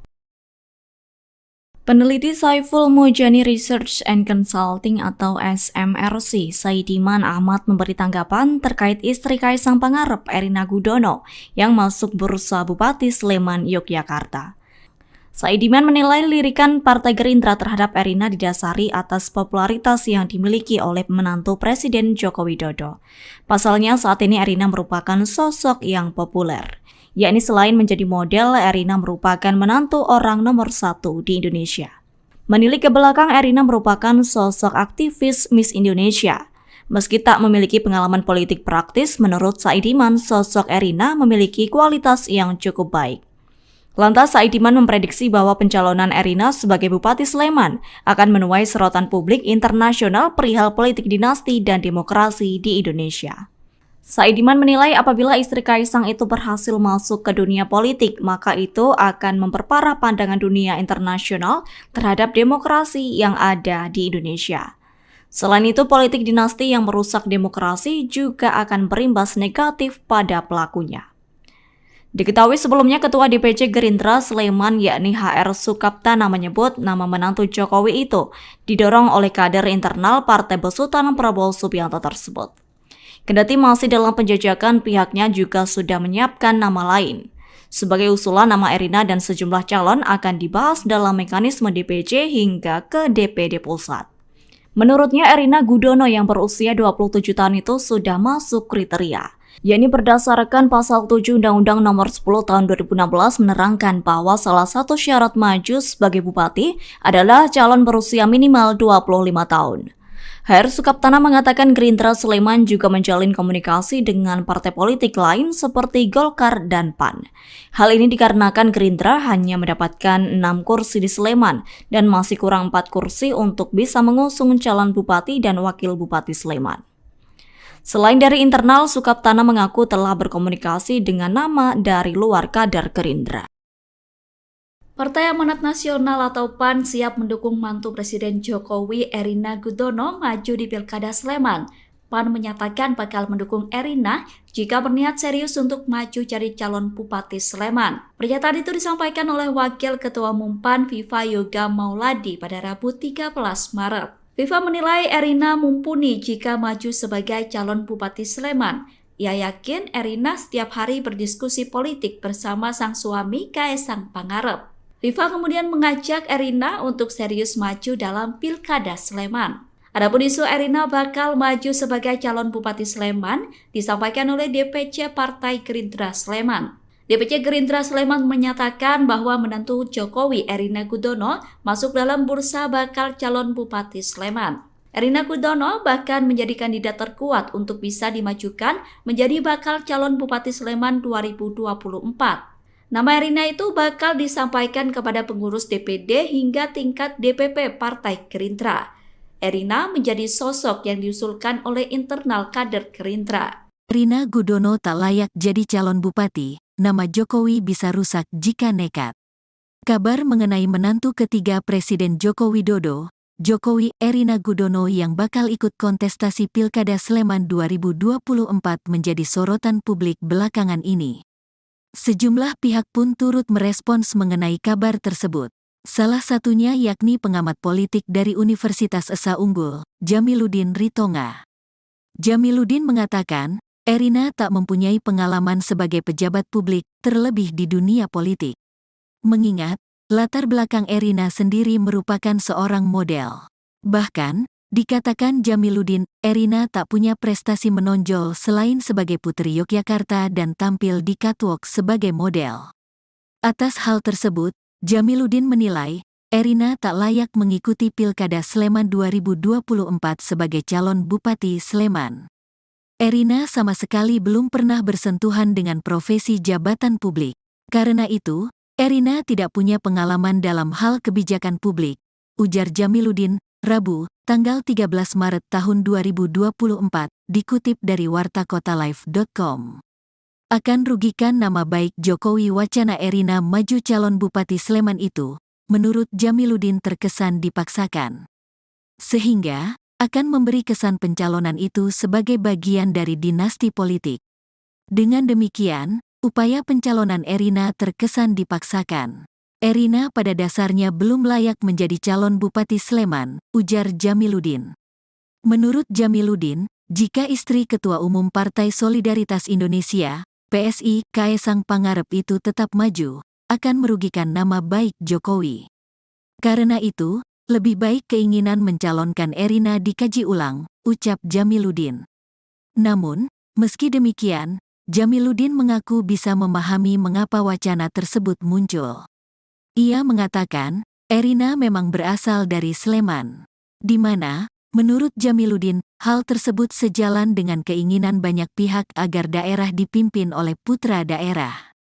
Peneliti Saiful Mujani Research and Consulting atau SMRC, Saidiman Ahmad memberi tanggapan terkait istri Kaisang Pangarep, Erina Gudono, yang masuk bursa Bupati Sleman, Yogyakarta. Saidiman menilai lirikan Partai Gerindra terhadap Erina didasari atas popularitas yang dimiliki oleh menantu Presiden Joko Widodo. Pasalnya saat ini Erina merupakan sosok yang populer. Yakni selain menjadi model, Erina merupakan menantu orang nomor 1 di Indonesia. Menilik ke belakang, Erina merupakan sosok aktivis Miss Indonesia. Meski tak memiliki pengalaman politik praktis, menurut Saidiman, sosok Erina memiliki kualitas yang cukup baik. Lantas, Saidiman memprediksi bahwa pencalonan Erina sebagai Bupati Sleman akan menuai sorotan publik internasional perihal politik dinasti dan demokrasi di Indonesia. Saidiman menilai apabila istri Kaisang itu berhasil masuk ke dunia politik, maka itu akan memperparah pandangan dunia internasional terhadap demokrasi yang ada di Indonesia. Selain itu, politik dinasti yang merusak demokrasi juga akan berimbas negatif pada pelakunya. Diketahui sebelumnya Ketua DPC Gerindra Sleman yakni HR Sukaptana menyebut nama menantu Jokowi itu didorong oleh kader internal Partai Besutan Prabowo Subianto tersebut. Kendati masih dalam penjajakan, pihaknya juga sudah menyiapkan nama lain. Sebagai usulan, nama Erina dan sejumlah calon akan dibahas dalam mekanisme DPC hingga ke DPD Pusat. Menurutnya, Erina Gudono yang berusia 27 tahun itu sudah masuk kriteria, yakni berdasarkan pasal 7 Undang-Undang Nomor 10 Tahun 2016 menerangkan bahwa salah satu syarat maju sebagai bupati adalah calon berusia minimal 25 tahun. HR Sukaptana mengatakan Gerindra Sleman juga menjalin komunikasi dengan partai politik lain seperti Golkar dan PAN. Hal ini dikarenakan Gerindra hanya mendapatkan 6 kursi di Sleman dan masih kurang 4 kursi untuk bisa mengusung calon bupati dan wakil bupati Sleman. Selain dari internal, Sukaptana mengaku telah berkomunikasi dengan nama dari luar kader Gerindra. Partai Amanat Nasional atau PAN siap mendukung mantu Presiden Jokowi Erina Gudono maju di Pilkada Sleman. PAN menyatakan bakal mendukung Erina jika berniat serius untuk maju jadi calon Bupati Sleman. Pernyataan itu disampaikan oleh Wakil Ketua Umum PAN Viva Yoga Mauladi pada Rabu 13 Maret. Viva menilai Erina mumpuni jika maju sebagai calon Bupati Sleman. Ia yakin Erina setiap hari berdiskusi politik bersama sang suami Kaisang Pangarep. Viva kemudian mengajak Erina untuk serius maju dalam Pilkada Sleman. Adapun isu Erina bakal maju sebagai calon Bupati Sleman disampaikan oleh DPC Partai Gerindra Sleman. DPC Gerindra Sleman menyatakan bahwa menantu Jokowi Erina Gudono masuk dalam bursa bakal calon Bupati Sleman. Erina Gudono bahkan menjadi kandidat terkuat untuk bisa dimajukan menjadi bakal calon Bupati Sleman 2024. Nama Erina itu bakal disampaikan kepada pengurus DPD hingga tingkat DPP Partai Gerindra. Erina menjadi sosok yang diusulkan oleh internal kader Gerindra. Erina Gudono tak layak jadi calon bupati, nama Jokowi bisa rusak jika nekat. Kabar mengenai menantu ketiga Presiden Joko Widodo, Jokowi Erina Gudono yang bakal ikut kontestasi Pilkada Sleman 2024 menjadi sorotan publik belakangan ini. Sejumlah pihak pun turut merespons mengenai kabar tersebut. Salah satunya yakni pengamat politik dari Universitas Esa Unggul, Jamiluddin Ritonga. Jamiluddin mengatakan, Erina tak mempunyai pengalaman sebagai pejabat publik, terlebih di dunia politik. Mengingat, latar belakang Erina sendiri merupakan seorang model. Bahkan, dikatakan Jamiluddin, Erina tak punya prestasi menonjol selain sebagai putri Yogyakarta dan tampil di catwalk sebagai model. Atas hal tersebut, Jamiluddin menilai, Erina tak layak mengikuti Pilkada Sleman 2024 sebagai calon Bupati Sleman. Erina sama sekali belum pernah bersentuhan dengan profesi jabatan publik. Karena itu, Erina tidak punya pengalaman dalam hal kebijakan publik, ujar Jamiluddin. Rabu, tanggal 13 Maret tahun 2024, dikutip dari wartakotalive.com. Akan rugikan nama baik Jokowi wacana Erina maju calon Bupati Sleman itu, menurut Jamiluddin terkesan dipaksakan. Sehingga, akan memberi kesan pencalonan itu sebagai bagian dari dinasti politik. Dengan demikian, upaya pencalonan Erina terkesan dipaksakan. Erina pada dasarnya belum layak menjadi calon Bupati Sleman, ujar Jamiluddin. Menurut Jamiluddin, jika istri Ketua Umum Partai Solidaritas Indonesia, PSI, Kaesang Pangarep itu tetap maju, akan merugikan nama baik Jokowi. Karena itu, lebih baik keinginan mencalonkan Erina dikaji ulang, ucap Jamiluddin. Namun, meski demikian, Jamiluddin mengaku bisa memahami mengapa wacana tersebut muncul. Ia mengatakan, Erina memang berasal dari Sleman, di mana, menurut Jamiluddin, hal tersebut sejalan dengan keinginan banyak pihak agar daerah dipimpin oleh putra daerah.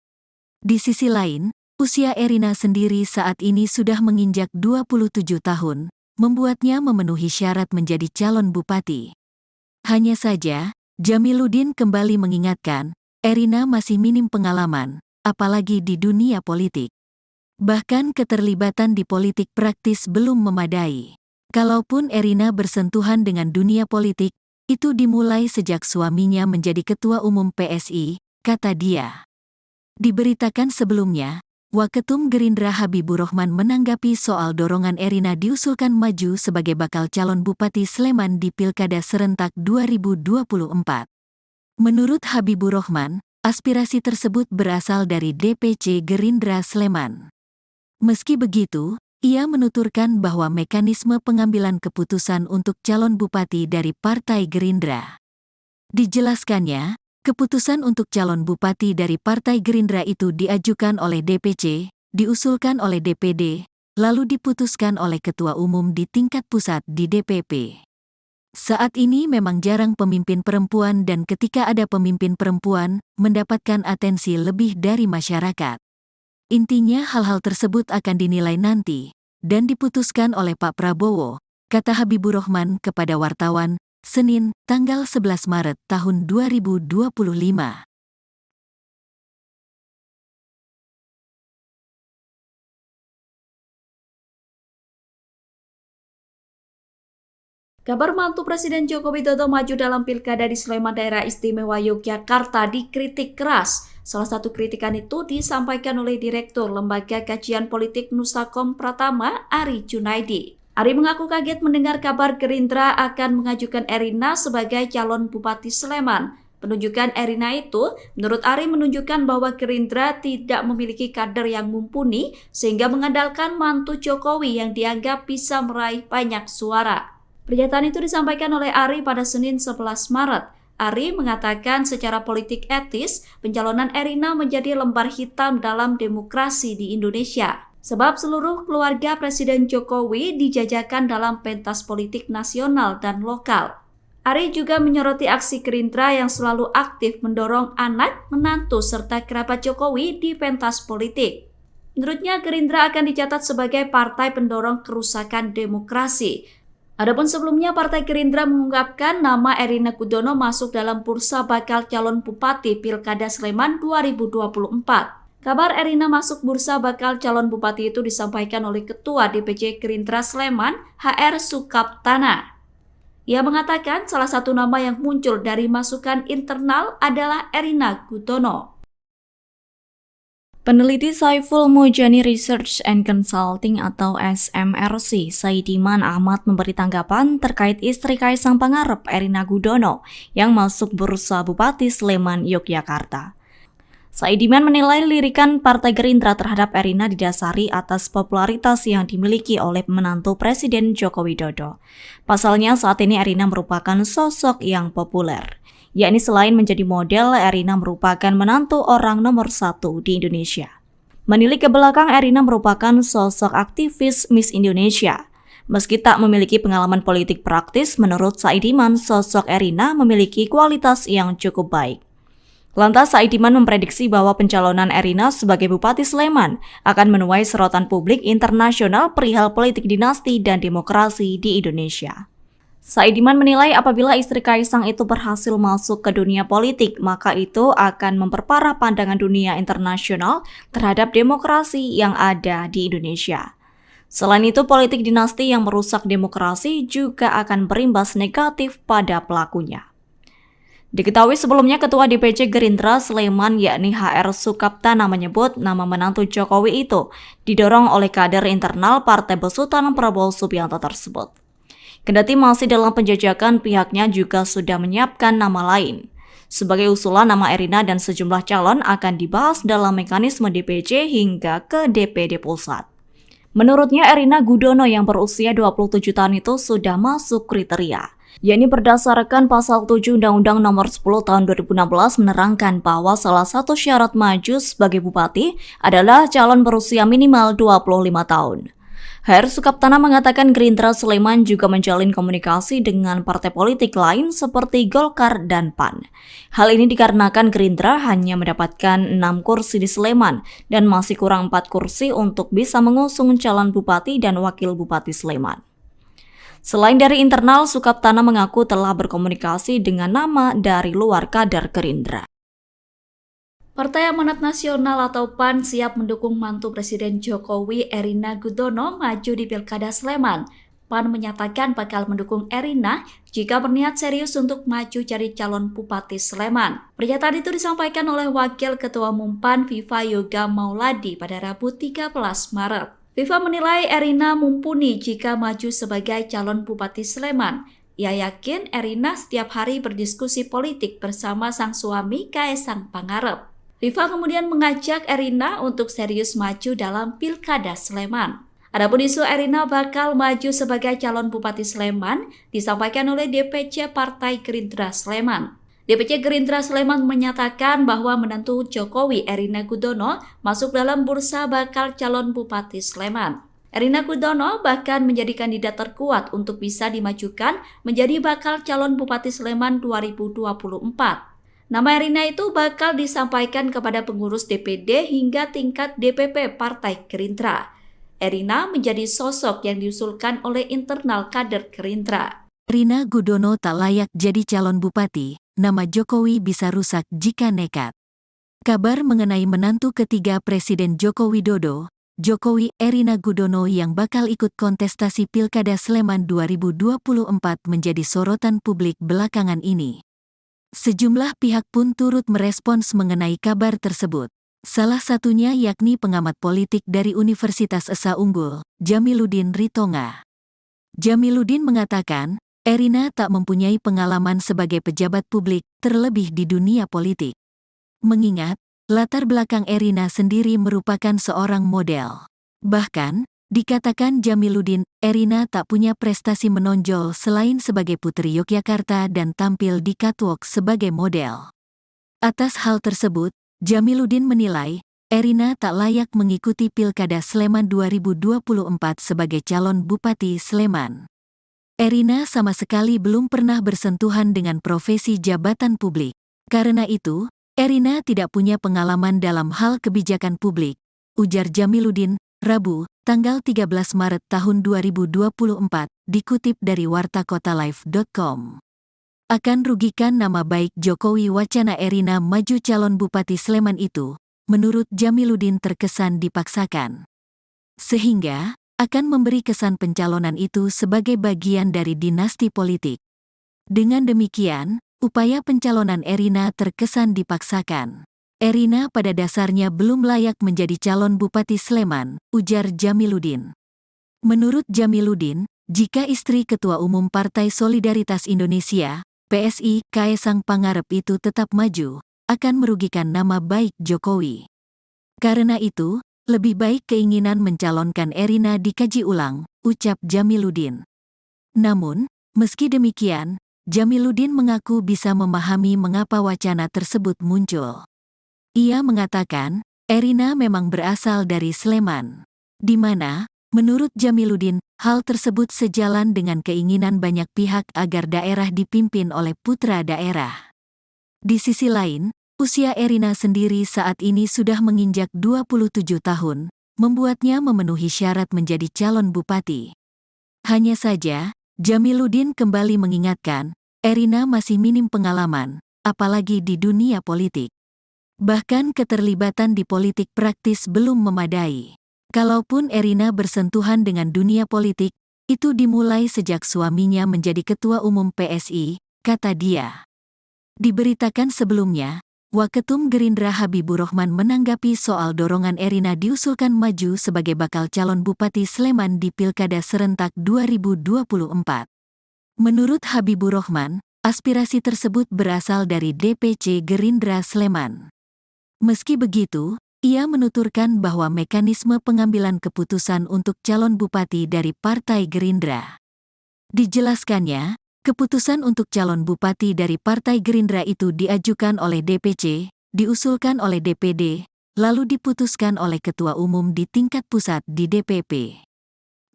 Di sisi lain, usia Erina sendiri saat ini sudah menginjak 27 tahun, membuatnya memenuhi syarat menjadi calon bupati. Hanya saja, Jamiluddin kembali mengingatkan, Erina masih minim pengalaman, apalagi di dunia politik. Bahkan keterlibatan di politik praktis belum memadai. Kalaupun Erina bersentuhan dengan dunia politik, itu dimulai sejak suaminya menjadi Ketua Umum PSI, kata dia. Diberitakan sebelumnya, Waketum Gerindra Habibur Rahman menanggapi soal dorongan Erina diusulkan maju sebagai bakal calon Bupati Sleman di Pilkada Serentak 2024. Menurut Habibur Rahman, aspirasi tersebut berasal dari DPC Gerindra Sleman. Meski begitu, ia menuturkan bahwa mekanisme pengambilan keputusan untuk calon bupati dari Partai Gerindra. Dijelaskannya, keputusan untuk calon bupati dari Partai Gerindra itu diajukan oleh DPC, diusulkan oleh DPD, lalu diputuskan oleh Ketua Umum di tingkat pusat di DPP. Saat ini memang jarang pemimpin perempuan dan ketika ada pemimpin perempuan, mendapatkan atensi lebih dari masyarakat. Intinya hal-hal tersebut akan dinilai nanti, dan diputuskan oleh Pak Prabowo, kata Habibur Rahman kepada wartawan, Senin, tanggal 11 Maret tahun 2025. Kabar mantu Presiden Joko Widodo maju dalam Pilkada di Sleman Daerah Istimewa Yogyakarta dikritik keras. Salah satu kritikan itu disampaikan oleh Direktur Lembaga Kajian Politik Nusakom Pratama, Ari Junaidi. Ari mengaku kaget mendengar kabar Gerindra akan mengajukan Erina sebagai calon Bupati Sleman. Penunjukan Erina itu, menurut Ari, menunjukkan bahwa Gerindra tidak memiliki kader yang mumpuni sehingga mengandalkan mantu Jokowi yang dianggap bisa meraih banyak suara. Pernyataan itu disampaikan oleh Ari pada Senin 11 Maret. Ari mengatakan secara politik etis, pencalonan Erina menjadi lembar hitam dalam demokrasi di Indonesia. Sebab seluruh keluarga Presiden Jokowi dijajakan dalam pentas politik nasional dan lokal. Ari juga menyoroti aksi Gerindra yang selalu aktif mendorong anak, menantu, serta kerabat Jokowi di pentas politik. Menurutnya Gerindra akan dicatat sebagai partai pendorong kerusakan demokrasi. Adapun sebelumnya Partai Gerindra mengungkapkan nama Erina Gudono masuk dalam bursa bakal calon Bupati Pilkada Sleman 2024. Kabar Erina masuk bursa bakal calon Bupati itu disampaikan oleh Ketua DPC Gerindra Sleman, HR Sukaptana. Ia mengatakan salah satu nama yang muncul dari masukan internal adalah Erina Gudono. Peneliti Saiful Mujani Research and Consulting atau SMRC, Saidiman Ahmad memberi tanggapan terkait istri Kaesang Pangarep, Erina Gudono, yang masuk bursa Bupati Sleman, Yogyakarta. Saidiman menilai lirikan Partai Gerindra terhadap Erina didasari atas popularitas yang dimiliki oleh menantu Presiden Joko Widodo. Pasalnya saat ini Erina merupakan sosok yang populer. Yakni selain menjadi model, Erina merupakan menantu orang nomor 1 di Indonesia. Menilik ke belakang, Erina merupakan sosok aktivis Miss Indonesia. Meski tak memiliki pengalaman politik praktis, menurut Saidiman, sosok Erina memiliki kualitas yang cukup baik. Lantas Saidiman memprediksi bahwa pencalonan Erina sebagai Bupati Sleman akan menuai sorotan publik internasional perihal politik dinasti dan demokrasi di Indonesia. Saidiman menilai apabila istri Kaisang itu berhasil masuk ke dunia politik, maka itu akan memperparah pandangan dunia internasional terhadap demokrasi yang ada di Indonesia. Selain itu, politik dinasti yang merusak demokrasi juga akan berimbas negatif pada pelakunya. Diketahui sebelumnya Ketua DPC Gerindra Sleman yakni HR Sukaptana menyebut nama menantu Jokowi itu didorong oleh kader internal Partai Besutan Prabowo Subianto tersebut. Kendati masih dalam penjajakan, pihaknya juga sudah menyiapkan nama lain. Sebagai usulan, nama Erina dan sejumlah calon akan dibahas dalam mekanisme DPC hingga ke DPD Pusat. Menurutnya, Erina Gudono yang berusia 27 tahun itu sudah masuk kriteria, yakni berdasarkan pasal 7 Undang-Undang Nomor 10 Tahun 2016 menerangkan bahwa salah satu syarat maju sebagai bupati adalah calon berusia minimal 25 tahun. HR Sukaptana mengatakan Gerindra Sleman juga menjalin komunikasi dengan partai politik lain seperti Golkar dan PAN. Hal ini dikarenakan Gerindra hanya mendapatkan 6 kursi di Sleman dan masih kurang 4 kursi untuk bisa mengusung calon bupati dan wakil bupati Sleman. Selain dari internal, Sukaptana mengaku telah berkomunikasi dengan nama dari luar kader Gerindra. Partai Amanat Nasional atau PAN siap mendukung mantu Presiden Jokowi Erina Gudono maju di Pilkada Sleman. PAN menyatakan bakal mendukung Erina jika berniat serius untuk maju jadi calon Bupati Sleman. Pernyataan itu disampaikan oleh Wakil Ketua Umum PAN Viva Yoga Mauladi pada Rabu 13 Maret. Viva menilai Erina mumpuni jika maju sebagai calon Bupati Sleman. Ia yakin Erina setiap hari berdiskusi politik bersama sang suami Kaisang Pangarep. Viva kemudian mengajak Erina untuk serius maju dalam Pilkada Sleman. Adapun isu Erina bakal maju sebagai calon Bupati Sleman disampaikan oleh DPC Partai Gerindra Sleman. DPC Gerindra Sleman menyatakan bahwa menantu Jokowi Erina Gudono masuk dalam bursa bakal calon Bupati Sleman. Erina Gudono bahkan menjadi kandidat terkuat untuk bisa dimajukan menjadi bakal calon Bupati Sleman 2024. Nama Erina itu bakal disampaikan kepada pengurus DPD hingga tingkat DPP Partai Gerindra. Erina menjadi sosok yang diusulkan oleh internal kader Gerindra. Erina Gudono tak layak jadi calon bupati, nama Jokowi bisa rusak jika nekat. Kabar mengenai menantu ketiga Presiden Joko Widodo, Jokowi Erina Gudono yang bakal ikut kontestasi Pilkada Sleman 2024 menjadi sorotan publik belakangan ini. Sejumlah pihak pun turut merespons mengenai kabar tersebut. Salah satunya yakni pengamat politik dari Universitas Esa Unggul, Jamiluddin Ritonga. Jamiluddin mengatakan, Erina tak mempunyai pengalaman sebagai pejabat publik, terlebih di dunia politik. Mengingat, latar belakang Erina sendiri merupakan seorang model. Bahkan, dikatakan Jamiluddin, Erina tak punya prestasi menonjol selain sebagai Putri Yogyakarta dan tampil di catwalk sebagai model. Atas hal tersebut, Jamiluddin menilai, Erina tak layak mengikuti Pilkada Sleman 2024 sebagai calon Bupati Sleman. Erina sama sekali belum pernah bersentuhan dengan profesi jabatan publik. Karena itu, Erina tidak punya pengalaman dalam hal kebijakan publik, ujar Jamiluddin, Rabu, tanggal 13 Maret tahun 2024, dikutip dari wartakotalive.com. Akan rugikan nama baik Jokowi wacana Erina maju calon Bupati Sleman itu, menurut Jamiluddin terkesan dipaksakan. Sehingga, akan memberi kesan pencalonan itu sebagai bagian dari dinasti politik. Dengan demikian, upaya pencalonan Erina terkesan dipaksakan. Erina pada dasarnya belum layak menjadi calon Bupati Sleman, ujar Jamiluddin. Menurut Jamiluddin, jika istri Ketua Umum Partai Solidaritas Indonesia, PSI, Kaisang Pangarep itu tetap maju, akan merugikan nama baik Jokowi. Karena itu, lebih baik keinginan mencalonkan Erina dikaji ulang, ucap Jamiluddin. Namun, meski demikian, Jamiluddin mengaku bisa memahami mengapa wacana tersebut muncul. Ia mengatakan, Erina memang berasal dari Sleman, di mana, menurut Jamiluddin, hal tersebut sejalan dengan keinginan banyak pihak agar daerah dipimpin oleh putra daerah. Di sisi lain, Usia Erina sendiri saat ini sudah menginjak 27 tahun, membuatnya memenuhi syarat menjadi calon bupati. Hanya saja, Jamiluddin kembali mengingatkan, Erina masih minim pengalaman, apalagi di dunia politik. Bahkan keterlibatan di politik praktis belum memadai. Kalaupun Erina bersentuhan dengan dunia politik, itu dimulai sejak suaminya menjadi ketua umum PSI, kata dia. Diberitakan sebelumnya, Waketum Gerindra Habibur Rahman menanggapi soal dorongan Erina diusulkan maju sebagai bakal calon Bupati Sleman di Pilkada Serentak 2024. Menurut Habibur Rahman, aspirasi tersebut berasal dari DPC Gerindra Sleman. Meski begitu, ia menuturkan bahwa mekanisme pengambilan keputusan untuk calon bupati dari Partai Gerindra. Dijelaskannya, keputusan untuk calon bupati dari Partai Gerindra itu diajukan oleh DPC, diusulkan oleh DPD, lalu diputuskan oleh Ketua Umum di tingkat pusat di DPP.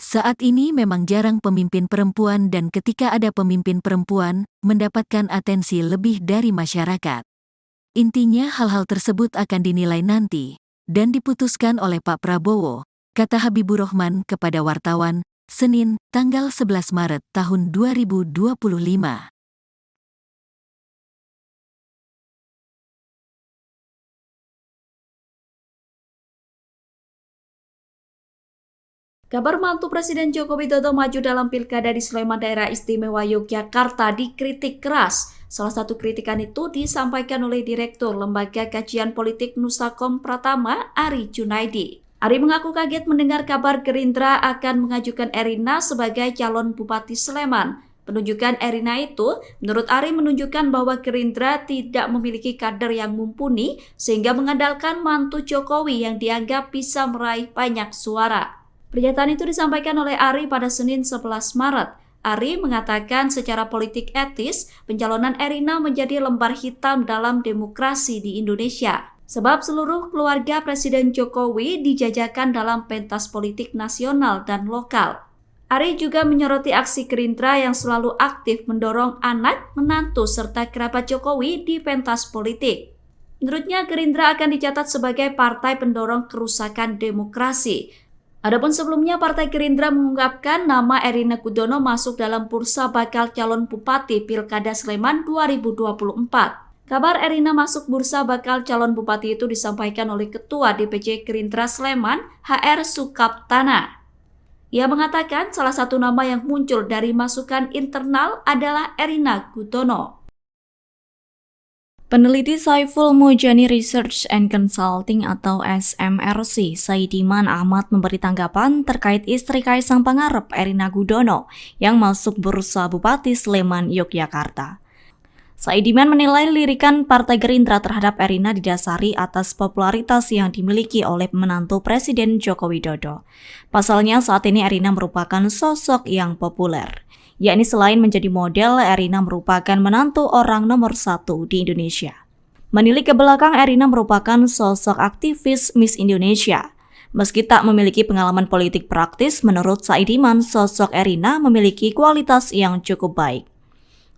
Saat ini memang jarang pemimpin perempuan dan ketika ada pemimpin perempuan, mendapatkan atensi lebih dari masyarakat. Intinya hal-hal tersebut akan dinilai nanti, dan diputuskan oleh Pak Prabowo, kata Habibur Rahman kepada wartawan, Senin, tanggal 11 Maret tahun 2025. Kabar mantu Presiden Joko Widodo maju dalam Pilkada di Sleman Daerah Istimewa Yogyakarta dikritik keras. Salah satu kritikan itu disampaikan oleh Direktur Lembaga Kajian Politik Nusakom Pratama, Ari Junaidi. Ari mengaku kaget mendengar kabar Gerindra akan mengajukan Erina sebagai calon Bupati Sleman. Penunjukan Erina itu, menurut Ari, menunjukkan bahwa Gerindra tidak memiliki kader yang mumpuni sehingga mengandalkan mantu Jokowi yang dianggap bisa meraih banyak suara. Pernyataan itu disampaikan oleh Ari pada Senin 11 Maret. Ari mengatakan secara politik etis, pencalonan Erina menjadi lembar hitam dalam demokrasi di Indonesia. Sebab seluruh keluarga Presiden Jokowi dijajakan dalam pentas politik nasional dan lokal. Ari juga menyoroti aksi Gerindra yang selalu aktif mendorong anak, menantu, serta kerabat Jokowi di pentas politik. Menurutnya Gerindra akan dicatat sebagai partai pendorong kerusakan demokrasi. Adapun sebelumnya Partai Gerindra mengungkapkan nama Erina Gudono masuk dalam bursa bakal calon Bupati Pilkada Sleman 2024. Kabar Erina masuk bursa bakal calon Bupati itu disampaikan oleh Ketua DPC Gerindra Sleman, HR Sukaptana. Ia mengatakan salah satu nama yang muncul dari masukan internal adalah Erina Gudono. Peneliti Saiful Mujani Research and Consulting atau SMRC, Saidiman Ahmad memberi tanggapan terkait istri Kaisang Pangarep, Erina Gudono, yang masuk bursa Bupati Sleman, Yogyakarta. Saidiman menilai lirikan Partai Gerindra terhadap Erina didasari atas popularitas yang dimiliki oleh menantu Presiden Joko Widodo. Pasalnya saat ini Erina merupakan sosok yang populer. Yakni selain menjadi model, Erina merupakan menantu orang nomor 1 di Indonesia. Menilik ke belakang, Erina merupakan sosok aktivis Miss Indonesia. Meski tak memiliki pengalaman politik praktis, menurut Saidiman, sosok Erina memiliki kualitas yang cukup baik.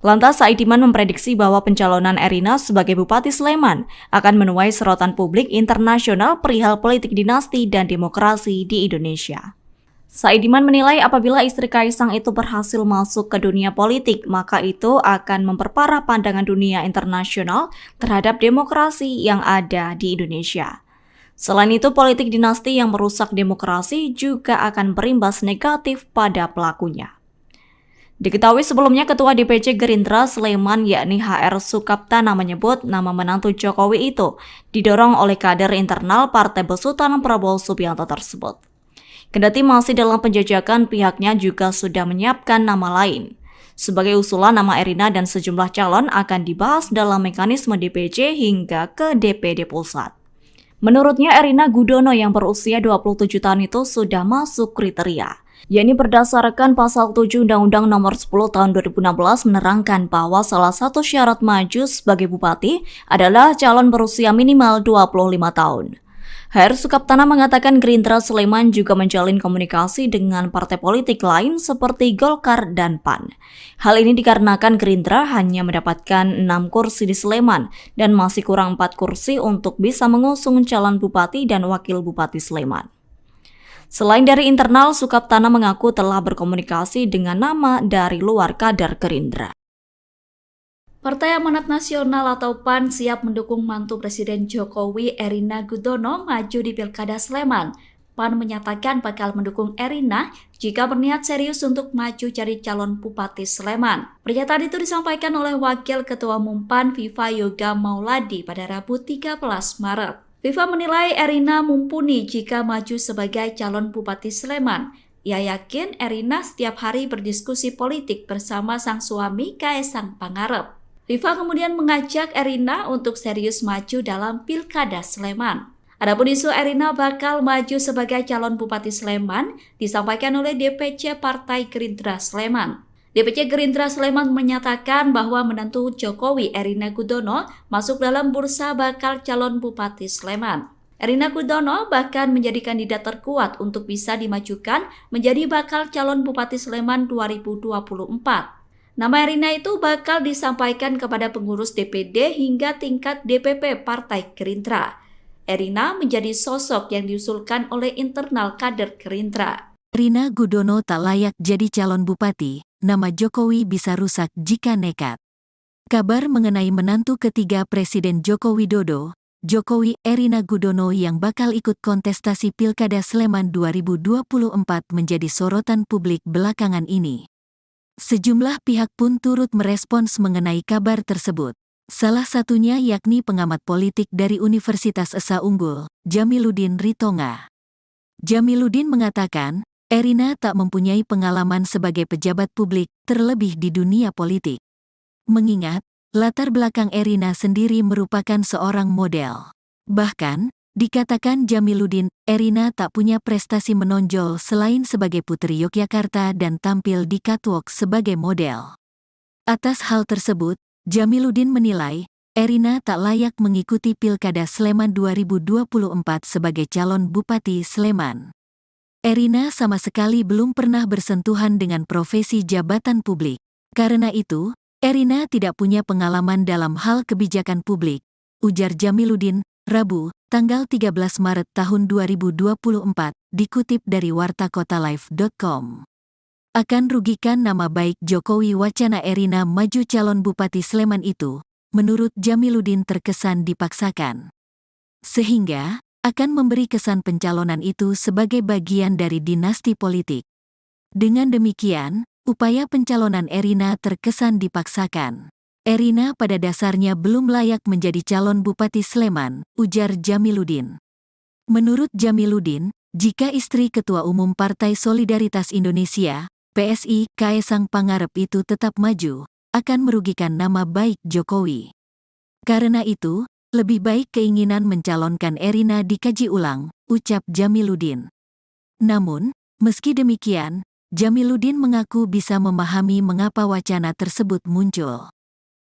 Lantas, Saidiman memprediksi bahwa pencalonan Erina sebagai Bupati Sleman akan menuai sorotan publik internasional perihal politik dinasti dan demokrasi di Indonesia. Saidiman menilai apabila istri Kaisang itu berhasil masuk ke dunia politik, maka itu akan memperparah pandangan dunia internasional terhadap demokrasi yang ada di Indonesia. Selain itu, politik dinasti yang merusak demokrasi juga akan berimbas negatif pada pelakunya. Diketahui sebelumnya Ketua DPC Gerindra Sleman yakni HR Sukaptana menyebut nama menantu Jokowi itu didorong oleh kader internal Partai Besutan Prabowo Subianto tersebut. Kendati masih dalam penjajakan, pihaknya juga sudah menyiapkan nama lain. Sebagai usulan, nama Erina dan sejumlah calon akan dibahas dalam mekanisme DPC hingga ke DPD Pusat. Menurutnya, Erina Gudono yang berusia 27 tahun itu sudah masuk kriteria. Yakni berdasarkan pasal 7 Undang-Undang Nomor 10 Tahun 2016 menerangkan bahwa salah satu syarat maju sebagai bupati adalah calon berusia minimal 25 tahun. HR Sukaptana mengatakan Gerindra Sleman juga menjalin komunikasi dengan partai politik lain seperti Golkar dan PAN. Hal ini dikarenakan Gerindra hanya mendapatkan 6 kursi di Sleman dan masih kurang 4 kursi untuk bisa mengusung calon bupati dan wakil bupati Sleman. Selain dari internal, Sukaptana mengaku telah berkomunikasi dengan nama dari luar kader Gerindra. Partai Amanat Nasional atau PAN siap mendukung mantu Presiden Jokowi Erina Gudono maju di Pilkada Sleman. PAN menyatakan bakal mendukung Erina jika berniat serius untuk maju jadi calon Bupati Sleman. Pernyataan itu disampaikan oleh Wakil Ketua Umum PAN Viva Yoga Mauladi pada Rabu 13 Maret. Viva menilai Erina mumpuni jika maju sebagai calon Bupati Sleman. Ia yakin Erina setiap hari berdiskusi politik bersama sang suami Kaesang Pangarep. Viva kemudian mengajak Erina untuk serius maju dalam Pilkada Sleman. Adapun isu Erina bakal maju sebagai calon Bupati Sleman disampaikan oleh DPC Partai Gerindra Sleman. DPC Gerindra Sleman menyatakan bahwa menantu Jokowi Erina Gudono masuk dalam bursa bakal calon Bupati Sleman. Erina Gudono bahkan menjadi kandidat terkuat untuk bisa dimajukan menjadi bakal calon Bupati Sleman 2024. Nama Erina itu bakal disampaikan kepada pengurus DPD hingga tingkat DPP Partai Gerindra. Erina menjadi sosok yang diusulkan oleh internal kader Gerindra. Erina Gudono tak layak jadi calon bupati, nama Jokowi bisa rusak jika nekat. Kabar mengenai menantu ketiga Presiden Joko Widodo, Jokowi Erina Gudono yang bakal ikut kontestasi Pilkada Sleman 2024 menjadi sorotan publik belakangan ini. Sejumlah pihak pun turut merespons mengenai kabar tersebut. Salah satunya yakni pengamat politik dari Universitas Esa Unggul, Jamiluddin Ritonga. Jamiluddin mengatakan, Erina tak mempunyai pengalaman sebagai pejabat publik, terlebih di dunia politik. Mengingat, latar belakang Erina sendiri merupakan seorang model. Bahkan, dikatakan Jamiluddin, Erina tak punya prestasi menonjol selain sebagai Putri Yogyakarta dan tampil di catwalk sebagai model. Atas hal tersebut, Jamiluddin menilai, Erina tak layak mengikuti Pilkada Sleman 2024 sebagai calon Bupati Sleman. Erina sama sekali belum pernah bersentuhan dengan profesi jabatan publik. Karena itu, Erina tidak punya pengalaman dalam hal kebijakan publik, ujar Jamiluddin, Rabu, tanggal 13 Maret tahun 2024, dikutip dari wartakotalive.com. Akan rugikan nama baik Jokowi wacana Erina maju calon Bupati Sleman itu, menurut Jamiluddin terkesan dipaksakan. Sehingga, akan memberi kesan pencalonan itu sebagai bagian dari dinasti politik. Dengan demikian, upaya pencalonan Erina terkesan dipaksakan. Erina pada dasarnya belum layak menjadi calon Bupati Sleman, ujar Jamiluddin. Menurut Jamiluddin, jika istri Ketua Umum Partai Solidaritas Indonesia, PSI, Kaesang Pangarep itu tetap maju, akan merugikan nama baik Jokowi. Karena itu, lebih baik keinginan mencalonkan Erina dikaji ulang, ucap Jamiluddin. Namun, meski demikian, Jamiluddin mengaku bisa memahami mengapa wacana tersebut muncul.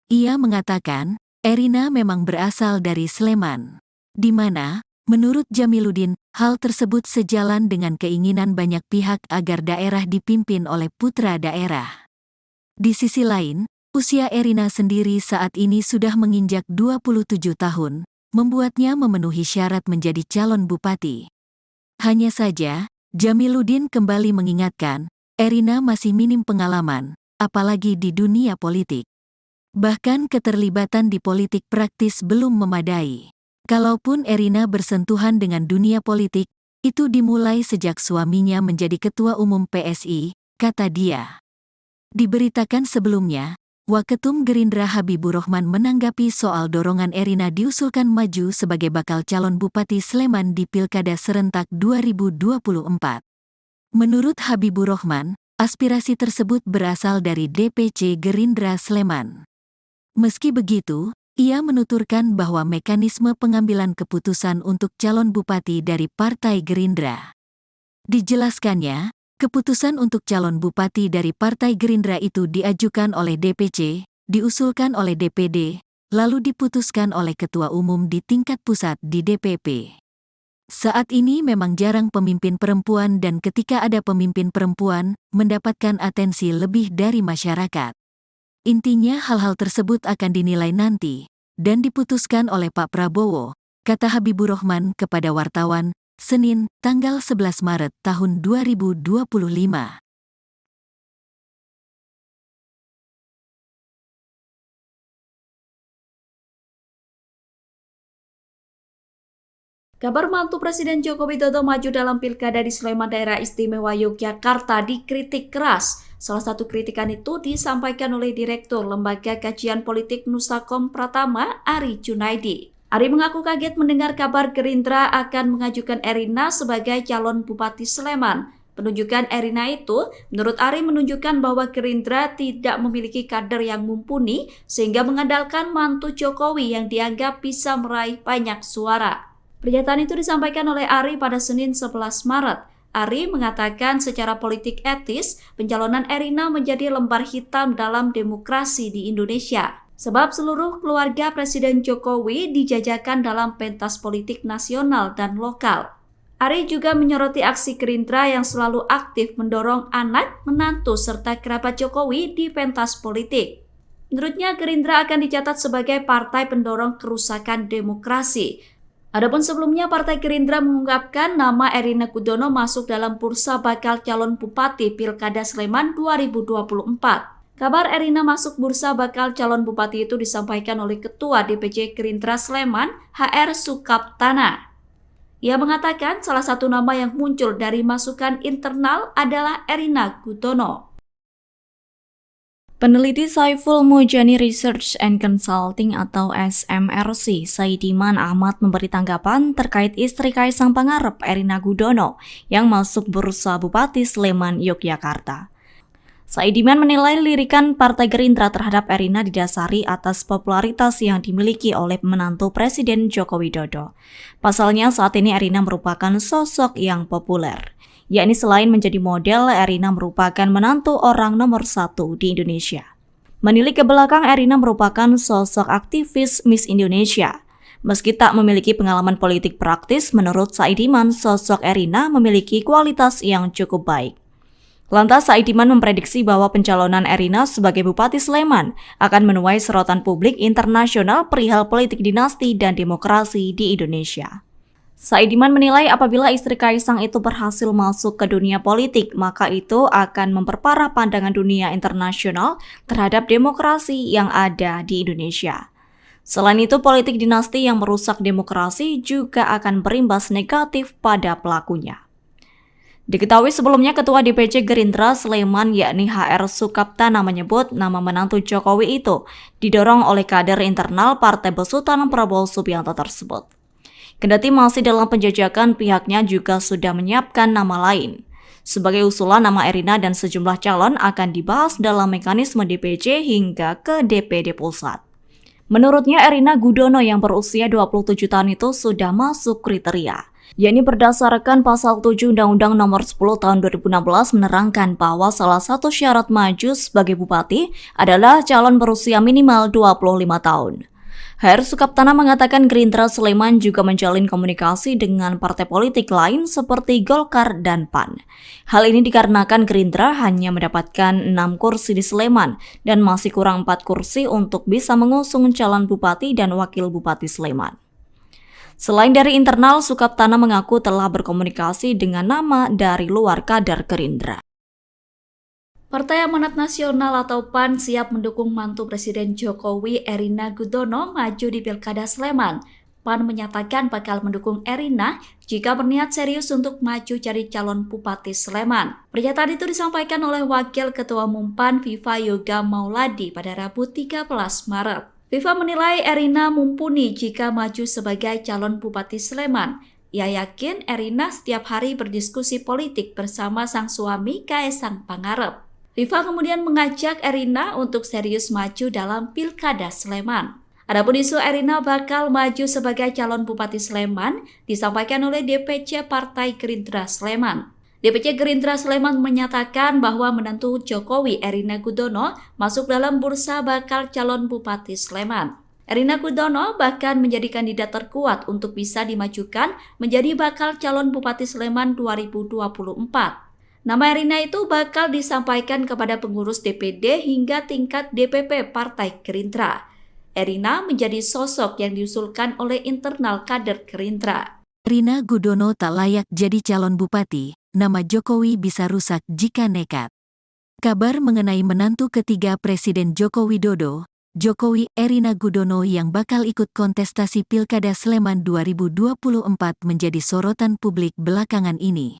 Ia mengatakan, Erina memang berasal dari Sleman, di mana, menurut Jamiluddin, hal tersebut sejalan dengan keinginan banyak pihak agar daerah dipimpin oleh putra daerah. Di sisi lain, usia Erina sendiri saat ini sudah menginjak 27 tahun, membuatnya memenuhi syarat menjadi calon bupati. Hanya saja, Jamiluddin kembali mengingatkan, Erina masih minim pengalaman, apalagi di dunia politik. Bahkan keterlibatan di politik praktis belum memadai. Kalaupun Erina bersentuhan dengan dunia politik, itu dimulai sejak suaminya menjadi Ketua Umum PSI, kata dia. Diberitakan sebelumnya, Waketum Gerindra Habibur Rahman menanggapi soal dorongan Erina diusulkan maju sebagai bakal calon Bupati Sleman di Pilkada Serentak 2024. Menurut Habibur Rahman, aspirasi tersebut berasal dari DPC Gerindra Sleman. Meski begitu, ia menuturkan bahwa mekanisme pengambilan keputusan untuk calon bupati dari Partai Gerindra. Dijelaskannya, keputusan untuk calon bupati dari Partai Gerindra itu diajukan oleh DPC, diusulkan oleh DPD, lalu diputuskan oleh Ketua Umum di tingkat pusat di DPP. Saat ini memang jarang pemimpin perempuan dan ketika ada pemimpin perempuan, mendapatkan atensi lebih dari masyarakat. Intinya hal-hal tersebut akan dinilai nanti dan diputuskan oleh Pak Prabowo, kata Habibur Rahman kepada wartawan, Senin, tanggal 11 Maret tahun 2025. Kabar mantu Presiden Joko Widodo maju dalam pilkada di Sleman Daerah Istimewa Yogyakarta dikritik keras. Salah satu kritikan itu disampaikan oleh Direktur Lembaga Kajian Politik Nusakom Pratama, Ari Junaidi. Ari mengaku kaget mendengar kabar Gerindra akan mengajukan Erina sebagai calon Bupati Sleman. Penunjukan Erina itu, menurut Ari, menunjukkan bahwa Gerindra tidak memiliki kader yang mumpuni sehingga mengandalkan mantu Jokowi yang dianggap bisa meraih banyak suara. Pernyataan itu disampaikan oleh Ari pada Senin 11 Maret. Ari mengatakan secara politik etis, pencalonan Erina menjadi lembar hitam dalam demokrasi di Indonesia. Sebab seluruh keluarga Presiden Jokowi dijajakan dalam pentas politik nasional dan lokal. Ari juga menyoroti aksi Gerindra yang selalu aktif mendorong anak, menantu, serta kerabat Jokowi di pentas politik. Menurutnya Gerindra akan dicatat sebagai partai pendorong kerusakan demokrasi. Adapun sebelumnya Partai Gerindra mengungkapkan nama Erina Gudono masuk dalam bursa bakal calon Bupati Pilkada Sleman 2024. Kabar Erina masuk bursa bakal calon Bupati itu disampaikan oleh Ketua DPC Gerindra Sleman, HR Sukaptana. Ia mengatakan salah satu nama yang muncul dari masukan internal adalah Erina Gudono. Peneliti Saiful Mujani Research and Consulting atau SMRC, Saidiman Ahmad memberi tanggapan terkait istri Kaisang Pangarep, Erina Gudono, yang masuk bursa Bupati Sleman, Yogyakarta. Saidiman menilai lirikan Partai Gerindra terhadap Erina didasari atas popularitas yang dimiliki oleh menantu Presiden Joko Widodo. Pasalnya saat ini Erina merupakan sosok yang populer. Yakni selain menjadi model, Erina merupakan menantu orang nomor 1 di Indonesia. Menilik ke belakang, Erina merupakan sosok aktivis Miss Indonesia. Meski tak memiliki pengalaman politik praktis, menurut Saidiman, sosok Erina memiliki kualitas yang cukup baik. Lantas Saidiman memprediksi bahwa pencalonan Erina sebagai Bupati Sleman akan menuai sorotan publik internasional perihal politik dinasti dan demokrasi di Indonesia. Saidiman menilai apabila istri Kaisang itu berhasil masuk ke dunia politik, maka itu akan memperparah pandangan dunia internasional terhadap demokrasi yang ada di Indonesia. Selain itu, politik dinasti yang merusak demokrasi juga akan berimbas negatif pada pelakunya. Diketahui sebelumnya Ketua DPC Gerindra Sleman yakni HR Sukaptana menyebut nama menantu Jokowi itu didorong oleh kader internal Partai Besutan Prabowo Subianto tersebut. Kendati masih dalam penjajakan, pihaknya juga sudah menyiapkan nama lain. Sebagai usulan, nama Erina dan sejumlah calon akan dibahas dalam mekanisme DPC hingga ke DPD Pusat. Menurutnya, Erina Gudono yang berusia 27 tahun itu sudah masuk kriteria, yakni berdasarkan pasal 7 Undang-Undang Nomor 10 Tahun 2016 menerangkan bahwa salah satu syarat maju sebagai bupati adalah calon berusia minimal 25 tahun. HR Sukaptana mengatakan Gerindra Sleman juga menjalin komunikasi dengan partai politik lain seperti Golkar dan PAN. Hal ini dikarenakan Gerindra hanya mendapatkan 6 kursi di Sleman dan masih kurang 4 kursi untuk bisa mengusung calon bupati dan wakil bupati Sleman. Selain dari internal, Sukaptana mengaku telah berkomunikasi dengan nama dari luar kader Gerindra. Partai Amanat Nasional atau PAN siap mendukung mantu Presiden Jokowi Erina Gudono maju di Pilkada Sleman. PAN menyatakan bakal mendukung Erina jika berniat serius untuk maju jadi calon Bupati Sleman. Pernyataan itu disampaikan oleh Wakil Ketua Umum PAN Viva Yoga Mauladi pada Rabu 13 Maret. Viva menilai Erina mumpuni jika maju sebagai calon Bupati Sleman. Ia yakin Erina setiap hari berdiskusi politik bersama sang suami Kaisang Pangarep. Viva kemudian mengajak Erina untuk serius maju dalam Pilkada Sleman. Adapun isu Erina bakal maju sebagai calon Bupati Sleman disampaikan oleh DPC Partai Gerindra Sleman. DPC Gerindra Sleman menyatakan bahwa menantu Jokowi Erina Gudono masuk dalam bursa bakal calon Bupati Sleman. Erina Gudono bahkan menjadi kandidat terkuat untuk bisa dimajukan menjadi bakal calon Bupati Sleman 2024. Nama Erina itu bakal disampaikan kepada pengurus DPD hingga tingkat DPP Partai Gerindra. Erina menjadi sosok yang diusulkan oleh internal kader Gerindra. Erina Gudono tak layak jadi calon bupati, nama Jokowi bisa rusak jika nekat. Kabar mengenai menantu ketiga Presiden Joko Widodo, Jokowi Erina Gudono yang bakal ikut kontestasi Pilkada Sleman 2024 menjadi sorotan publik belakangan ini.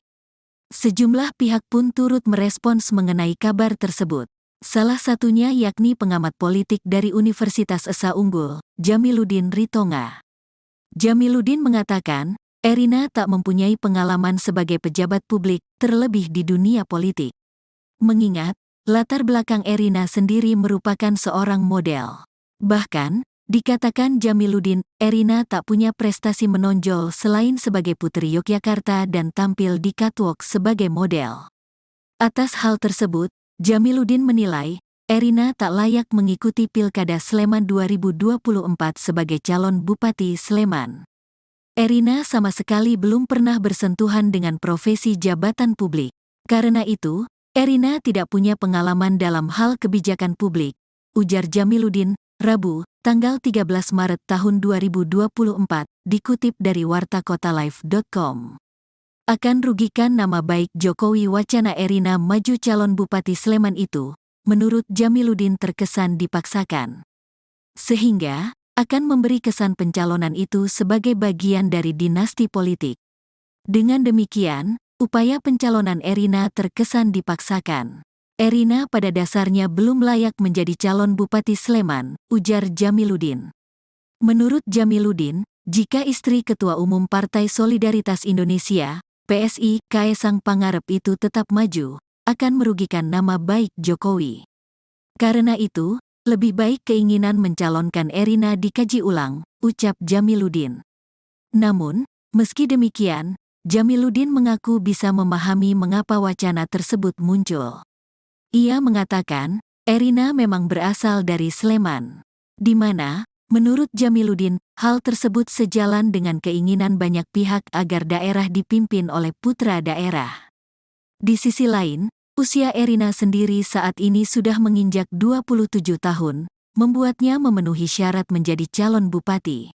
Sejumlah pihak pun turut merespons mengenai kabar tersebut. Salah satunya yakni pengamat politik dari Universitas Esa Unggul, Jamiluddin Ritonga. Jamiluddin mengatakan, Erina tak mempunyai pengalaman sebagai pejabat publik, terlebih di dunia politik. Mengingat, latar belakang Erina sendiri merupakan seorang model. Bahkan, dikatakan Jamiluddin, Erina tak punya prestasi menonjol selain sebagai Putri Yogyakarta dan tampil di catwalk sebagai model. Atas hal tersebut, Jamiluddin menilai, Erina tak layak mengikuti Pilkada Sleman 2024 sebagai calon Bupati Sleman. Erina sama sekali belum pernah bersentuhan dengan profesi jabatan publik. Karena itu, Erina tidak punya pengalaman dalam hal kebijakan publik, ujar Jamiluddin, Rabu, tanggal 13 Maret tahun 2024, dikutip dari wartakotalive.com. Akan rugikan nama baik Jokowi wacana Erina maju calon Bupati Sleman itu, menurut Jamiluddin terkesan dipaksakan. Sehingga, akan memberi kesan pencalonan itu sebagai bagian dari dinasti politik. Dengan demikian, upaya pencalonan Erina terkesan dipaksakan. Erina pada dasarnya belum layak menjadi calon Bupati Sleman, ujar Jamiluddin. Menurut Jamiluddin, jika istri Ketua Umum Partai Solidaritas Indonesia, PSI, Kaesang Pangarep itu tetap maju, akan merugikan nama baik Jokowi. Karena itu, lebih baik keinginan mencalonkan Erina dikaji ulang, ucap Jamiluddin. Namun, meski demikian, Jamiluddin mengaku bisa memahami mengapa wacana tersebut muncul. Ia mengatakan, Erina memang berasal dari Sleman, di mana, menurut Jamiluddin, hal tersebut sejalan dengan keinginan banyak pihak agar daerah dipimpin oleh putra daerah. Di sisi lain, usia Erina sendiri saat ini sudah menginjak 27 tahun, membuatnya memenuhi syarat menjadi calon bupati.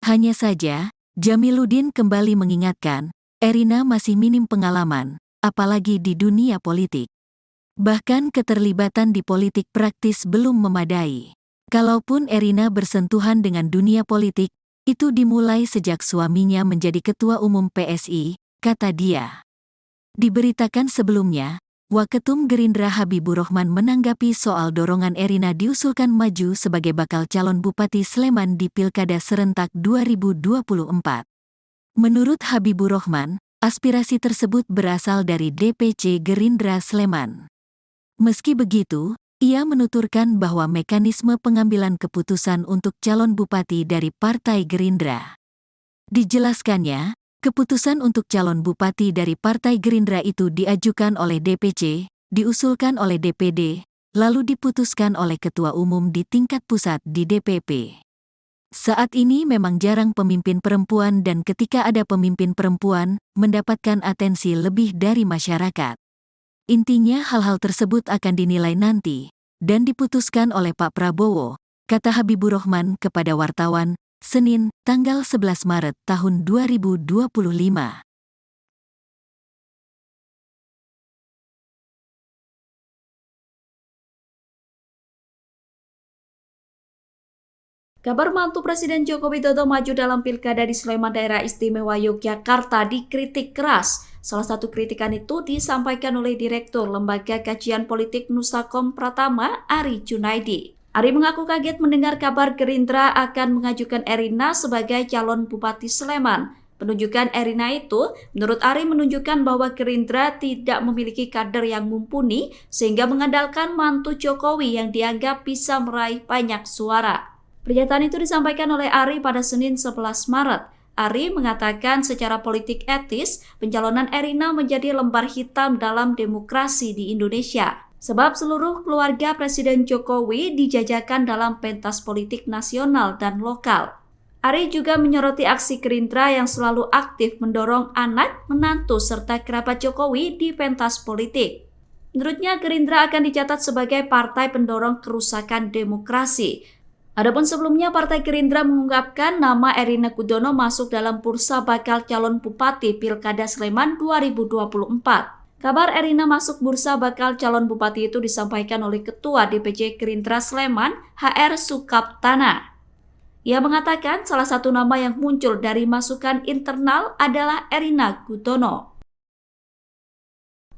Hanya saja, Jamiluddin kembali mengingatkan, Erina masih minim pengalaman, apalagi di dunia politik. Bahkan keterlibatan di politik praktis belum memadai. Kalaupun Erina bersentuhan dengan dunia politik, itu dimulai sejak suaminya menjadi Ketua Umum PSI, kata dia. Diberitakan sebelumnya, Waketum Gerindra Habibur Rahman menanggapi soal dorongan Erina diusulkan maju sebagai bakal calon Bupati Sleman di Pilkada Serentak 2024. Menurut Habibur Rahman, aspirasi tersebut berasal dari DPC Gerindra Sleman. Meski begitu, ia menuturkan bahwa mekanisme pengambilan keputusan untuk calon bupati dari Partai Gerindra. Dijelaskannya, keputusan untuk calon bupati dari Partai Gerindra itu diajukan oleh DPC, diusulkan oleh DPD, lalu diputuskan oleh Ketua Umum di tingkat pusat di DPP. Saat ini memang jarang pemimpin perempuan dan ketika ada pemimpin perempuan, mendapatkan atensi lebih dari masyarakat. Intinya hal-hal tersebut akan dinilai nanti, dan diputuskan oleh Pak Prabowo, kata Habibur Rahman kepada wartawan, Senin, tanggal 11 Maret tahun 2025. Kabar mantu Presiden Joko Widodo maju dalam Pilkada di Sleman Daerah Istimewa Yogyakarta dikritik keras. Salah satu kritikan itu disampaikan oleh Direktur Lembaga Kajian Politik Nusakom Pratama, Ari Junaidi. Ari mengaku kaget mendengar kabar Gerindra akan mengajukan Erina sebagai calon Bupati Sleman. Penunjukan Erina itu, menurut Ari, menunjukkan bahwa Gerindra tidak memiliki kader yang mumpuni sehingga mengandalkan mantu Jokowi yang dianggap bisa meraih banyak suara. Pernyataan itu disampaikan oleh Ari pada Senin 11 Maret. Ari mengatakan secara politik etis, pencalonan Erina menjadi lembar hitam dalam demokrasi di Indonesia. Sebab seluruh keluarga Presiden Jokowi dijajakan dalam pentas politik nasional dan lokal. Ari juga menyoroti aksi Gerindra yang selalu aktif mendorong anak, menantu, serta kerabat Jokowi di pentas politik. Menurutnya, Gerindra akan dicatat sebagai partai pendorong kerusakan demokrasi. Adapun sebelumnya, Partai Gerindra mengungkapkan nama Erina Gudono masuk dalam bursa bakal calon bupati Pilkada Sleman 2024. Kabar Erina masuk bursa bakal calon bupati itu disampaikan oleh Ketua DPC Gerindra Sleman, HR Sukaptana. Ia mengatakan salah satu nama yang muncul dari masukan internal adalah Erina Gudono.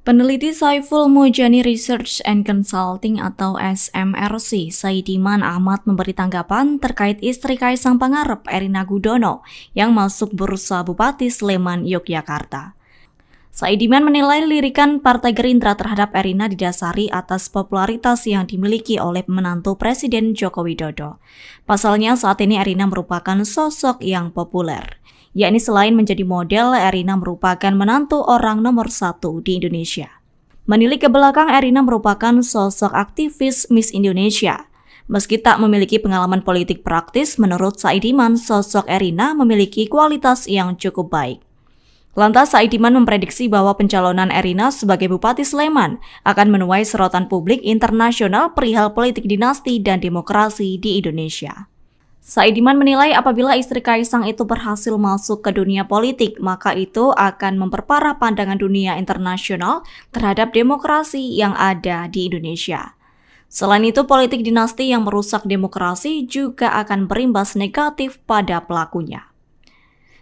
Peneliti Saiful Mujani Research and Consulting atau SMRC, Saidiman Ahmad memberi tanggapan terkait istri Kaisang Pangarep, Erina Gudono, yang masuk bursa Bupati Sleman, Yogyakarta. Saidiman menilai lirikan Partai Gerindra terhadap Erina didasari atas popularitas yang dimiliki oleh menantu Presiden Joko Widodo. Pasalnya saat ini Erina merupakan sosok yang populer. Yakni selain menjadi model, Erina merupakan menantu orang nomor 1 di Indonesia. Menilik ke belakang, Erina merupakan sosok aktivis Miss Indonesia. Meski tak memiliki pengalaman politik praktis, menurut Saidiman, sosok Erina memiliki kualitas yang cukup baik. Lantas, Saidiman memprediksi bahwa pencalonan Erina sebagai Bupati Sleman akan menuai sorotan publik internasional perihal politik dinasti dan demokrasi di Indonesia. Saidiman menilai apabila istri Kaisang itu berhasil masuk ke dunia politik, maka itu akan memperparah pandangan dunia internasional terhadap demokrasi yang ada di Indonesia. Selain itu, politik dinasti yang merusak demokrasi juga akan berimbas negatif pada pelakunya.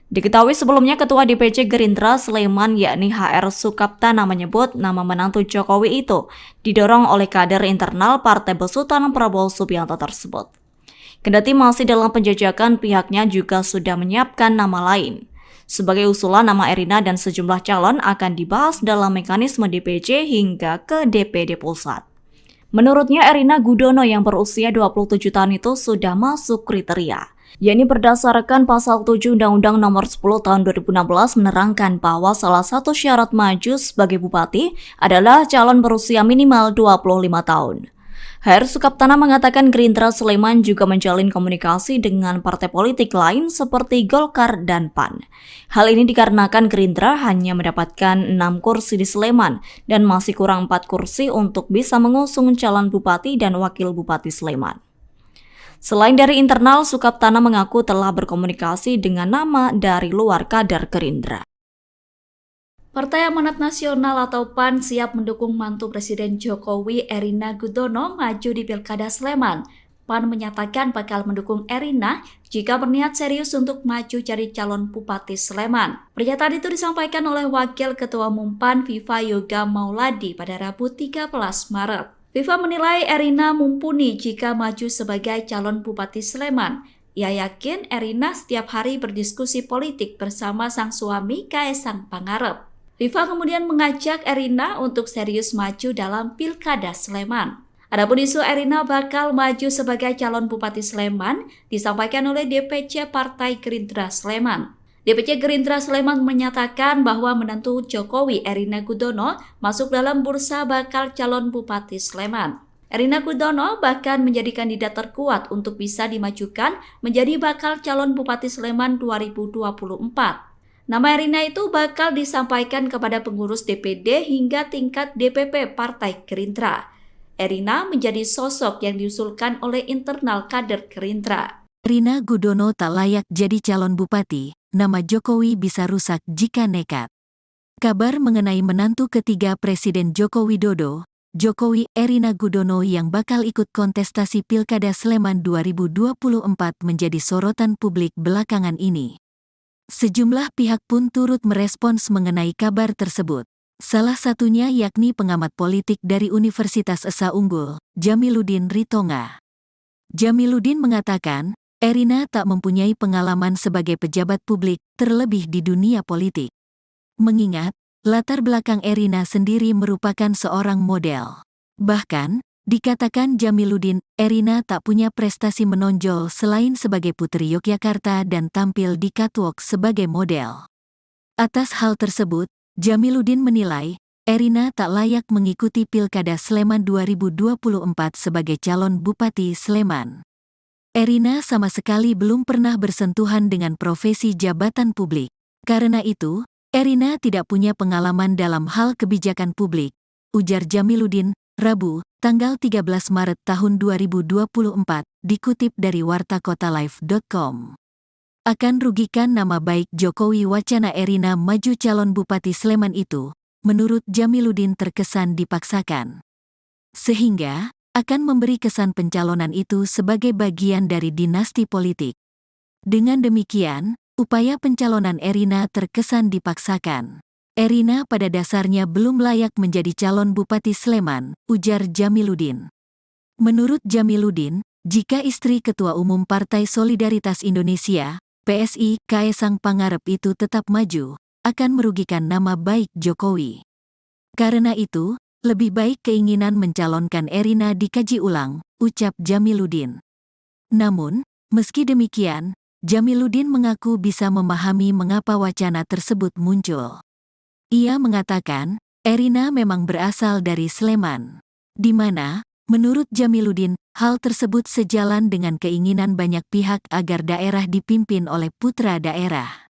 Diketahui sebelumnya Ketua DPC Gerindra Sleman yakni HR Sukaptana menyebut nama menantu Jokowi itu didorong oleh kader internal Partai Besutan Prabowo Subianto tersebut. Kendati masih dalam penjajakan, pihaknya juga sudah menyiapkan nama lain. Sebagai usulan, nama Erina dan sejumlah calon akan dibahas dalam mekanisme DPC hingga ke DPD Pusat. Menurutnya, Erina Gudono yang berusia 27 tahun itu sudah masuk kriteria. Yakni berdasarkan pasal 7 Undang-Undang Nomor 10 Tahun 2016 menerangkan bahwa salah satu syarat maju sebagai bupati adalah calon berusia minimal 25 tahun. HR Sukaptana mengatakan Gerindra Sleman juga menjalin komunikasi dengan partai politik lain seperti Golkar dan PAN. Hal ini dikarenakan Gerindra hanya mendapatkan 6 kursi di Sleman dan masih kurang 4 kursi untuk bisa mengusung calon bupati dan wakil bupati Sleman. Selain dari internal, Sukaptana mengaku telah berkomunikasi dengan nama dari luar kader Gerindra. Partai Amanat Nasional atau PAN siap mendukung mantu Presiden Jokowi Erina Gudono maju di Pilkada Sleman. PAN menyatakan bakal mendukung Erina jika berniat serius untuk maju jadi calon Bupati Sleman. Pernyataan itu disampaikan oleh Wakil Ketua Umum PAN Viva Yoga Mauladi pada Rabu 13 Maret. Viva menilai Erina mumpuni jika maju sebagai calon Bupati Sleman. Ia yakin Erina setiap hari berdiskusi politik bersama sang suami Kaisang Pangarep. Viva kemudian mengajak Erina untuk serius maju dalam Pilkada Sleman. Adapun isu Erina bakal maju sebagai calon Bupati Sleman disampaikan oleh DPC Partai Gerindra Sleman. DPC Gerindra Sleman menyatakan bahwa menantu Jokowi Erina Gudono masuk dalam bursa bakal calon Bupati Sleman. Erina Gudono bahkan menjadi kandidat terkuat untuk bisa dimajukan menjadi bakal calon Bupati Sleman 2024. Nama Erina itu bakal disampaikan kepada pengurus DPD hingga tingkat DPP Partai Gerindra. Erina menjadi sosok yang diusulkan oleh internal kader Gerindra. Erina Gudono tak layak jadi calon bupati, nama Jokowi bisa rusak jika nekat. Kabar mengenai menantu ketiga Presiden Joko Widodo, Jokowi Erina Gudono yang bakal ikut kontestasi Pilkada Sleman 2024 menjadi sorotan publik belakangan ini. Sejumlah pihak pun turut merespons mengenai kabar tersebut. Salah satunya yakni pengamat politik dari Universitas Esa Unggul, Jamiluddin Ritonga. Jamiluddin mengatakan, Erina tak mempunyai pengalaman sebagai pejabat publik, terlebih di dunia politik. Mengingat, latar belakang Erina sendiri merupakan seorang model. Bahkan, dikatakan Jamiluddin, Erina tak punya prestasi menonjol selain sebagai putri Yogyakarta dan tampil di catwalk sebagai model. Atas hal tersebut, Jamiluddin menilai, Erina tak layak mengikuti Pilkada Sleman 2024 sebagai calon Bupati Sleman. Erina sama sekali belum pernah bersentuhan dengan profesi jabatan publik. Karena itu, Erina tidak punya pengalaman dalam hal kebijakan publik, ujar Jamiluddin, Rabu, tanggal 13 Maret tahun 2024, dikutip dari wartakotalive.com. Akan rugikan nama baik Jokowi wacana Erina maju calon Bupati Sleman itu, menurut Jamiluddin terkesan dipaksakan. Sehingga, akan memberi kesan pencalonan itu sebagai bagian dari dinasti politik. Dengan demikian, upaya pencalonan Erina terkesan dipaksakan. Erina pada dasarnya belum layak menjadi calon Bupati Sleman, ujar Jamiluddin. Menurut Jamiluddin, jika istri Ketua Umum Partai Solidaritas Indonesia, PSI, Kaesang Pangarep itu tetap maju, akan merugikan nama baik Jokowi. Karena itu, lebih baik keinginan mencalonkan Erina dikaji ulang, ucap Jamiluddin. Namun, meski demikian, Jamiluddin mengaku bisa memahami mengapa wacana tersebut muncul. Ia mengatakan, Erina memang berasal dari Sleman, di mana, menurut Jamiluddin, hal tersebut sejalan dengan keinginan banyak pihak agar daerah dipimpin oleh putra daerah.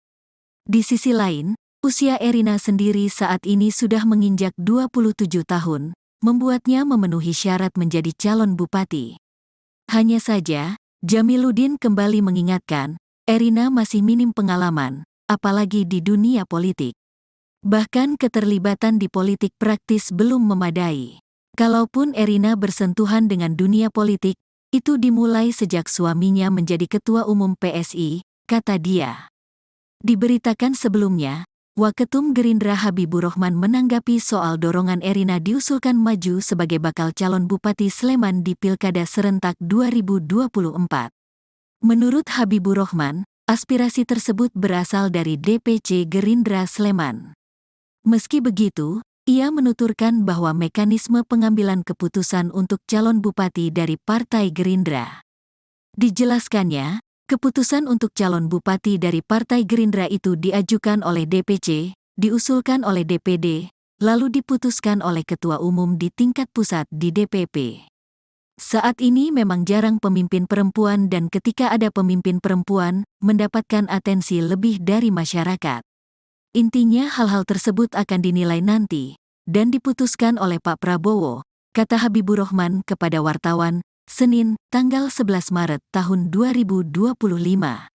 Di sisi lain, usia Erina sendiri saat ini sudah menginjak 27 tahun, membuatnya memenuhi syarat menjadi calon bupati. Hanya saja, Jamiluddin kembali mengingatkan, Erina masih minim pengalaman, apalagi di dunia politik. Bahkan keterlibatan di politik praktis belum memadai. Kalaupun Erina bersentuhan dengan dunia politik, itu dimulai sejak suaminya menjadi Ketua Umum PSI, kata dia. Diberitakan sebelumnya, Waketum Gerindra Habibur Rahman menanggapi soal dorongan Erina diusulkan maju sebagai bakal calon Bupati Sleman di Pilkada Serentak 2024. Menurut Habibur Rahman, aspirasi tersebut berasal dari DPC Gerindra Sleman. Meski begitu, ia menuturkan bahwa mekanisme pengambilan keputusan untuk calon bupati dari Partai Gerindra. Dijelaskannya, keputusan untuk calon bupati dari Partai Gerindra itu diajukan oleh DPC, diusulkan oleh DPD, lalu diputuskan oleh Ketua Umum di tingkat pusat di DPP. Saat ini memang jarang pemimpin perempuan dan ketika ada pemimpin perempuan, mendapatkan atensi lebih dari masyarakat. Intinya hal-hal tersebut akan dinilai nanti, dan diputuskan oleh Pak Prabowo, kata Habibur Rahman kepada wartawan, Senin, tanggal 11 Maret tahun 2025.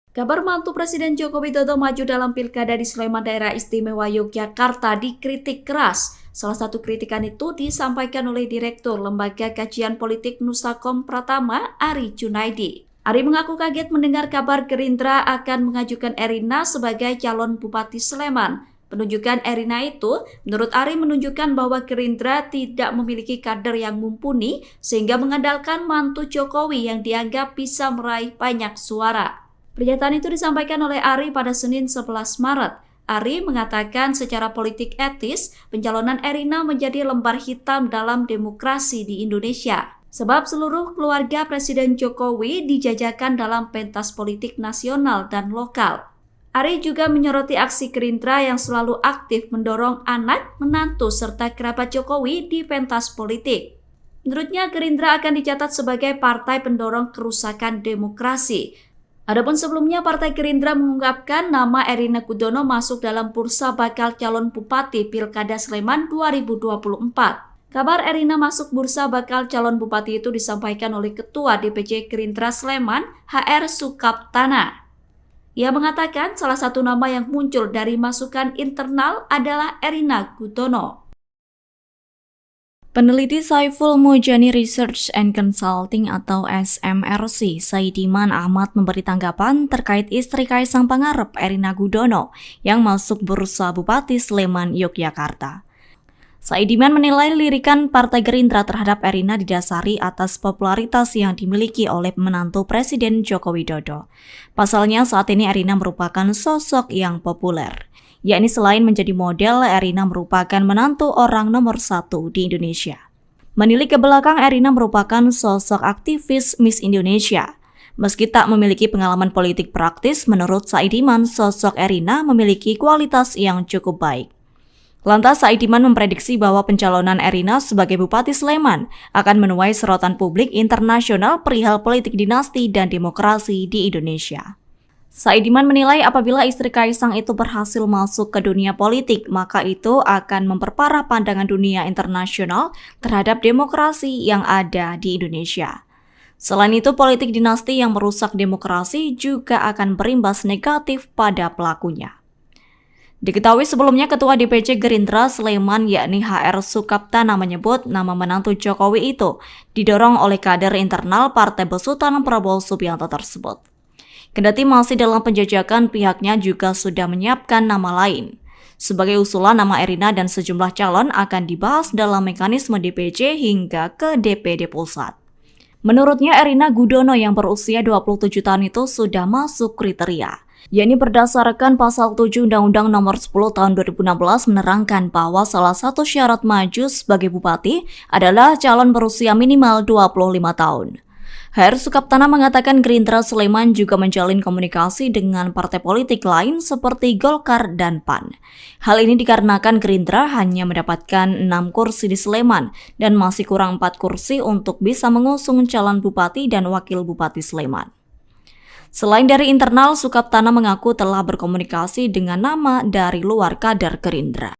Kabar mantu Presiden Joko Widodo maju dalam Pilkada di Sleman Daerah Istimewa Yogyakarta dikritik keras. Salah satu kritikan itu disampaikan oleh Direktur Lembaga Kajian Politik Nusakom Pratama, Ari Junaidi. Ari mengaku kaget mendengar kabar Gerindra akan mengajukan Erina sebagai calon Bupati Sleman. Penunjukan Erina itu, menurut Ari, menunjukkan bahwa Gerindra tidak memiliki kader yang mumpuni sehingga mengandalkan mantu Jokowi yang dianggap bisa meraih banyak suara. Pernyataan itu disampaikan oleh Ari pada Senin 11 Maret. Ari mengatakan secara politik etis, pencalonan Erina menjadi lembar hitam dalam demokrasi di Indonesia. Sebab seluruh keluarga Presiden Jokowi dijajakan dalam pentas politik nasional dan lokal. Ari juga menyoroti aksi Gerindra yang selalu aktif mendorong anak, menantu, serta kerabat Jokowi di pentas politik. Menurutnya Gerindra akan dicatat sebagai partai pendorong kerusakan demokrasi. Adapun sebelumnya Partai Gerindra mengungkapkan nama Erina Gudono masuk dalam bursa bakal calon Bupati Pilkada Sleman 2024. Kabar Erina masuk bursa bakal calon bupati itu disampaikan oleh Ketua DPC Gerindra Sleman, HR Sukaptana. Ia mengatakan salah satu nama yang muncul dari masukan internal adalah Erina Gudono. Peneliti Saiful Mujani Research and Consulting atau SMRC, Saidiman Ahmad memberi tanggapan terkait istri Kaesang Pangarep, Erina Gudono, yang masuk bursa Bupati Sleman, Yogyakarta. Saidiman menilai lirikan Partai Gerindra terhadap Erina didasari atas popularitas yang dimiliki oleh menantu Presiden Joko Widodo. Pasalnya saat ini Erina merupakan sosok yang populer, yakni selain menjadi model, Erina merupakan menantu orang nomor 1 di Indonesia. Menilik ke belakang, Erina merupakan sosok aktivis Miss Indonesia. Meski tak memiliki pengalaman politik praktis, menurut Saidiman, sosok Erina memiliki kualitas yang cukup baik. Lantas Saidiman memprediksi bahwa pencalonan Erina sebagai Bupati Sleman akan menuai sorotan publik internasional perihal politik dinasti dan demokrasi di Indonesia. Saidiman menilai apabila istri Kaisang itu berhasil masuk ke dunia politik, maka itu akan memperparah pandangan dunia internasional terhadap demokrasi yang ada di Indonesia. Selain itu, politik dinasti yang merusak demokrasi juga akan berimbas negatif pada pelakunya. Diketahui sebelumnya Ketua DPC Gerindra Sleman yakni HR Sukaptana menyebut nama menantu Jokowi itu didorong oleh kader internal Partai Besutan Prabowo Subianto tersebut. Kendati masih dalam penjajakan, pihaknya juga sudah menyiapkan nama lain. Sebagai usulan, nama Erina dan sejumlah calon akan dibahas dalam mekanisme DPC hingga ke DPD Pusat. Menurutnya, Erina Gudono yang berusia 27 tahun itu sudah masuk kriteria, yakni berdasarkan pasal 7 Undang-Undang Nomor 10 Tahun 2016 menerangkan bahwa salah satu syarat maju sebagai bupati adalah calon berusia minimal 25 tahun. HR Sukaptana mengatakan Gerindra Sleman juga menjalin komunikasi dengan partai politik lain seperti Golkar dan PAN. Hal ini dikarenakan Gerindra hanya mendapatkan 6 kursi di Sleman dan masih kurang 4 kursi untuk bisa mengusung calon bupati dan wakil bupati Sleman. Selain dari internal, Sukaptana mengaku telah berkomunikasi dengan nama dari luar kader Gerindra.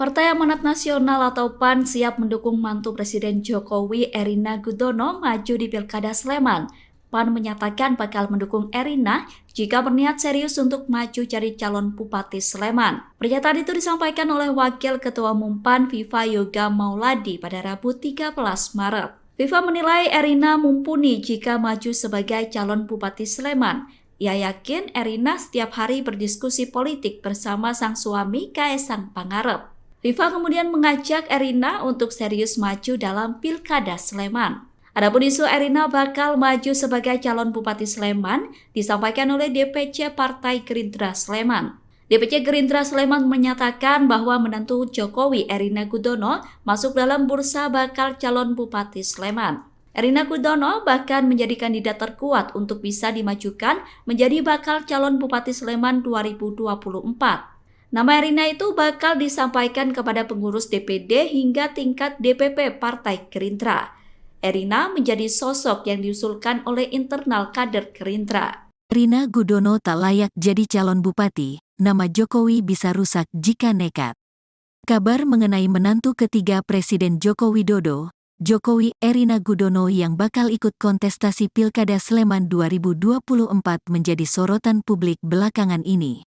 Partai Amanat Nasional atau PAN siap mendukung mantu Presiden Jokowi Erina Gudono maju di Pilkada Sleman. PAN menyatakan bakal mendukung Erina jika berniat serius untuk maju jadi calon Bupati Sleman. Pernyataan itu disampaikan oleh Wakil Ketua Umum PAN Viva Yoga Mauladi pada Rabu 13 Maret. Viva menilai Erina mumpuni jika maju sebagai calon Bupati Sleman. Ia yakin Erina setiap hari berdiskusi politik bersama sang suami Kaisang Pangarep. Viva kemudian mengajak Erina untuk serius maju dalam Pilkada Sleman. Adapun isu Erina bakal maju sebagai calon Bupati Sleman disampaikan oleh DPC Partai Gerindra Sleman. DPC Gerindra Sleman menyatakan bahwa menantu Jokowi Erina Gudono masuk dalam bursa bakal calon Bupati Sleman. Erina Gudono bahkan menjadi kandidat terkuat untuk bisa dimajukan menjadi bakal calon Bupati Sleman 2024. Nama Erina itu bakal disampaikan kepada pengurus DPD hingga tingkat DPP Partai Gerindra. Erina menjadi sosok yang diusulkan oleh internal kader Gerindra. Erina Gudono tak layak jadi calon bupati, nama Jokowi bisa rusak jika nekat. Kabar mengenai menantu ketiga Presiden Joko Widodo, Jokowi Erina Gudono yang bakal ikut kontestasi Pilkada Sleman 2024 menjadi sorotan publik belakangan ini.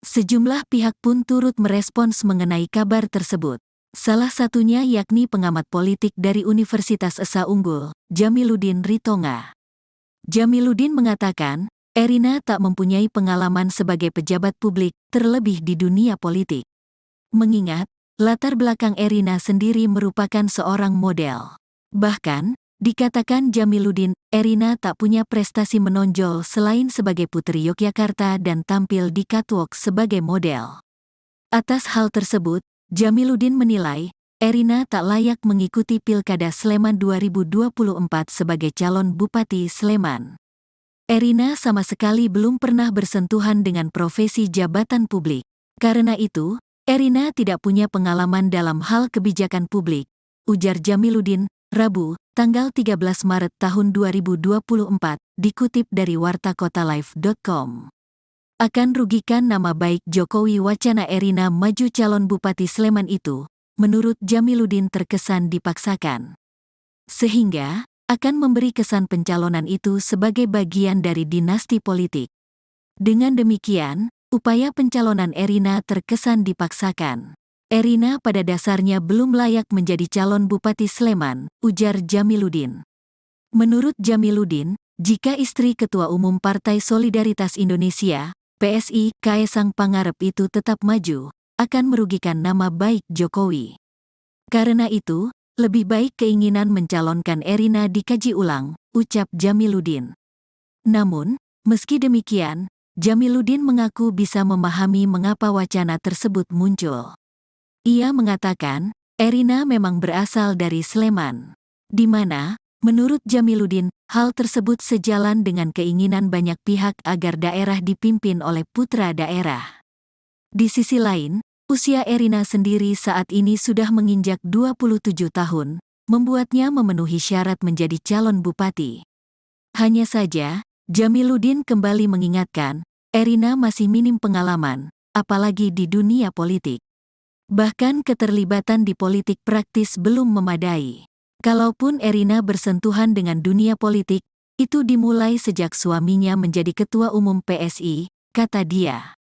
Sejumlah pihak pun turut merespons mengenai kabar tersebut. Salah satunya yakni pengamat politik dari Universitas Esa Unggul, Jamiluddin Ritonga. Jamiluddin mengatakan, Erina tak mempunyai pengalaman sebagai pejabat publik, terlebih di dunia politik. Mengingat, latar belakang Erina sendiri merupakan seorang model. Bahkan, dikatakan Jamiluddin, Erina tak punya prestasi menonjol selain sebagai Putri Yogyakarta dan tampil di catwalk sebagai model. Atas hal tersebut, Jamiluddin menilai, Erina tak layak mengikuti Pilkada Sleman 2024 sebagai calon Bupati Sleman. Erina sama sekali belum pernah bersentuhan dengan profesi jabatan publik. Karena itu, Erina tidak punya pengalaman dalam hal kebijakan publik, ujar Jamiluddin, Rabu, tanggal 13 Maret tahun 2024, dikutip dari wartakotalive.com. Akan rugikan nama baik Jokowi wacana Erina maju calon Bupati Sleman itu, menurut Jamiluddin terkesan dipaksakan. Sehingga, akan memberi kesan pencalonan itu sebagai bagian dari dinasti politik. Dengan demikian, upaya pencalonan Erina terkesan dipaksakan. Erina pada dasarnya belum layak menjadi calon Bupati Sleman, ujar Jamiluddin. Menurut Jamiluddin, jika istri Ketua Umum Partai Solidaritas Indonesia, PSI, Kaisang Pangarep itu tetap maju, akan merugikan nama baik Jokowi. Karena itu, lebih baik keinginan mencalonkan Erina dikaji ulang, ucap Jamiluddin. Namun, meski demikian, Jamiluddin mengaku bisa memahami mengapa wacana tersebut muncul. Ia mengatakan, Erina memang berasal dari Sleman, di mana, menurut Jamiluddin, hal tersebut sejalan dengan keinginan banyak pihak agar daerah dipimpin oleh putra daerah. Di sisi lain, usia Erina sendiri saat ini sudah menginjak 27 tahun, membuatnya memenuhi syarat menjadi calon bupati. Hanya saja, Jamiluddin kembali mengingatkan, Erina masih minim pengalaman, apalagi di dunia politik. Bahkan keterlibatan di politik praktis belum memadai. Kalaupun Erina bersentuhan dengan dunia politik, itu dimulai sejak suaminya menjadi ketua umum PSI, kata dia.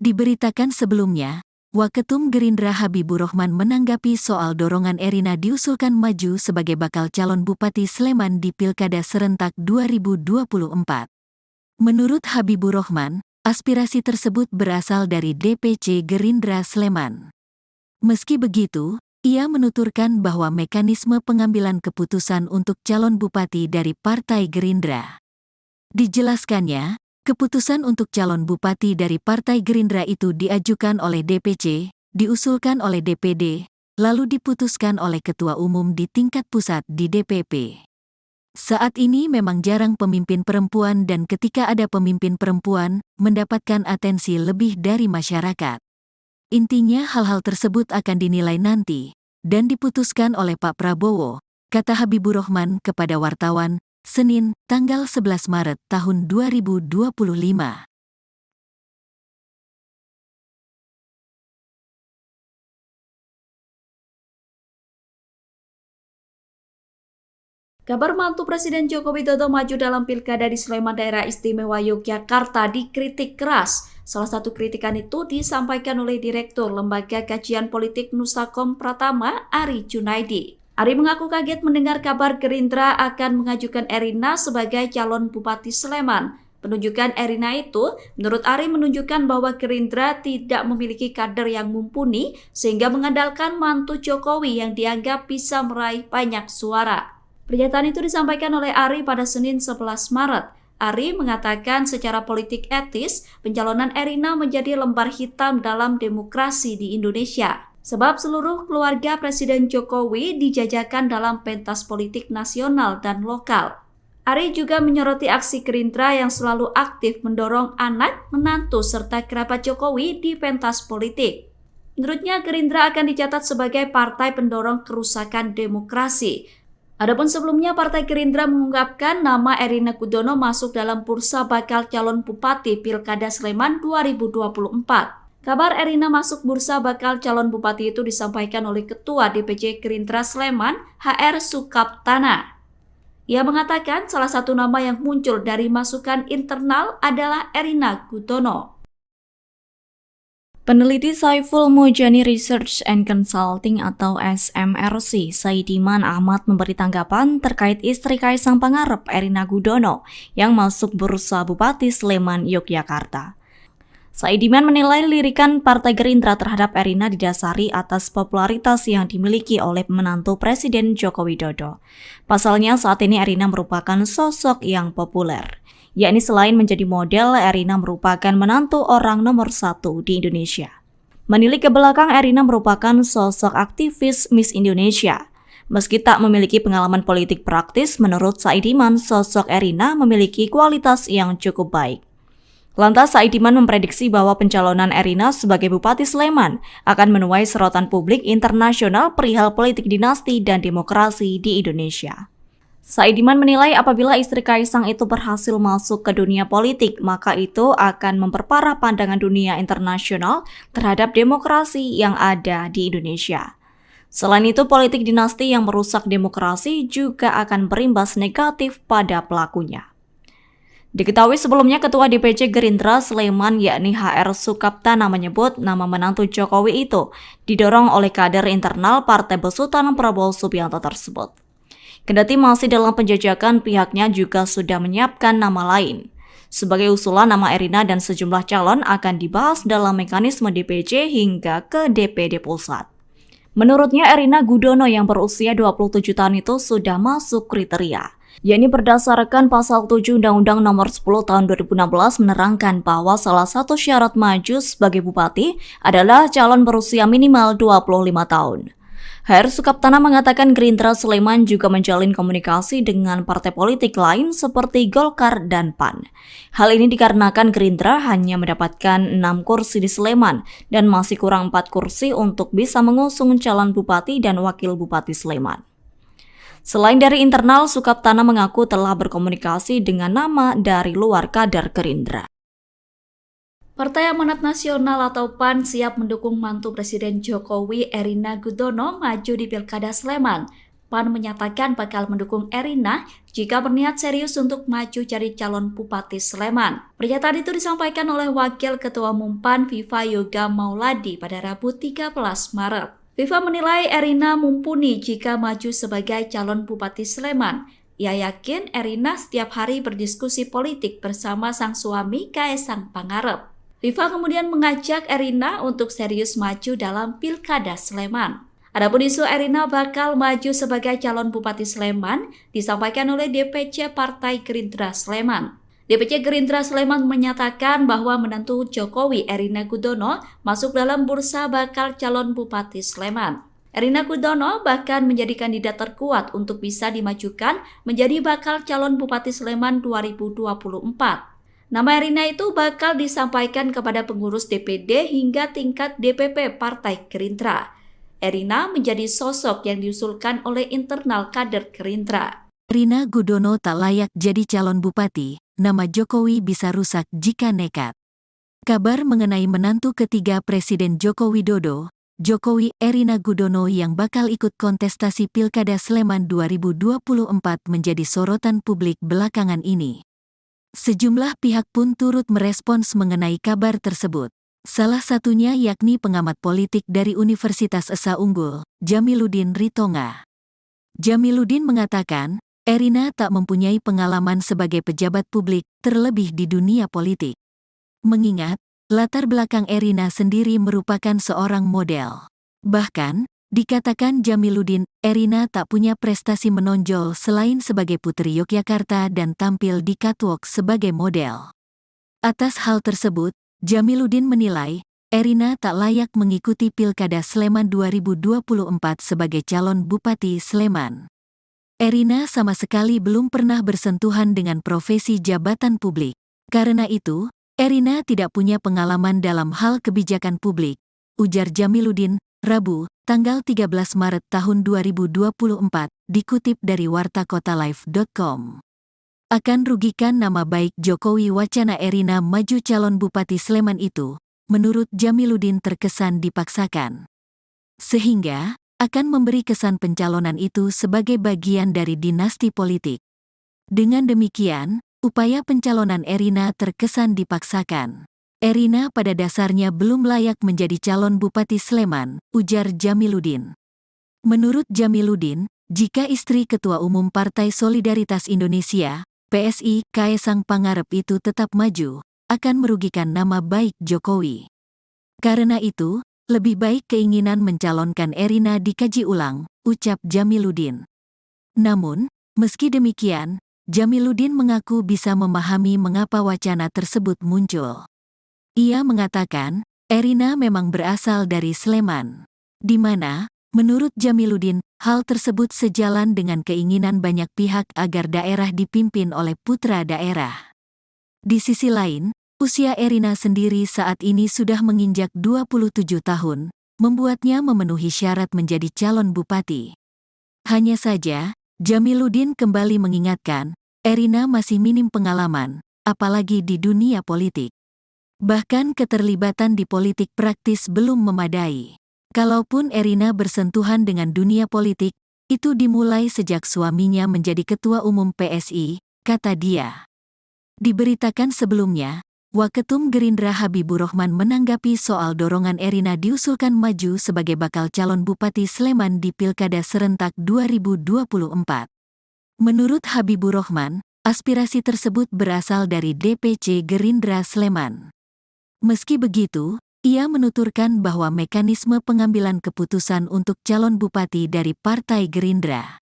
Diberitakan sebelumnya, Waketum Gerindra Habibur Rahman menanggapi soal dorongan Erina diusulkan maju sebagai bakal calon Bupati Sleman di Pilkada serentak 2024. Menurut Habibur Rahman, aspirasi tersebut berasal dari DPC Gerindra Sleman. Meski begitu, ia menuturkan bahwa mekanisme pengambilan keputusan untuk calon bupati dari Partai Gerindra. Dijelaskannya, keputusan untuk calon bupati dari Partai Gerindra itu diajukan oleh DPC, diusulkan oleh DPD, lalu diputuskan oleh Ketua Umum di tingkat pusat di DPP. Saat ini memang jarang pemimpin perempuan dan ketika ada pemimpin perempuan, mendapatkan atensi lebih dari masyarakat. Intinya hal-hal tersebut akan dinilai nanti, dan diputuskan oleh Pak Prabowo, kata Habibur Rahman kepada wartawan, Senin, tanggal 11 Maret tahun 2025. Kabar mantu Presiden Joko Widodo maju dalam pilkada di Sleman Daerah Istimewa Yogyakarta dikritik keras. Salah satu kritikan itu disampaikan oleh Direktur Lembaga Kajian Politik Nusakom Pratama, Ari Junaidi. Ari mengaku kaget mendengar kabar Gerindra akan mengajukan Erina sebagai calon Bupati Sleman. Penunjukan Erina itu, menurut Ari, menunjukkan bahwa Gerindra tidak memiliki kader yang mumpuni sehingga mengandalkan mantu Jokowi yang dianggap bisa meraih banyak suara. Pernyataan itu disampaikan oleh Ari pada Senin 11 Maret. Ari mengatakan secara politik etis, pencalonan Erina menjadi lembar hitam dalam demokrasi di Indonesia. Sebab seluruh keluarga Presiden Jokowi dijajakan dalam pentas politik nasional dan lokal. Ari juga menyoroti aksi Gerindra yang selalu aktif mendorong anak, menantu, serta kerabat Jokowi di pentas politik. Menurutnya Gerindra akan dicatat sebagai partai pendorong kerusakan demokrasi. Adapun sebelumnya Partai Gerindra mengungkapkan nama Erina Gudono masuk dalam bursa bakal calon Bupati Pilkada Sleman 2024. Kabar Erina masuk bursa bakal calon Bupati itu disampaikan oleh Ketua DPC Gerindra Sleman, HR Sukaptana. Ia mengatakan salah satu nama yang muncul dari masukan internal adalah Erina Gudono. Peneliti Saiful Mujani Research and Consulting atau SMRC, Saidiman Ahmad memberi tanggapan terkait istri Kaisang Pangarep, Erina Gudono, yang masuk bursa Bupati Sleman, Yogyakarta. Saidiman menilai lirikan Partai Gerindra terhadap Erina didasari atas popularitas yang dimiliki oleh menantu Presiden Joko Widodo. Pasalnya saat ini Erina merupakan sosok yang populer. Yakni selain menjadi model, Erina merupakan menantu orang nomor 1 di Indonesia. Menilik ke belakang, Erina merupakan sosok aktivis Miss Indonesia. Meski tak memiliki pengalaman politik praktis, menurut Saidiman, sosok Erina memiliki kualitas yang cukup baik. Lantas Saidiman memprediksi bahwa pencalonan Erina sebagai Bupati Sleman akan menuai sorotan publik internasional perihal politik dinasti dan demokrasi di Indonesia. Saidiman menilai apabila istri Kaisang itu berhasil masuk ke dunia politik, maka itu akan memperparah pandangan dunia internasional terhadap demokrasi yang ada di Indonesia. Selain itu, politik dinasti yang merusak demokrasi juga akan berimbas negatif pada pelakunya. Diketahui sebelumnya Ketua DPC Gerindra Sleman yakni HR Sukaptana menyebut nama menantu Jokowi itu didorong oleh kader internal Partai Besutan Prabowo Subianto tersebut. Kendati masih dalam penjajakan, pihaknya juga sudah menyiapkan nama lain. Sebagai usulan, nama Erina dan sejumlah calon akan dibahas dalam mekanisme DPC hingga ke DPD Pusat. Menurutnya, Erina Gudono yang berusia 27 tahun itu sudah masuk kriteria. Yakni berdasarkan pasal 7 Undang-Undang Nomor 10 Tahun 2016 menerangkan bahwa salah satu syarat maju sebagai bupati adalah calon berusia minimal 25 tahun. HR Sukaptana mengatakan Gerindra Sleman juga menjalin komunikasi dengan partai politik lain seperti Golkar dan PAN. Hal ini dikarenakan Gerindra hanya mendapatkan 6 kursi di Sleman dan masih kurang 4 kursi untuk bisa mengusung calon bupati dan wakil bupati Sleman. Selain dari internal, Sukaptana mengaku telah berkomunikasi dengan nama dari luar kader Gerindra. Partai Amanat Nasional atau PAN siap mendukung mantu Presiden Jokowi Erina Gudono maju di Pilkada Sleman. PAN menyatakan bakal mendukung Erina jika berniat serius untuk maju jadi calon Bupati Sleman. Pernyataan itu disampaikan oleh Wakil Ketua Umum PAN Viva Yoga Mauladi pada Rabu 13 Maret. Viva menilai Erina mumpuni jika maju sebagai calon Bupati Sleman. Ia yakin Erina setiap hari berdiskusi politik bersama sang suami Kaesang Pangarep. Viva kemudian mengajak Erina untuk serius maju dalam Pilkada Sleman. Adapun isu Erina bakal maju sebagai calon Bupati Sleman disampaikan oleh DPC Partai Gerindra Sleman. DPC Gerindra Sleman menyatakan bahwa menantu Jokowi Erina Gudono masuk dalam bursa bakal calon Bupati Sleman. Erina Gudono bahkan menjadi kandidat terkuat untuk bisa dimajukan menjadi bakal calon Bupati Sleman 2024. Nama Erina itu bakal disampaikan kepada pengurus DPD hingga tingkat DPP Partai Gerindra. Erina menjadi sosok yang diusulkan oleh internal kader Gerindra. Erina Gudono tak layak jadi calon bupati, nama Jokowi bisa rusak jika nekat. Kabar mengenai menantu ketiga Presiden Joko Widodo, Jokowi Erina Gudono yang bakal ikut kontestasi Pilkada Sleman 2024 menjadi sorotan publik belakangan ini. Sejumlah pihak pun turut merespons mengenai kabar tersebut. Salah satunya yakni pengamat politik dari Universitas Esa Unggul, Jamiluddin Ritonga. Jamiluddin mengatakan, Erina tak mempunyai pengalaman sebagai pejabat publik, terlebih di dunia politik. Mengingat, latar belakang Erina sendiri merupakan seorang model. Bahkan, dikatakan Jamiluddin, Erina tak punya prestasi menonjol selain sebagai Putri Yogyakarta dan tampil di catwalk sebagai model. Atas hal tersebut, Jamiluddin menilai, Erina tak layak mengikuti Pilkada Sleman 2024 sebagai calon Bupati Sleman. Erina sama sekali belum pernah bersentuhan dengan profesi jabatan publik. Karena itu, Erina tidak punya pengalaman dalam hal kebijakan publik, ujar Jamiluddin, Rabu, tanggal 13 Maret tahun 2024, dikutip dari wartakotalive.com. Akan rugikan nama baik Jokowi wacana Erina maju calon Bupati Sleman itu, menurut Jamiluddin terkesan dipaksakan. Sehingga, akan memberi kesan pencalonan itu sebagai bagian dari dinasti politik. Dengan demikian, upaya pencalonan Erina terkesan dipaksakan. Erina pada dasarnya belum layak menjadi calon Bupati Sleman, ujar Jamiluddin. Menurut Jamiluddin, jika istri Ketua Umum Partai Solidaritas Indonesia, PSI, Kaesang Pangarep itu tetap maju, akan merugikan nama baik Jokowi. Karena itu, lebih baik keinginan mencalonkan Erina dikaji ulang, ucap Jamiluddin. Namun, meski demikian, Jamiluddin mengaku bisa memahami mengapa wacana tersebut muncul. Ia mengatakan, Erina memang berasal dari Sleman, di mana, menurut Jamiluddin, hal tersebut sejalan dengan keinginan banyak pihak agar daerah dipimpin oleh putra daerah. Di sisi lain, usia Erina sendiri saat ini sudah menginjak 27 tahun, membuatnya memenuhi syarat menjadi calon bupati. Hanya saja, Jamiluddin kembali mengingatkan, Erina masih minim pengalaman, apalagi di dunia politik. Bahkan keterlibatan di politik praktis belum memadai. Kalaupun Erina bersentuhan dengan dunia politik, itu dimulai sejak suaminya menjadi Ketua Umum PSI, kata dia. Diberitakan sebelumnya, Waketum Gerindra Habibur Rahman menanggapi soal dorongan Erina diusulkan maju sebagai bakal calon Bupati Sleman di Pilkada Serentak 2024. Menurut Habibur Rahman, aspirasi tersebut berasal dari DPC Gerindra Sleman. Meski begitu, ia menuturkan bahwa mekanisme pengambilan keputusan untuk calon bupati dari Partai Gerindra.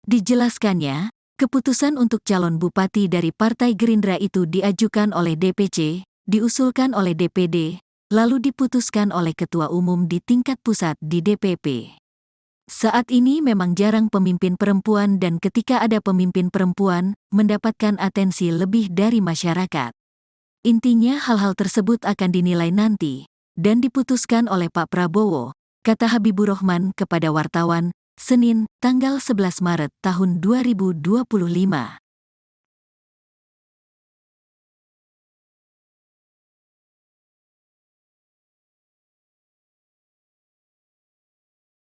Dijelaskannya, keputusan untuk calon bupati dari Partai Gerindra itu diajukan oleh DPC, diusulkan oleh DPD, lalu diputuskan oleh Ketua Umum di tingkat pusat di DPP. Saat ini memang jarang pemimpin perempuan dan ketika ada pemimpin perempuan, mendapatkan atensi lebih dari masyarakat. Intinya hal-hal tersebut akan dinilai nanti dan diputuskan oleh Pak Prabowo, kata Habibur Rahman kepada wartawan, Senin, tanggal 11 Maret tahun 2025.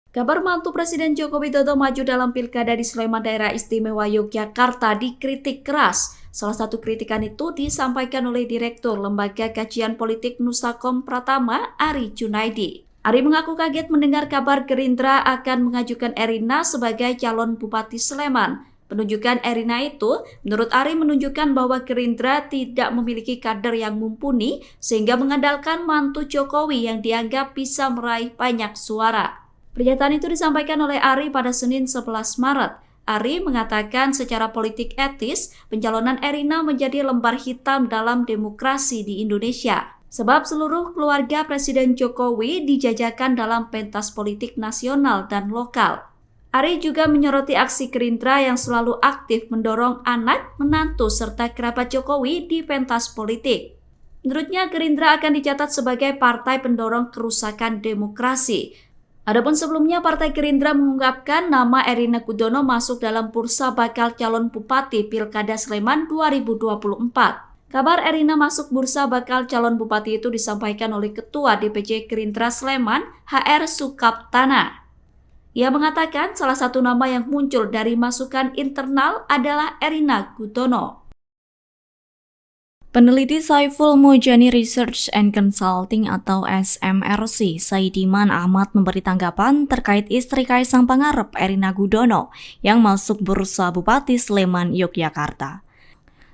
Kabar mantu Presiden Joko Widodo maju dalam pilkada di Sleman Daerah Istimewa Yogyakarta dikritik keras. Salah satu kritikan itu disampaikan oleh Direktur Lembaga Kajian Politik Nusakom Pratama, Ari Junaidi. Ari mengaku kaget mendengar kabar Gerindra akan mengajukan Erina sebagai calon Bupati Sleman. Penunjukan Erina itu, menurut Ari, menunjukkan bahwa Gerindra tidak memiliki kader yang mumpuni sehingga mengandalkan mantu Jokowi yang dianggap bisa meraih banyak suara. Pernyataan itu disampaikan oleh Ari pada Senin 11 Maret. Ari mengatakan secara politik etis, pencalonan Erina menjadi lembar hitam dalam demokrasi di Indonesia. Sebab seluruh keluarga Presiden Jokowi dijajakan dalam pentas politik nasional dan lokal. Ari juga menyoroti aksi Gerindra yang selalu aktif mendorong anak, menantu, serta kerabat Jokowi di pentas politik. Menurutnya Gerindra akan dicatat sebagai partai pendorong kerusakan demokrasi. Adapun sebelumnya Partai Gerindra mengungkapkan nama Erina Gudono masuk dalam bursa bakal calon Bupati Pilkada Sleman 2024. Kabar Erina masuk bursa bakal calon Bupati itu disampaikan oleh Ketua DPC Gerindra Sleman, HR Sukaptana. Ia mengatakan salah satu nama yang muncul dari masukan internal adalah Erina Gudono. Peneliti Saiful Mujani Research and Consulting atau SMRC, Saidiman Ahmad memberi tanggapan terkait istri Kaisang Pangarep, Erina Gudono, yang masuk bursa Bupati Sleman, Yogyakarta.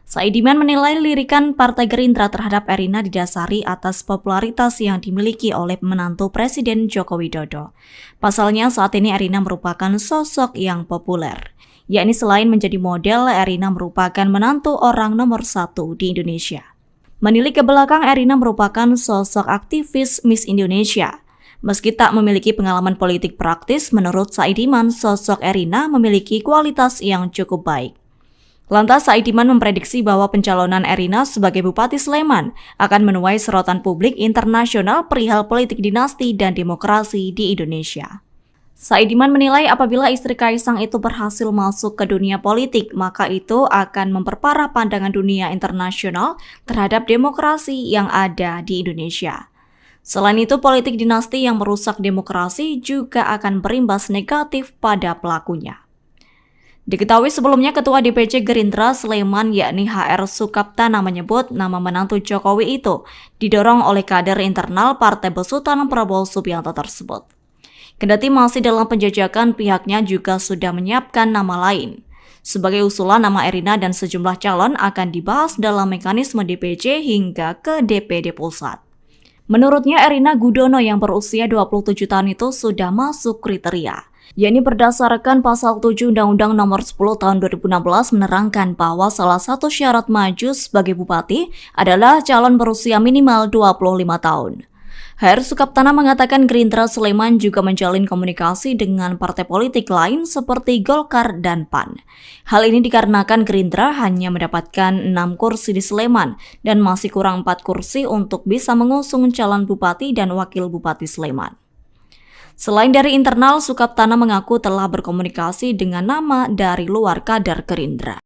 Saidiman menilai lirikan Partai Gerindra terhadap Erina didasari atas popularitas yang dimiliki oleh menantu Presiden Joko Widodo. Pasalnya saat ini Erina merupakan sosok yang populer. Yakni selain menjadi model, Erina merupakan menantu orang nomor 1 di Indonesia. Menilik ke belakang, Erina merupakan sosok aktivis Miss Indonesia. Meski tak memiliki pengalaman politik praktis, menurut Saidiman, sosok Erina memiliki kualitas yang cukup baik. Lantas Saidiman memprediksi bahwa pencalonan Erina sebagai Bupati Sleman akan menuai sorotan publik internasional perihal politik dinasti dan demokrasi di Indonesia. Saidiman menilai apabila istri Kaisang itu berhasil masuk ke dunia politik, maka itu akan memperparah pandangan dunia internasional terhadap demokrasi yang ada di Indonesia. Selain itu, politik dinasti yang merusak demokrasi juga akan berimbas negatif pada pelakunya. Diketahui sebelumnya Ketua DPC Gerindra Sleman yakni HR Sukaptana menyebut nama menantu Jokowi itu didorong oleh kader internal Partai Besutan Prabowo Subianto tersebut. Kendati masih dalam penjajakan, pihaknya juga sudah menyiapkan nama lain. Sebagai usulan, nama Erina dan sejumlah calon akan dibahas dalam mekanisme DPC hingga ke DPD Pusat. Menurutnya, Erina Gudono yang berusia 27 tahun itu sudah masuk kriteria. Yakni berdasarkan pasal 7 Undang-Undang Nomor 10 Tahun 2016 menerangkan bahwa salah satu syarat maju sebagai bupati adalah calon berusia minimal 25 tahun. HR Sukaptana mengatakan Gerindra Sleman juga menjalin komunikasi dengan partai politik lain seperti Golkar dan PAN. Hal ini dikarenakan Gerindra hanya mendapatkan 6 kursi di Sleman dan masih kurang 4 kursi untuk bisa mengusung calon bupati dan wakil bupati Sleman. Selain dari internal, Sukaptana mengaku telah berkomunikasi dengan nama dari luar kader Gerindra.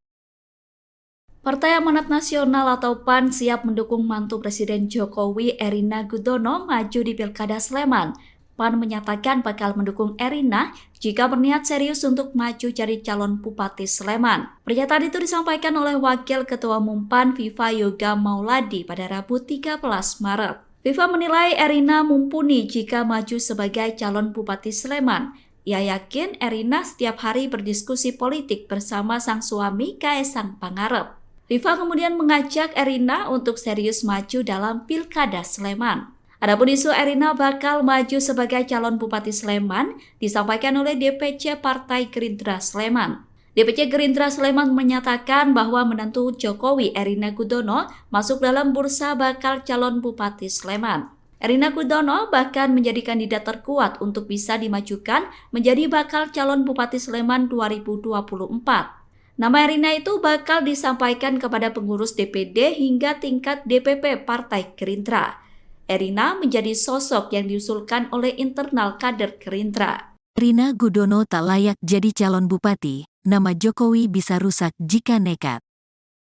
Partai Amanat Nasional atau PAN siap mendukung mantu Presiden Jokowi Erina Gudono maju di Pilkada Sleman. PAN menyatakan bakal mendukung Erina jika berniat serius untuk maju jadi calon Bupati Sleman. Pernyataan itu disampaikan oleh Wakil Ketua Umum PAN Viva Yoga Mauladi pada Rabu 13 Maret. Viva menilai Erina mumpuni jika maju sebagai calon Bupati Sleman. Ia yakin Erina setiap hari berdiskusi politik bersama sang suami Kaisang Pangarep. Viva kemudian mengajak Erina untuk serius maju dalam Pilkada Sleman. Adapun isu Erina bakal maju sebagai calon Bupati Sleman disampaikan oleh DPC Partai Gerindra Sleman. DPC Gerindra Sleman menyatakan bahwa menantu Jokowi Erina Gudono masuk dalam bursa bakal calon Bupati Sleman. Erina Gudono bahkan menjadi kandidat terkuat untuk bisa dimajukan menjadi bakal calon Bupati Sleman 2024. Nama Erina itu bakal disampaikan kepada pengurus DPD hingga tingkat DPP Partai Gerindra. Erina menjadi sosok yang diusulkan oleh internal kader Gerindra. Erina Gudono tak layak jadi calon bupati, nama Jokowi bisa rusak jika nekat.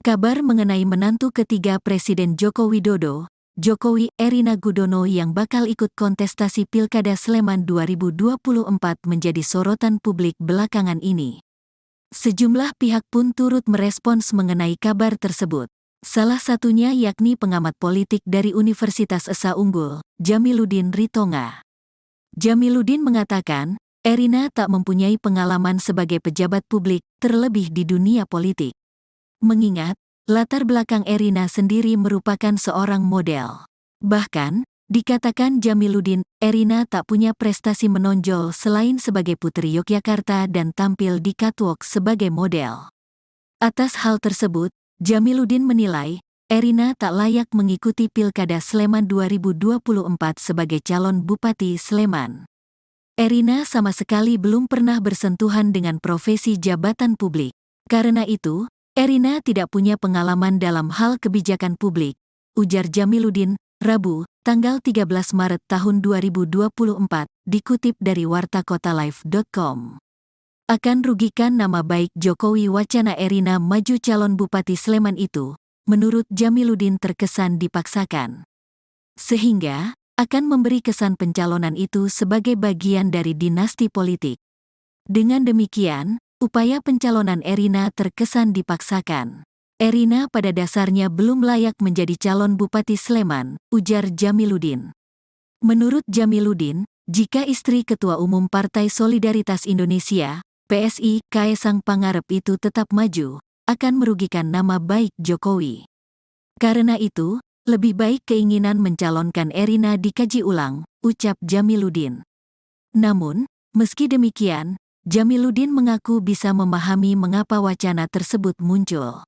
Kabar mengenai menantu ketiga Presiden Joko Widodo, Jokowi Erina Gudono yang bakal ikut kontestasi Pilkada Sleman 2024 menjadi sorotan publik belakangan ini. Sejumlah pihak pun turut merespons mengenai kabar tersebut. Salah satunya yakni pengamat politik dari Universitas Esa Unggul, Jamiluddin Ritonga. Jamiluddin mengatakan, Erina tak mempunyai pengalaman sebagai pejabat publik, terlebih di dunia politik. Mengingat, latar belakang Erina sendiri merupakan seorang model. Bahkan, dikatakan Jamiluddin, Erina tak punya prestasi menonjol selain sebagai Putri Yogyakarta dan tampil di catwalk sebagai model. Atas hal tersebut, Jamiluddin menilai, Erina tak layak mengikuti Pilkada Sleman 2024 sebagai calon Bupati Sleman. Erina sama sekali belum pernah bersentuhan dengan profesi jabatan publik. Karena itu, Erina tidak punya pengalaman dalam hal kebijakan publik, ujar Jamiluddin, Rabu, tanggal 13 Maret tahun 2024, dikutip dari wartakotalive.com. Akan rugikan nama baik Jokowi wacana Erina maju calon Bupati Sleman itu, menurut Jamiluddin terkesan dipaksakan. Sehingga, akan memberi kesan pencalonan itu sebagai bagian dari dinasti politik. Dengan demikian, upaya pencalonan Erina terkesan dipaksakan. Erina pada dasarnya belum layak menjadi calon Bupati Sleman, ujar Jamiluddin. Menurut Jamiluddin, jika istri Ketua Umum Partai Solidaritas Indonesia, PSI, Kaesang Pangarep itu tetap maju, akan merugikan nama baik Jokowi. Karena itu, lebih baik keinginan mencalonkan Erina dikaji ulang, ucap Jamiluddin. Namun, meski demikian, Jamiluddin mengaku bisa memahami mengapa wacana tersebut muncul.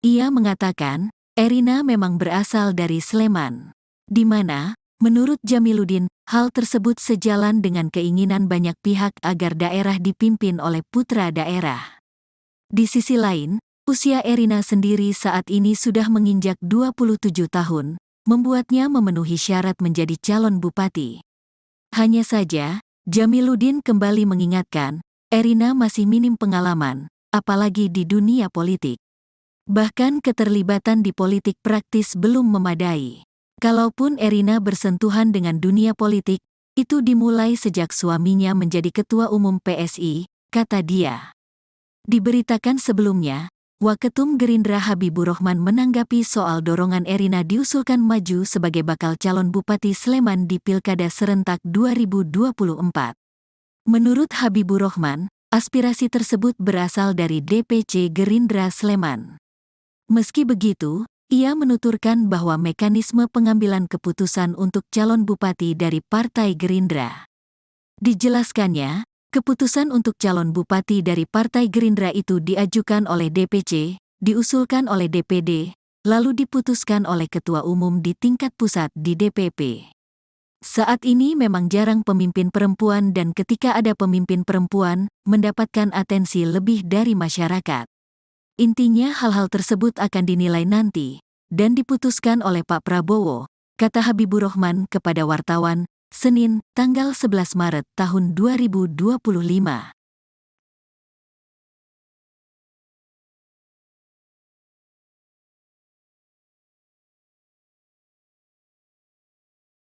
Ia mengatakan, Erina memang berasal dari Sleman, di mana, menurut Jamiluddin, hal tersebut sejalan dengan keinginan banyak pihak agar daerah dipimpin oleh putra daerah. Di sisi lain, usia Erina sendiri saat ini sudah menginjak 27 tahun, membuatnya memenuhi syarat menjadi calon bupati. Hanya saja, Jamiluddin kembali mengingatkan, Erina masih minim pengalaman, apalagi di dunia politik. Bahkan keterlibatan di politik praktis belum memadai. Kalaupun Erina bersentuhan dengan dunia politik, itu dimulai sejak suaminya menjadi Ketua Umum PSI, kata dia. Diberitakan sebelumnya, Waketum Gerindra Habibur Rahman menanggapi soal dorongan Erina diusulkan maju sebagai bakal calon Bupati Sleman di Pilkada Serentak 2024. Menurut Habibur Rahman, aspirasi tersebut berasal dari DPC Gerindra Sleman. Meski begitu, ia menuturkan bahwa mekanisme pengambilan keputusan untuk calon bupati dari Partai Gerindra. Dijelaskannya, keputusan untuk calon bupati dari Partai Gerindra itu diajukan oleh DPC, diusulkan oleh DPD, lalu diputuskan oleh Ketua Umum di tingkat pusat di DPP. Saat ini memang jarang pemimpin perempuan dan ketika ada pemimpin perempuan, mendapatkan atensi lebih dari masyarakat. Intinya hal-hal tersebut akan dinilai nanti, dan diputuskan oleh Pak Prabowo, kata Habibur Rahman kepada wartawan, Senin, tanggal 11 Maret tahun 2025.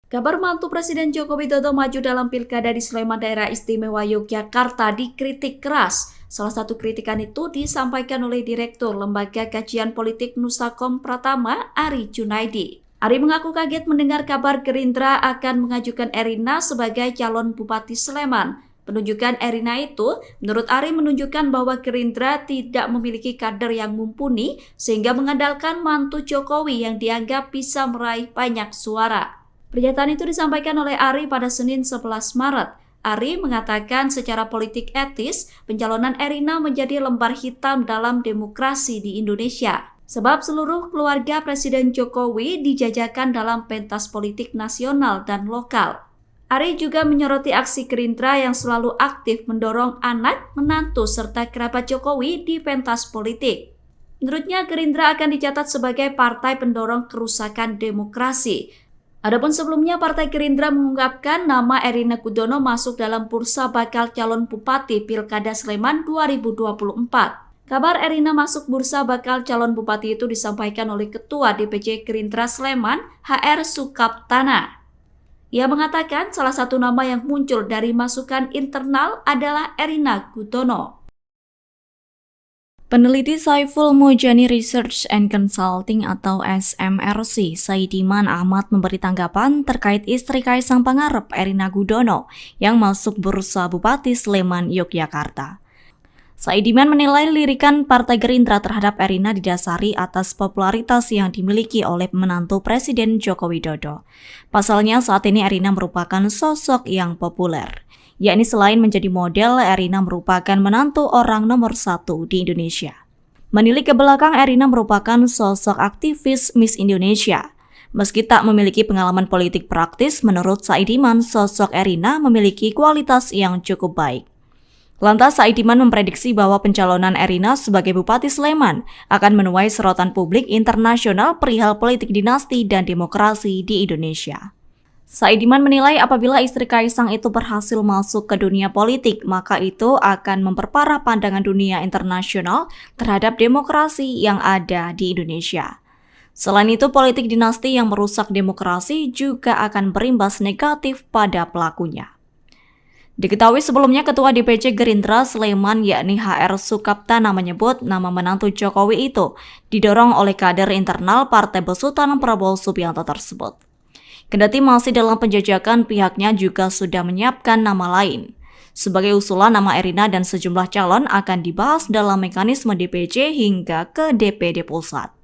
Kabar mantu Presiden Joko Widodo maju dalam Pilkada di Sleman Daerah Istimewa Yogyakarta dikritik keras. Salah satu kritikan itu disampaikan oleh Direktur Lembaga Kajian Politik Nusakom Pratama, Ari Junaidi. Ari mengaku kaget mendengar kabar Gerindra akan mengajukan Erina sebagai calon Bupati Sleman. Penunjukan Erina itu, menurut Ari, menunjukkan bahwa Gerindra tidak memiliki kader yang mumpuni sehingga mengandalkan mantu Jokowi yang dianggap bisa meraih banyak suara. Pernyataan itu disampaikan oleh Ari pada Senin 11 Maret. Ari mengatakan secara politik etis, pencalonan Erina menjadi lembar hitam dalam demokrasi di Indonesia. Sebab seluruh keluarga Presiden Jokowi dijajakan dalam pentas politik nasional dan lokal. Ari juga menyoroti aksi Gerindra yang selalu aktif mendorong anak, menantu, serta kerabat Jokowi di pentas politik. Menurutnya, Gerindra akan dicatat sebagai partai pendorong kerusakan demokrasi. Adapun sebelumnya, Partai Gerindra mengungkapkan nama Erina Gudono masuk dalam bursa bakal calon bupati Pilkada Sleman 2024. Kabar Erina masuk bursa bakal calon bupati itu disampaikan oleh Ketua DPC Gerindra Sleman, HR Sukaptana. Ia mengatakan salah satu nama yang muncul dari masukan internal adalah Erina Gudono. Peneliti Saiful Mujani Research and Consulting atau SMRC, Saidiman Ahmad memberi tanggapan terkait istri Kaisang Pangarep, Erina Gudono, yang masuk bursa Bupati Sleman, Yogyakarta. Saidiman menilai lirikan Partai Gerindra terhadap Erina didasari atas popularitas yang dimiliki oleh menantu Presiden Joko Widodo. Pasalnya saat ini Erina merupakan sosok yang populer, yakni selain menjadi model, Erina merupakan menantu orang nomor 1 di Indonesia. Menilik ke belakang, Erina merupakan sosok aktivis Miss Indonesia. Meski tak memiliki pengalaman politik praktis, menurut Saidiman, sosok Erina memiliki kualitas yang cukup baik. Lantas Saidiman memprediksi bahwa pencalonan Erina sebagai Bupati Sleman akan menuai sorotan publik internasional perihal politik dinasti dan demokrasi di Indonesia. Saidiman menilai apabila istri Kaisang itu berhasil masuk ke dunia politik, maka itu akan memperparah pandangan dunia internasional terhadap demokrasi yang ada di Indonesia. Selain itu, politik dinasti yang merusak demokrasi juga akan berimbas negatif pada pelakunya. Diketahui sebelumnya Ketua DPC Gerindra Sleman yakni HR Sukaptana menyebut nama menantu Jokowi itu didorong oleh kader internal Partai Besutan Prabowo Subianto tersebut. Kendati masih dalam penjajakan, pihaknya juga sudah menyiapkan nama lain. Sebagai usulan, nama Erina dan sejumlah calon akan dibahas dalam mekanisme DPC hingga ke DPD Pusat.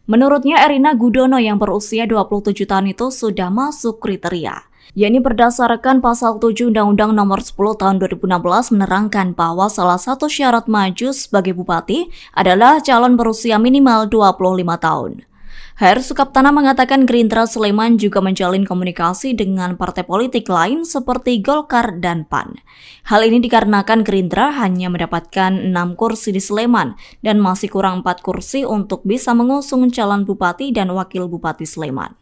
Menurutnya, Erina Gudono yang berusia 27 tahun itu sudah masuk kriteria, yakni berdasarkan pasal 7 Undang-Undang Nomor 10 Tahun 2016 menerangkan bahwa salah satu syarat maju sebagai bupati adalah calon berusia minimal 25 tahun. HR Sukaptana mengatakan Gerindra Sleman juga menjalin komunikasi dengan partai politik lain seperti Golkar dan PAN. Hal ini dikarenakan Gerindra hanya mendapatkan 6 kursi di Sleman dan masih kurang 4 kursi untuk bisa mengusung calon bupati dan wakil bupati Sleman.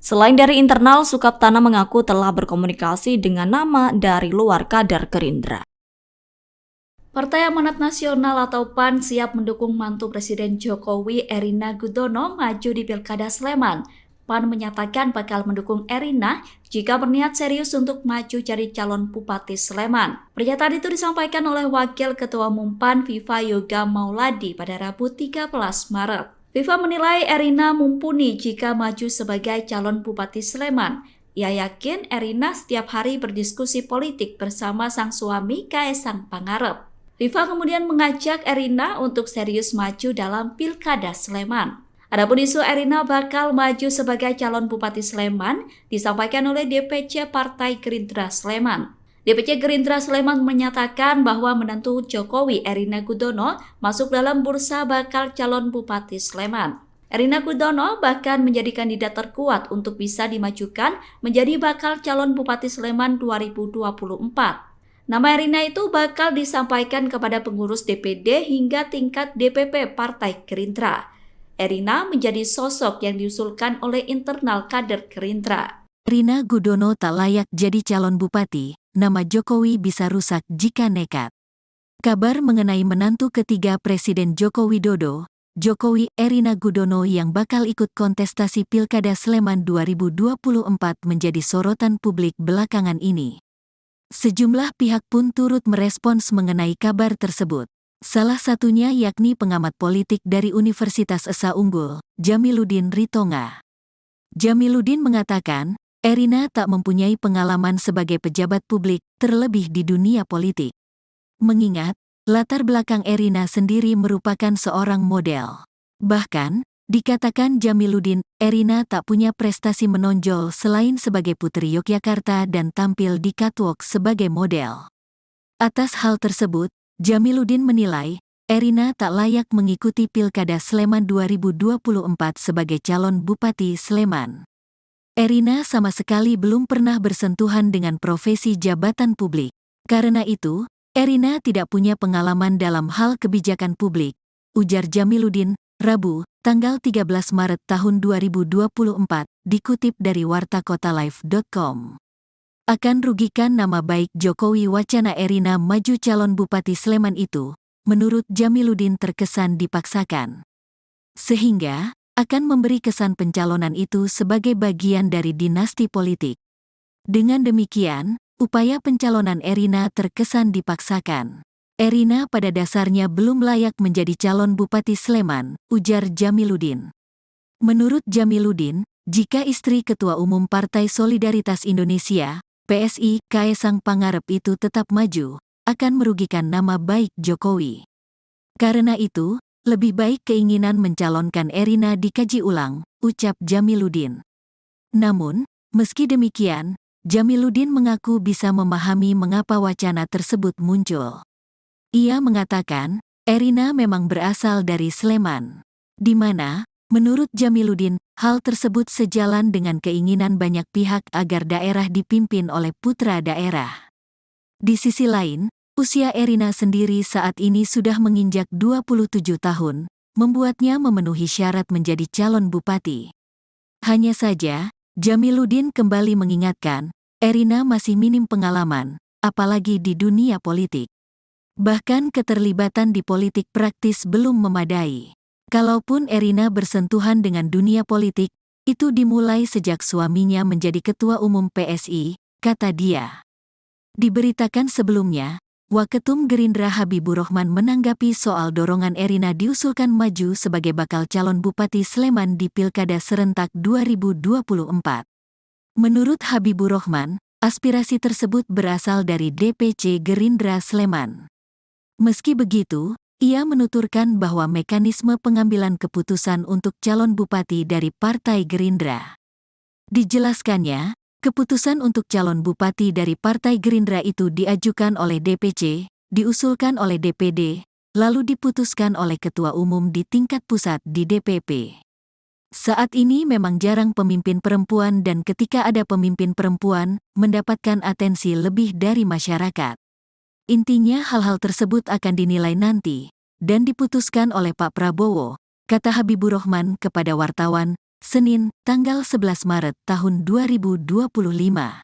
Selain dari internal, Sukaptana mengaku telah berkomunikasi dengan nama dari luar kader Gerindra. Partai Amanat Nasional atau PAN siap mendukung mantu Presiden Jokowi Erina Gudono maju di Pilkada Sleman. PAN menyatakan bakal mendukung Erina jika berniat serius untuk maju jadi calon Bupati Sleman. Pernyataan itu disampaikan oleh Wakil Ketua Umum PAN Viva Yoga Mauladi pada Rabu 13 Maret. Viva menilai Erina mumpuni jika maju sebagai calon Bupati Sleman. Ia yakin Erina setiap hari berdiskusi politik bersama sang suami Kaisang Pangarep. Viva kemudian mengajak Erina untuk serius maju dalam Pilkada Sleman. Adapun isu Erina bakal maju sebagai calon Bupati Sleman disampaikan oleh DPC Partai Gerindra Sleman. DPC Gerindra Sleman menyatakan bahwa menantu Jokowi Erina Gudono masuk dalam bursa bakal calon Bupati Sleman. Erina Gudono bahkan menjadi kandidat terkuat untuk bisa dimajukan menjadi bakal calon Bupati Sleman 2024. Nama Erina itu bakal disampaikan kepada pengurus DPD hingga tingkat DPP Partai Gerindra. Erina menjadi sosok yang diusulkan oleh internal kader Gerindra. Erina Gudono tak layak jadi calon bupati, nama Jokowi bisa rusak jika nekat. Kabar mengenai menantu ketiga Presiden Joko Widodo, Jokowi Erina Gudono yang bakal ikut kontestasi Pilkada Sleman 2024 menjadi sorotan publik belakangan ini. Sejumlah pihak pun turut merespons mengenai kabar tersebut. Salah satunya yakni pengamat politik dari Universitas Esa Unggul, Jamiluddin Ritonga. Jamiluddin mengatakan, Erina tak mempunyai pengalaman sebagai pejabat publik, terlebih di dunia politik. Mengingat, latar belakang Erina sendiri merupakan seorang model. Bahkan, dikatakan Jamiluddin, Erina tak punya prestasi menonjol selain sebagai putri Yogyakarta dan tampil di catwalk sebagai model. Atas hal tersebut, Jamiluddin menilai, Erina tak layak mengikuti Pilkada Sleman 2024 sebagai calon Bupati Sleman. Erina sama sekali belum pernah bersentuhan dengan profesi jabatan publik. Karena itu, Erina tidak punya pengalaman dalam hal kebijakan publik, ujar Jamiluddin, Rabu, tanggal 13 Maret tahun 2024, dikutip dari wartakotalive.com. Akan rugikan nama baik Jokowi wacana Erina maju calon Bupati Sleman itu, menurut Jamiluddin terkesan dipaksakan. Sehingga, akan memberi kesan pencalonan itu sebagai bagian dari dinasti politik. Dengan demikian, upaya pencalonan Erina terkesan dipaksakan. Erina pada dasarnya belum layak menjadi calon Bupati Sleman, ujar Jamiluddin. Menurut Jamiluddin, jika istri Ketua Umum Partai Solidaritas Indonesia, PSI, Kaesang Pangarep itu tetap maju, akan merugikan nama baik Jokowi. Karena itu, lebih baik keinginan mencalonkan Erina dikaji ulang, ucap Jamiluddin. Namun, meski demikian, Jamiluddin mengaku bisa memahami mengapa wacana tersebut muncul. Ia mengatakan, Erina memang berasal dari Sleman, di mana, menurut Jamiluddin, hal tersebut sejalan dengan keinginan banyak pihak agar daerah dipimpin oleh putra daerah. Di sisi lain, usia Erina sendiri saat ini sudah menginjak 27 tahun, membuatnya memenuhi syarat menjadi calon bupati. Hanya saja, Jamiluddin kembali mengingatkan, Erina masih minim pengalaman, apalagi di dunia politik. Bahkan keterlibatan di politik praktis belum memadai. Kalaupun Erina bersentuhan dengan dunia politik, itu dimulai sejak suaminya menjadi Ketua Umum PSI, kata dia. Diberitakan sebelumnya, Waketum Gerindra Habibur Rahman menanggapi soal dorongan Erina diusulkan maju sebagai bakal calon Bupati Sleman di Pilkada serentak 2024. Menurut Habibur Rahman, aspirasi tersebut berasal dari DPC Gerindra Sleman. Meski begitu, ia menuturkan bahwa mekanisme pengambilan keputusan untuk calon bupati dari Partai Gerindra. Dijelaskannya, keputusan untuk calon bupati dari Partai Gerindra itu diajukan oleh DPC, diusulkan oleh DPD, lalu diputuskan oleh Ketua Umum di tingkat pusat di DPP. Saat ini memang jarang pemimpin perempuan dan ketika ada pemimpin perempuan, mendapatkan atensi lebih dari masyarakat. Intinya hal-hal tersebut akan dinilai nanti, dan diputuskan oleh Pak Prabowo, kata Habibur Rahman kepada wartawan, Senin, tanggal 11 Maret tahun 2025.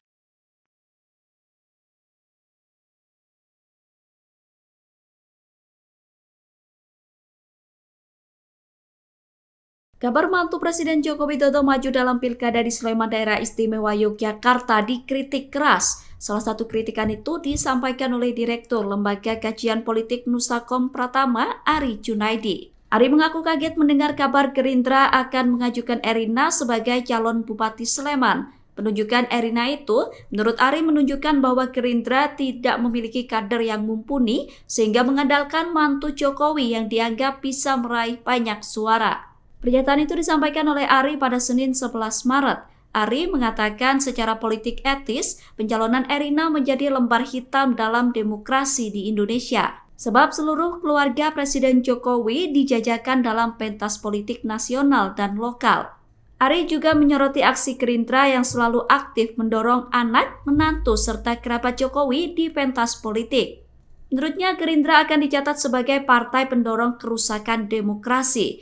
Kabar mantu Presiden Joko Widodo maju dalam Pilkada di Sleman Daerah Istimewa Yogyakarta dikritik keras. Salah satu kritikan itu disampaikan oleh Direktur Lembaga Kajian Politik Nusakom Pratama, Ari Junaidi. Ari mengaku kaget mendengar kabar Gerindra akan mengajukan Erina sebagai calon Bupati Sleman. Penunjukan Erina itu, menurut Ari, menunjukkan bahwa Gerindra tidak memiliki kader yang mumpuni sehingga mengandalkan mantu Jokowi yang dianggap bisa meraih banyak suara. Pernyataan itu disampaikan oleh Ari pada Senin 11 Maret. Ari mengatakan secara politik etis, pencalonan Erina menjadi lembar hitam dalam demokrasi di Indonesia. Sebab seluruh keluarga Presiden Jokowi dijajakan dalam pentas politik nasional dan lokal. Ari juga menyoroti aksi Gerindra yang selalu aktif mendorong anak, menantu, serta kerabat Jokowi di pentas politik. Menurutnya Gerindra akan dicatat sebagai partai pendorong kerusakan demokrasi.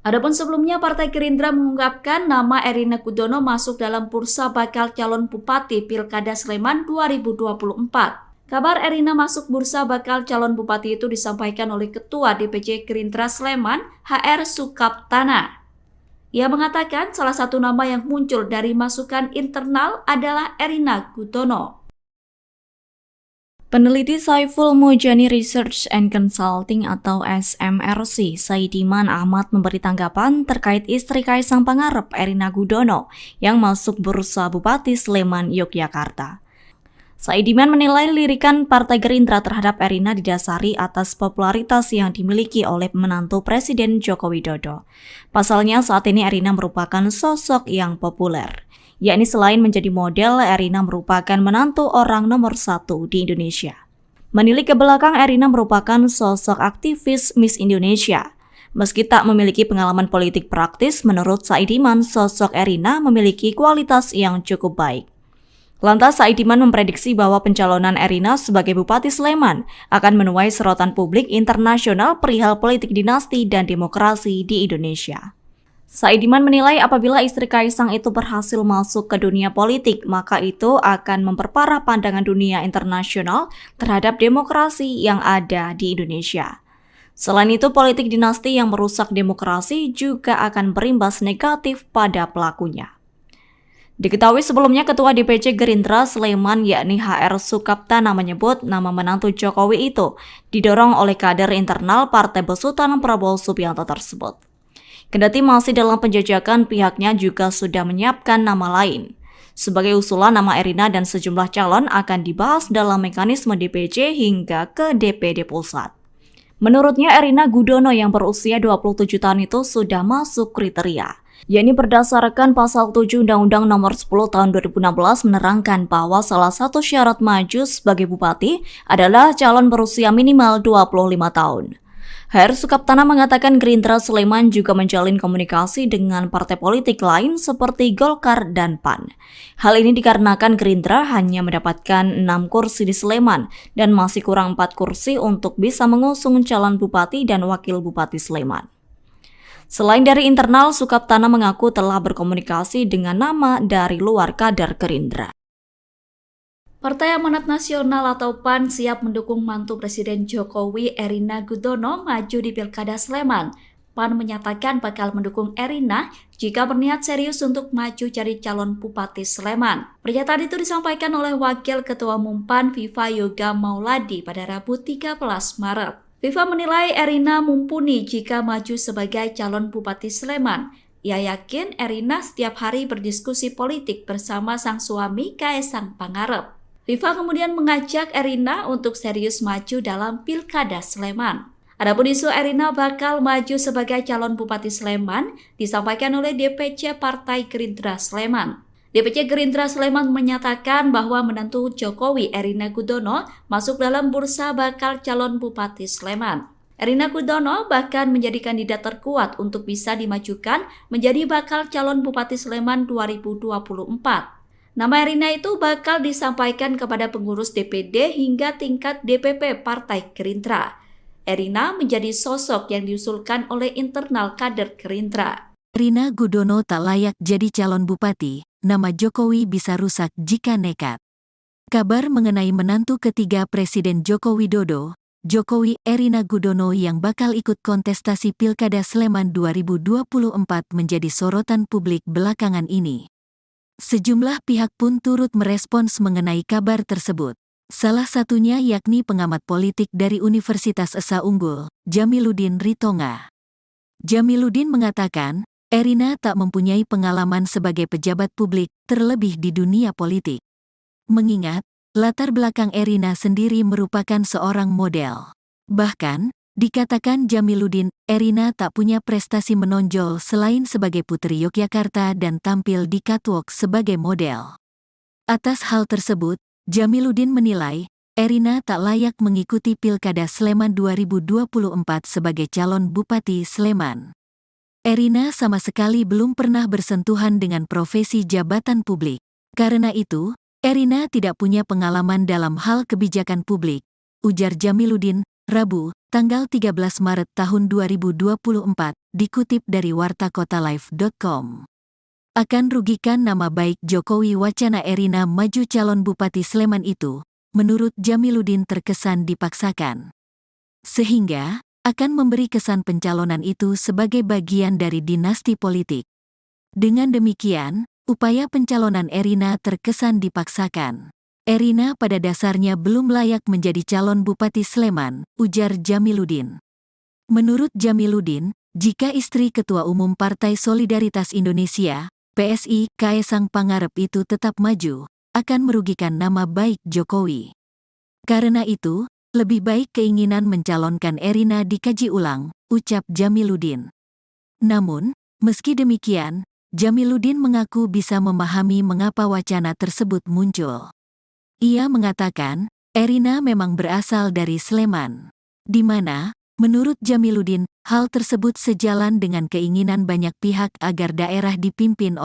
Adapun sebelumnya Partai Gerindra mengungkapkan nama Erina Gudono masuk dalam bursa bakal calon Bupati Pilkada Sleman 2024. Kabar Erina masuk bursa bakal calon bupati itu disampaikan oleh Ketua DPC Gerindra Sleman, HR Sukaptana. Ia mengatakan salah satu nama yang muncul dari masukan internal adalah Erina Gudono. Peneliti Saiful Mujani Research and Consulting atau SMRC, Saidiman Ahmad memberi tanggapan terkait istri Kaesang Pangarep, Erina Gudono, yang masuk bursa Bupati Sleman, Yogyakarta. Saidiman menilai lirikan Partai Gerindra terhadap Erina didasari atas popularitas yang dimiliki oleh menantu Presiden Joko Widodo. Pasalnya saat ini Erina merupakan sosok yang populer, yakni selain menjadi model, Erina merupakan menantu orang nomor 1 di Indonesia. Menilik ke belakang, Erina merupakan sosok aktivis Miss Indonesia. Meski tak memiliki pengalaman politik praktis, menurut Saidiman, sosok Erina memiliki kualitas yang cukup baik. Lantas Saidiman memprediksi bahwa pencalonan Erina sebagai Bupati Sleman akan menuai sorotan publik internasional perihal politik dinasti dan demokrasi di Indonesia. Saidiman menilai apabila istri Kaisang itu berhasil masuk ke dunia politik, maka itu akan memperparah pandangan dunia internasional terhadap demokrasi yang ada di Indonesia. Selain itu, politik dinasti yang merusak demokrasi juga akan berimbas negatif pada pelakunya. Diketahui sebelumnya Ketua DPC Gerindra Sleman yakni HR Sukaptana menyebut nama menantu Jokowi itu didorong oleh kader internal Partai Besutan Prabowo Subianto tersebut. Kendati masih dalam penjajakan, pihaknya juga sudah menyiapkan nama lain. Sebagai usulan, nama Erina dan sejumlah calon akan dibahas dalam mekanisme DPC hingga ke DPD Pusat. Menurutnya, Erina Gudono yang berusia 27 tahun itu sudah masuk kriteria. Yakni berdasarkan pasal 7 Undang-Undang Nomor 10 Tahun 2016 menerangkan bahwa salah satu syarat maju sebagai bupati adalah calon berusia minimal 25 tahun. HR Sukaptana mengatakan Gerindra Sleman juga menjalin komunikasi dengan partai politik lain seperti Golkar dan PAN. Hal ini dikarenakan Gerindra hanya mendapatkan 6 kursi di Sleman dan masih kurang 4 kursi untuk bisa mengusung calon bupati dan wakil bupati Sleman. Selain dari internal, Sukaptana mengaku telah berkomunikasi dengan nama dari luar kader Gerindra. Partai Amanat Nasional atau PAN siap mendukung mantu Presiden Jokowi Erina Gudono maju di Pilkada Sleman. PAN menyatakan bakal mendukung Erina jika berniat serius untuk maju jadi calon Bupati Sleman. Pernyataan itu disampaikan oleh Wakil Ketua Umum PAN Viva Yoga Mauladi pada Rabu 13 Maret. Viva menilai Erina mumpuni jika maju sebagai calon Bupati Sleman. Ia yakin Erina setiap hari berdiskusi politik bersama sang suami Kaisang Pangarep. Viva kemudian mengajak Erina untuk serius maju dalam Pilkada Sleman. Adapun isu Erina bakal maju sebagai calon Bupati Sleman disampaikan oleh DPC Partai Gerindra Sleman. DPC Gerindra Sleman menyatakan bahwa menantu Jokowi Erina Gudono masuk dalam bursa bakal calon Bupati Sleman. Erina Gudono bahkan menjadi kandidat terkuat untuk bisa dimajukan menjadi bakal calon Bupati Sleman 2024. Nama Erina itu bakal disampaikan kepada pengurus DPD hingga tingkat DPP Partai Gerindra. Erina menjadi sosok yang diusulkan oleh internal kader Gerindra. Erina Gudono tak layak jadi calon bupati, nama Jokowi bisa rusak jika nekat. Kabar mengenai menantu ketiga Presiden Joko Widodo, Jokowi Erina Gudono yang bakal ikut kontestasi Pilkada Sleman 2024 menjadi sorotan publik belakangan ini. Sejumlah pihak pun turut merespons mengenai kabar tersebut. Salah satunya yakni pengamat politik dari Universitas Esa Unggul, Jamiluddin Ritonga. Jamiluddin mengatakan, Erina tak mempunyai pengalaman sebagai pejabat publik, terlebih di dunia politik. Mengingat, latar belakang Erina sendiri merupakan seorang model. Bahkan, dikatakan Jamiluddin, Erina tak punya prestasi menonjol selain sebagai Putri Yogyakarta dan tampil di catwalk sebagai model. Atas hal tersebut, Jamiluddin menilai, Erina tak layak mengikuti Pilkada Sleman 2024 sebagai calon Bupati Sleman. Erina sama sekali belum pernah bersentuhan dengan profesi jabatan publik. Karena itu, Erina tidak punya pengalaman dalam hal kebijakan publik, ujar Jamiluddin, Rabu, tanggal 13 Maret tahun 2024, dikutip dari wartakotalive.com. Akan rugikan nama baik Jokowi wacana Erina maju calon Bupati Sleman itu, menurut Jamiluddin terkesan dipaksakan. Sehingga, akan memberi kesan pencalonan itu sebagai bagian dari dinasti politik. Dengan demikian, upaya pencalonan Erina terkesan dipaksakan. Erina pada dasarnya belum layak menjadi calon Bupati Sleman, ujar Jamiluddin. Menurut Jamiluddin, jika istri Ketua Umum Partai Solidaritas Indonesia, PSI, Kaisang Pangarep itu tetap maju, akan merugikan nama baik Jokowi. Karena itu, lebih baik keinginan mencalonkan Erina dikaji ulang, ucap Jamiluddin. Namun, meski demikian, Jamiluddin mengaku bisa memahami mengapa wacana tersebut muncul. Ia mengatakan, Erina memang berasal dari Sleman, di mana, menurut Jamiluddin, hal tersebut sejalan dengan keinginan banyak pihak agar daerah dipimpin oleh